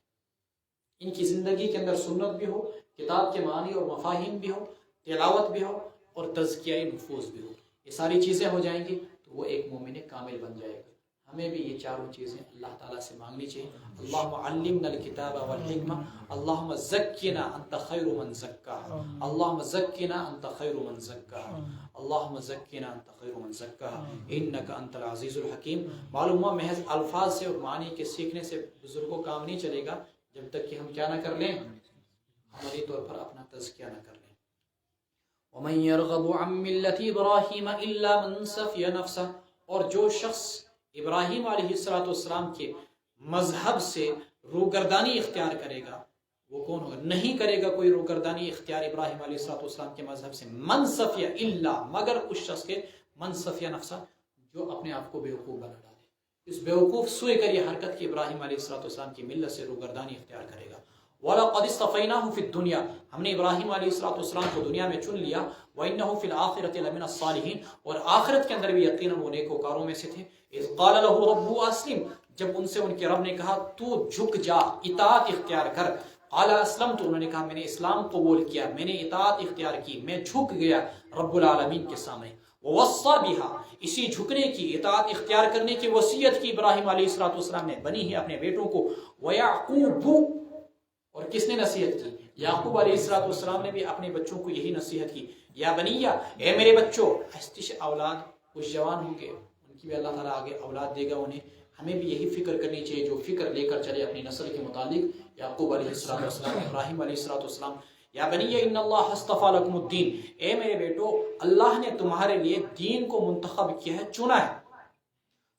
A: ان کی زندگی کے اندر سنت بھی ہو، کتاب کے معنی اور مفاہیم بھی ہو، تلاوت بھی ہو، اور تزکیہ نفوس بھی ہو۔ یہ ساری چیزیں ہو جائیں گی تو وہ ایک مومن کامل بن جائے گا۔ ہمیں بھی یہ چاروں چیزیں اللہ تعالیٰ سے مانگنی چاہیے. اللہم علمنا الکتاب والحکمہ، اللہم زکنا انت خیر من زکاہا، اللہم زکنا انت خیر من زکاہا، اللہم زکنا انت خیر من زکاہا انک انت العزیز الحکیم. معلوم ہوا محض الفاظ سے اور معنی کے سیکھنے سے بزرگوں کام نہیں چلے گا جب تک کہ ہم کیا نہ کر لیں، عملی طور پر اپنا تزکیہ نہ کر لیں. ومن يرغب عن ملة ابراہیم الا من سفی نفسہ، اور جو شخص ابراہیم علیہ السلام کے مذہب سے روگردانی اختیار کرے گا، وہ کون ہوگا؟ نہیں کرے گا کوئی روگردانی اختیار ابراہیم علیہ السلام کے مذہب سے. من سفیہ الا، مگر اس شخص کے، من سفیہ نفسہ، جو اپنے آپ کو بیوقوف بنا ڈالے، اس بیوقوف سوئے کر یہ حرکت کہ ابراہیم علیہ السلام کی ملت سے روگردانی اختیار کرے گا. وَلَقَدِ اصْطَفَيْنَاهُ فِي الدُّنْيَا، ہم نے ابراہیم علیہ السلام کو دنیا میں چن لیا. وَإِنَّهُ فِي الْآخِرَةِ لَمِنَ الصَّالِحِينَ، اور آخرت کے اندر بھی یقیناً وہ نیکوکاروں میں سے تھے. اذ قال له ربه اسلم، جب ان سے ان کے رب نے کہا تو جھک جا، اطاعت اختیار کر. قال اسلمت، انہوں نے کہا میں نے اسلام قبول کیا، میں نے اطاعت اختیار کی، میں جھک گیا رب العالمین کے سامنے. ووصى بها، اسی جھکنے کی، اطاعت اختیار کرنے کی وصیت کی ابراہیم علیہ السلام نے بنی ہے اپنے بیٹوں کو. ويعقوب، اور کس نے نصیحت کی؟ یعقوب علیہ السلام نے بھی اپنے بچوں کو یہی نصیحت کی. یا بنیہ، اے میرے بچوں، استش اولاد کچھ جوان ہوں گے، ان کی بھی اللہ تعالیٰ آگے اولاد دے گا انہیں. ہمیں بھی یہی فکر کرنی چاہیے جو فکر لے کر چلے اپنی نسل کے متعلق یعقوب علیہ السلام، ابراہیم علیہ السلام. یا بنیہ ان اللہ اصطفیٰ لکم الدین، اے میرے بیٹو، اللہ نے تمہارے لیے دین کو منتخب کیا ہے، چنا ہے.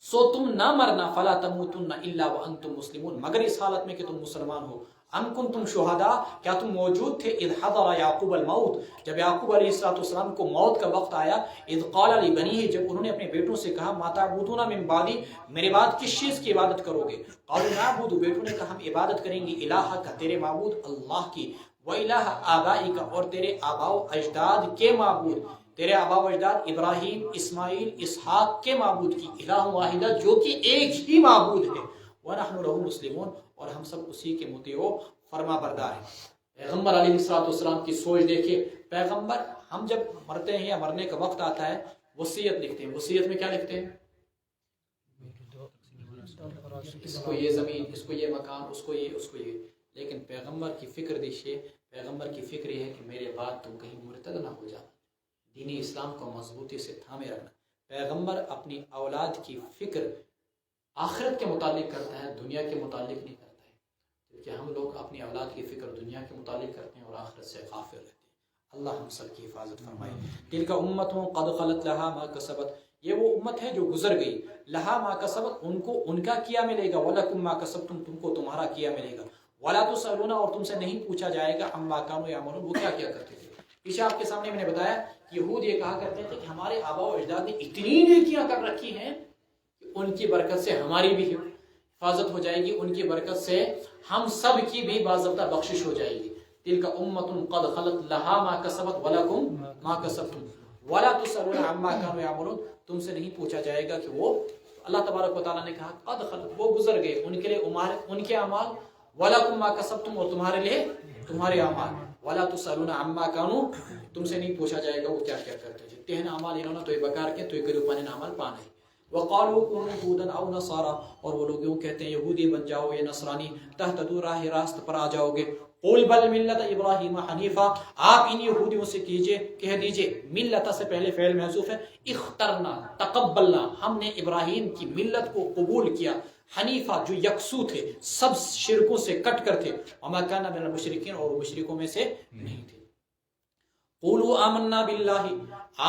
A: سو تم نہ مرنا، فلا تموتن الا وانتم مسلمون، مگر اس حالت میں کہ تم مسلمان ہو. ام کنتم شہداء، کیا تم موجود تھے؟ اذ حضر یعقوب الموت، جب یعقوب علیہ السلام کو موت کا وقت آیا. اذ قال لبنیہ، جب انہوں نے اپنے بیٹوں سے کہا ما تعبدون من بعدی، میرے بعد کس چیز کی عبادت کرو گے؟ قالوا نعبد، بیٹوں نے کہا ہم عبادت کریں گے الہک، تیرے معبود اللہ کی، و الہ آبائک، اور تیرے آباء و اجداد کے معبود، تیرے آباء و اجداد ابراہیم، اسماعیل، اسحاق کے معبود کی، الہ واحدہ جو کہ ایک ہی معبود ہے. وَنَحْنُ لَهُ مُسْلِمُونَ، اور ہم سب اسی کے مطیع و فرما بردار ہیں. پیغمبر علیہ السلام کی سوچ دیکھیے. پیغمبر، ہم جب مرتے ہیں یا مرنے کا وقت آتا ہے وصیت لکھتے ہیں. وصیت میں کیا لکھتے ہیں؟ اس کو یہ زمین، اس کو یہ مکان، اس کو یہ، اس کو یہ. لیکن پیغمبر کی فکر دیکھیے، پیغمبر کی فکر یہ ہے کہ میرے بعد تم کہیں مرتد نہ ہو جانا، دینی اسلام کو مضبوطی سے تھامے رکھنا. پیغمبر اپنی اولاد کی فکر آخرت کے متعلق کرتا ہے، دنیا کے متعلق نہیں کرتا ہے. کیونکہ ہم لوگ اپنی اولاد کی فکر دنیا کے متعلق کرتے ہیں اور آخرت سے غافل رہتے ہیں. اللہ ہم سب کی حفاظت فرمائے. تلک امت قد خلت لہا ما کسبت، یہ وہ امت ہے جو گزر گئی. لہا ما کسبت، ان کو ان کا کیا ملے گا. ولکم ما کسبتم، تم کو تمہارا کیا ملے گا. ولا تسألون، اور تم سے نہیں پوچھا جائے گا عما کانوا یعملون، وہ کیا کیا کرتے تھے. پیچھے آپ کے سامنے میں نے بتایا یہود یہ کہا کرتے تھے کہ ہمارے آباء و اجداد نے اتنی نیکیاں کر رکھی ہیں کہ ان کی برکت سے ہماری بھی حفاظت ہو جائے گی، ان کی برکت سے ہم سب کی بھی باضابطہ بخشش ہو جائے گی. تلک امت قد خلت لہا ما کسبت ولکم ما کسبتم ولا تسألون عما کانوا یعملون، تم سے نہیں پوچھا جائے گا کہ وہ، اللہ تبارک و تعالیٰ نے کہا قد خلت، وہ گزر گئے، ان کے لیے ان کے اعمال، ولکم ما کسبتم، اور تمہارے لیے تمہارے اعمال. ولا تسألون عما کانوا، تم سے نہیں پوچھا جائے گا وہ کیا کیا کرتے تھے. تہن اعمال انہوں نے تو بکار کے تو کرو پانے عمل پانے. وقالوا كونوا هودا او نصارى، اور وہ لوگ یوں کہتے ہیں یہودی بن جاؤ یا نصرانی، تہتدوا راہ راست پر آ جاؤ گے. قل بل ملت ابراہیم حنیفا، آپ ان یہودیوں سے کہہ دیجئے، ملت سے پہلے فعل محذوف ہے، اخترنا تقبلنا، ہم نے ابراہیم کی ملت کو قبول کیا، حنیفہ جو یکسو تھے، سب شرکوں سے کٹ کر تھے، وما کان من المشرکین، اور وہ مشرکوں میں سے نہیں تھے. قولوا آمنا باللہ،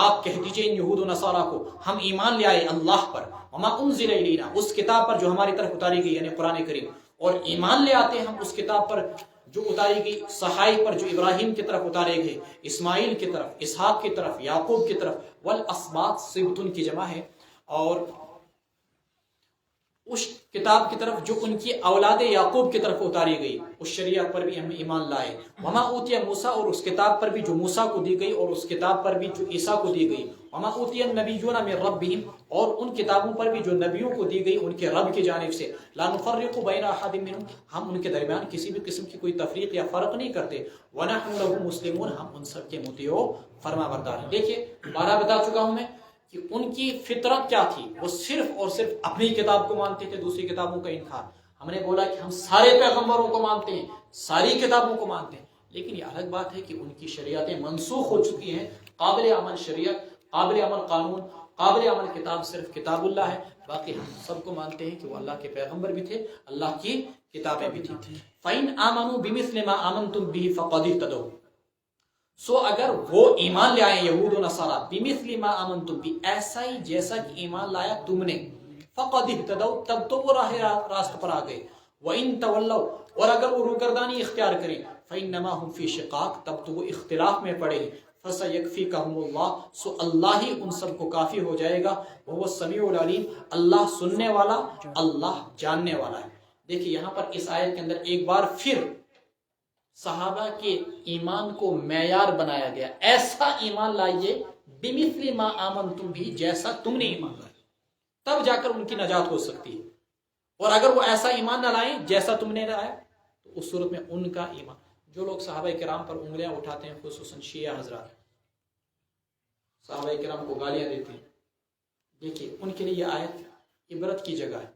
A: آپ کہہ دیجئے ان یہود و نصارہ کو، ہم ایمان لے آئے اللہ پر، وما انزل الینا، اس کتاب پر جو ہماری طرف اتاری گئی یعنی قرآن کریم، اور ایمان لے آتے ہیں ہم اس کتاب پر جو اتاری گئی، صحائی پر جو ابراہیم کی طرف اتارے گئے، اسماعیل کی طرف، اسحاق کی طرف، یعقوب کی طرف، والاسباط، سبتن کی جمع ہے، اور اس کتاب کی طرف جو ان کی اولاد یعقوب کی طرف اتاری گئی، اس شریعت پر بھی ہم ایمان لائے. وما اوتی موسیٰ، اور اس کتاب پر بھی جو موسیٰ کو دی گئی، اور اس کتاب پر بھی جو عیسیٰ کو دی گئی. وما اوتی النبیون من ربہم، اور ان کتابوں پر بھی جو نبیوں کو دی گئی ان کے رب کی جانب سے. لا نفرق بین احد منہم، ہم ان کے درمیان کسی بھی قسم کی کوئی تفریق یا فرق نہیں کرتے. ونحن له مسلمون، ہم ان سب کے مطیع و فرما بردار ہیں. دیکھیے 12 بتا چکا ہوں میں کہ ان کی فطرت کیا تھی، وہ صرف اور صرف اپنی کتاب کو مانتے تھے، دوسری کتابوں کا انکار۔ ہم نے بولا کہ ہم سارے پیغمبروں کو مانتے ہیں، ساری کتابوں کو مانتے ہیں، لیکن یہ الگ بات ہے کہ ان کی شریعتیں منسوخ ہو چکی ہیں۔ قابل عمل شریعت، قابل عمل قانون، قابل عمل کتاب صرف کتاب اللہ ہے، باقی ہم سب کو مانتے ہیں کہ وہ اللہ کے پیغمبر بھی تھے، اللہ کی کتابیں بھی تھیں۔ فَإِنْ آمَنُوا بِمِثْلِ مَا آمَنْتُمْ بِهِ فَقَدِ اهْتَدَوْا، سو اگر وہ ایمان لے آئے یہود و نصارہ بِمِثْلِ مَا آمَنْتُمْ بِهِ، ایسا ہی جیسا کہ ایمان لایا تم نے، فَقَدِ اهْتَدَوْا، تب تو وہ راہ راست پر آ گئے۔ وَإِنْ تَوَلَّوْا، اور اگر وہ روگردانی اختیار کریں، فَإِنَّمَا هُمْ فِي شِقَاقٍ، تب تو وہ اختلاف میں پڑے ہیں۔ فَسَيَكْفِيكَهُمُ اللَّهُ، سو اللہ ہی ان سب کو کافی ہو جائے گا۔ وَهُوَ السَّمِيعُ الْعَلِيمُ، اللہ سننے والا، اللہ جاننے والا ہے۔ دیکھیے یہاں پر اس آیت کے اندر ایک بار پھر صحابہ کے ایمان کو معیار بنایا گیا، ایسا ایمان لائیے بِمِثْلِ مَا آمَنْتُمْ بِهِ، جیسا تم نے ایمان لایا، تب جا کر ان کی نجات ہو سکتی ہے۔ اور اگر وہ ایسا ایمان نہ لائیں جیسا تم نے لایا تو اس صورت میں ان کا ایمان، جو لوگ صحابہ کرام پر انگلیاں اٹھاتے ہیں، خصوصاً شیعہ حضرات صحابہ کرام کو گالیاں دیتے ہیں، دیکھیے ان کے لیے یہ آیت عبرت کی جگہ ہے۔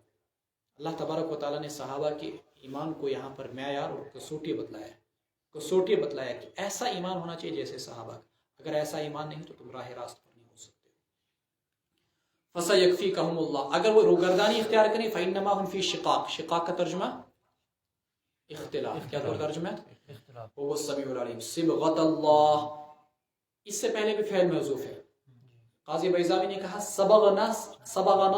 A: اللہ تبارک و تعالیٰ نے صحابہ کے ایمان کو یہاں پر معیار اور کسوٹی بتلایا کہ ایسا ایمان ہونا چاہیے جیسے صحابہ کا، اگر ایسا ایمان نہیں تو تم راہ راست پر نہیں ہو سکتے۔ فَسَيَكْفِيكَهُمُ اللَّهُ، اگر وہ روگردانی اختیار کریں، فَإِنَّمَا هُمْ فِي شِقَاقٍ، شقاق کا ترجمہ اختلاف، کیا ترجمہ ہے؟ وَهُوَ السَّمِيعُ الْعَلِيمُ، صِبْغَةَ اللَّهِ، اس سے پہلے بھی فعل محذوف ہے۔ قاضی بیضاوی نے کہا سبغنا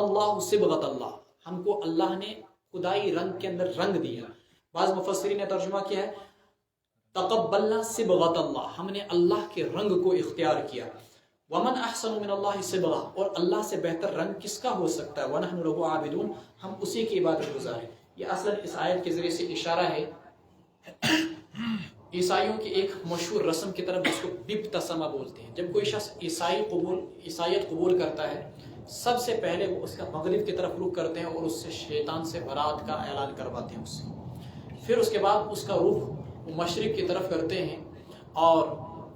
A: اللہ صبغۃ اللہ، ہم کو اللہ نے خدائی رنگ کے اندر رنگ دیا۔ بعض مفسرین نے ترجمہ کیا ہے تقبلنا صبغۃ اللہ، ہم نے اللہ کے رنگ کو اختیار کیا۔ ومن احسن من اللہ صبغہ، اور اللہ سے بہتر رنگ کس کا ہو سکتا ہے؟ ونحن لہ عابدون، ہم اسی کی عبادت گزار ہیں۔ یہ اصلا اس آیت کے ذریعے سے اشارہ ہے عیسائیوں کی ایک مشہور رسم کی طرف، جس کو بپتسمہ بولتے ہیں۔ جب کوئی شخص عیسائیت قبول کرتا ہے، سب سے پہلے وہ اس کا مغرب کی طرف رخ کرتے ہیں اور اس سے شیطان سے برات کا اعلان کرواتے ہیں اس سے۔ پھر اس کے بعد اس کا رخ وہ مشرق کی طرف کرتے ہیں اور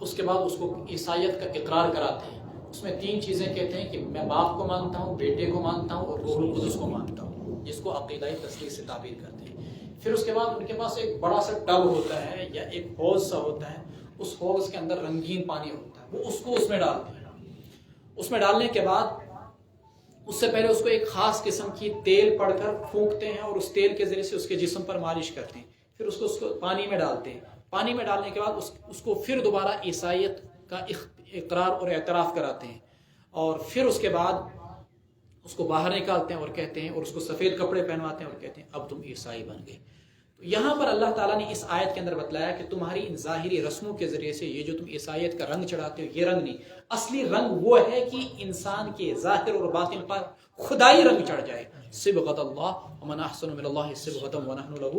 A: اس کے بعد اس کو عیسائیت کا اقرار کراتے ہیں۔ اس میں 3 چیزیں کہتے ہیں کہ میں باپ کو مانتا ہوں، بیٹے کو مانتا ہوں اور روح القدس کو مانتا ہوں، جس کو عقیدہ تصدیق سے تعبیر کرتے ہیں۔ پھر اس کے بعد ان کے پاس ایک بڑا سا ٹب ہوتا ہے یا ایک حوض سا ہوتا ہے، اس حوض کے اندر رنگین پانی ہوتا ہے، وہ اس کو اس میں ڈالتے ہیں۔ اس میں ڈالنے کے بعد اس سے پہلے اس کو ایک خاص قسم کی تیل پڑ کر پھونکتے ہیں اور اس تیل کے ذریعے سے اس کے جسم پر مالش کرتے ہیں۔ پھر اس کو پانی میں ڈالتے ہیں۔ پانی میں ڈالنے کے بعد اس کو پھر دوبارہ عیسائیت کا اقرار اور اعتراف کراتے ہیں، اور پھر اس کے بعد اس کو باہر نکالتے ہیں اور کہتے ہیں، اور اس کو سفید کپڑے پہنواتے ہیں اور کہتے ہیں اب تم عیسائی بن گئے۔ تو یہاں پر اللہ تعالیٰ نے اس آیت کے اندر بتلایا کہ تمہاری ان ظاہری رسموں کے ذریعے سے یہ جو تم عیسائیت کا رنگ چڑھاتے ہو، یہ رنگ نہیں، اصلی رنگ وہ ہے کہ انسان کے ظاہر اور باطن پر خدائی رنگ چڑھ جائے۔ صبغۃ اللہ ومن احسن من اللہ صبغۃ ونحن لہ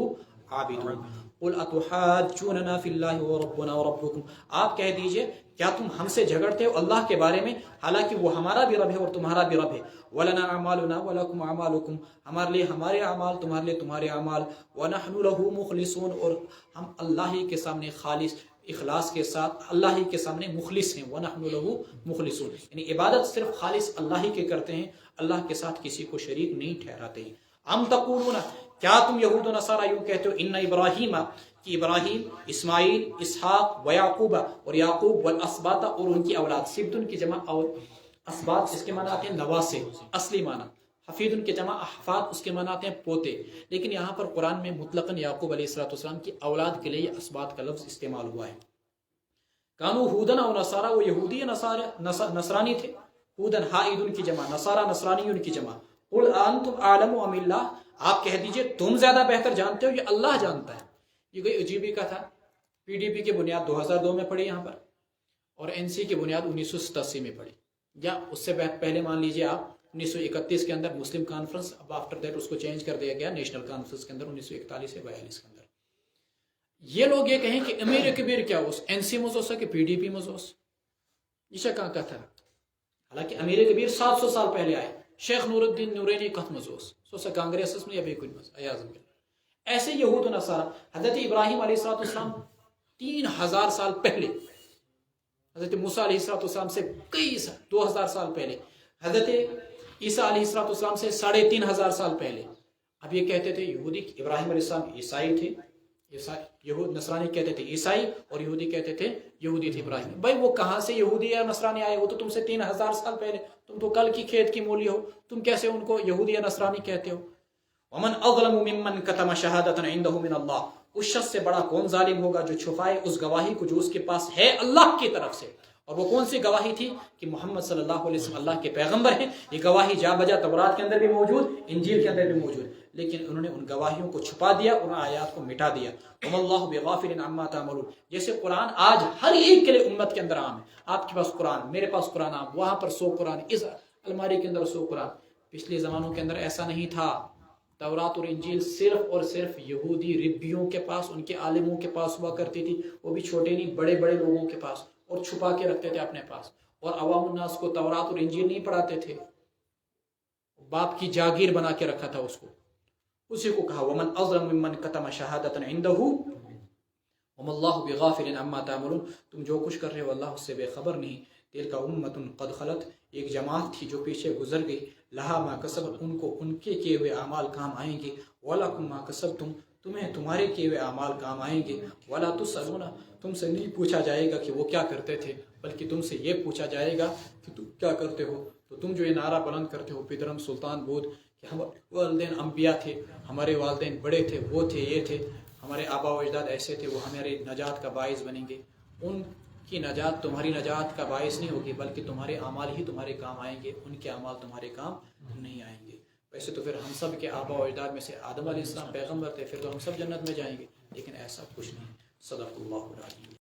A: عابدون۔ قل اتحاجوننا فی اللہ وربنا وربکم، آپ کہہ دیجئے کیا تم ہم سے جھگڑتے ہو اللہ کے بارے میں، حالانکہ وہ ہمارا بھی رب ہے اور تمہارا بھی رب ہے۔ ولنا اعمالنا ولکم اعمالکم، ہمارے لیے ہمارے اعمال، تمہارے لیے تمہارے اعمال۔ ونحن لہ مخلصون، اور ہم اللہ ہی کے سامنے خالص اخلاص کے ساتھ اللہ ہی کے سامنے مخلص ہیں۔ ونحن لہ مخلصون، یعنی عبادت صرف خالص اللہ ہی کے کرتے ہیں، اللہ کے ساتھ کسی کو شریک نہیں ٹھہراتے ہیں۔ ام تقولون، کیا تم یہود و نصارہ یوں کہتے ہو، ان ابراہیم، کہ ابراہیم، اسماعیل، اسحاق و یعقوب، اور یعقوب والاسباط، اور ان کی اولاد، سبتن کی جمع اور اسباط اس کے معنی آتے ہیں نواسے، اصلی معنی، حفیدن کے جمع احفاد اس کے معنی آتے ہیں پوتے، لیکن یہاں پر قرآن میں مطلقاً یعقوب علیہ السلام کی اولاد کے لیے اسباط کا لفظ استعمال ہوا ہے۔ کانو ہودن و نصارہ، وہ یہودی نصرانی تھے، ہودن حائدن کی جمع، نصارہ نصرانیون کی جمع۔ قل انتم اعلم ام اللہ، آپ کہہ دیجئے تم زیادہ بہتر جانتے ہو یا اللہ جانتا ہے۔ یہ کوئی عجیبی کا تھا۔ پی ڈی پی کی بنیاد 2002 میں پڑی یہاں پر، اور این سی کی بنیاد 1987 میں پڑی، یا اس سے پہلے مان لیجئے آپ 1931 کے اندر مسلم کانفرنس، اب آفٹر دیٹ اس کو چینج کر دیا گیا نیشنل کانفرنس کے اندر 1941 سے 42 کے اندر۔ یہ لوگ یہ کہیں کہ امیر کبیر کیا اس این سی مزوسا کہ پی ڈی پی مزوس، یہ کہاں کا تھا، حالانکہ امیر کبیر 700 سال پہلے آئے، شیخ نور الدین نورینی کت مزوس سوسا کانگریس میں یا بھی کوئی مز ایازم باللہ۔ ایسے یہود و نصارہ، حضرت ابراہیم علیہ السلام 3000 سال پہلے، حضرت موسیٰ علیہ السلام سے کئی 2000 سال پہلے حضرت عیسیٰ علیہ السلام سے 3500 سال پہلے اب یہ کہتے تھے یہودی، ابراہیم علیہ السلام عیسائی تھے، یہود نصرانی کہتے تھے عیسائی، اور یہودی کہتے تھے یہودی تھے ابراہیم۔ بھائی وہ کہاں سے یہودی یا نصرانی آئے؟ وہ تو تم سے 3000 سال پہلے، تم تو کل کی کھیت کی مولی ہو، تم کیسے ان کو یہودی یا نصرانی کہتے ہو؟ ومن اظلم ممن کتم شہادۃ عنده من اللہ، اس شخص سے بڑا کون ظالم ہوگا جو چھپائے اس گواہی کو جو اس کے پاس ہے اللہ کی طرف سے۔ اور وہ کون سی گواہی تھی؟ کہ محمد صلی اللہ علیہ وسلم اللہ کے پیغمبر ہیں۔ یہ گواہی جا بجا تورات کے اندر بھی موجود، انجیل کے اندر بھی موجود، لیکن انہوں نے ان گواہیوں کو چھپا دیا، ان آیات کو مٹا دیا۔ وما اللہ بغافل عما تعملون، جیسے قرآن آج ہر ایک کے لیے امت کے اندر عام ہے۔ آپ کے پاس قرآن، میرے پاس قرآن عام، وہاں پر 100 قرآن، اس الماری کے اندر 100 قرآن۔ پچھلے زمانوں کے اندر ایسا نہیں تھا۔ تورات اور انجیل صرف اور صرف یہودی ربیوں کے پاس، ان کے عالموں کے پاس ہوا کرتی تھی، وہ بھی چھوٹے نہیں بڑے بڑے لوگوں کے پاس، اور چھپا کے رکھتے تھے اپنے پاس، اور عوام الناس کو تورات اور انجیل نہیں پڑھاتے تھے، باپ کی جاگیر بنا کے رکھا تھا اس کو۔ اسی کو کہا ومن اظلم ممن کتم شہادۃ عنده وما اللہ بغافل عما تعملون، تم جو کچھ کر رہے ہو اللہ اس سے بے خبر نہیں۔ تلک امۃ قد خلت، ایک جماعت تھی جو پیچھے گزر گئی، لہا ما کسبت، ان کو ان کے کیے ہوئے اعمال کام آئیں گے، ولکم ما کسبتم، تمہیں تمہارے کیے ہوئے اعمال کام آئیں گے، ولا تسألون، تم سے نہیں پوچھا جائے گا کہ وہ کیا کرتے تھے، بلکہ تم سے یہ پوچھا جائے گا کہ تم کیا کرتے ہو۔ تو تم جو یہ نعرہ بلند کرتے ہو پدرم سلطان بود کہ ہمارے والدین انبیاء تھے، ہمارے والدین بڑے تھے، وہ تھے، یہ تھے، ہمارے آبا و اجداد ایسے تھے، وہ ہمارے نجات کا باعث بنیں گے، ان کی نجات تمہاری نجات کا باعث نہیں ہوگی، بلکہ تمہارے اعمال ہی تمہارے کام آئیں گے، ان کے اعمال تمہارے کام نہیں آئیں گے۔ ویسے تو پھر ہم سب کے آبا و اجداد میں سے آدم علیہ السلام پیغمبر تھے، پھر تو ہم سب جنت میں جائیں گے، لیکن ایسا کچھ نہیں۔ صدق اللہ العظیم۔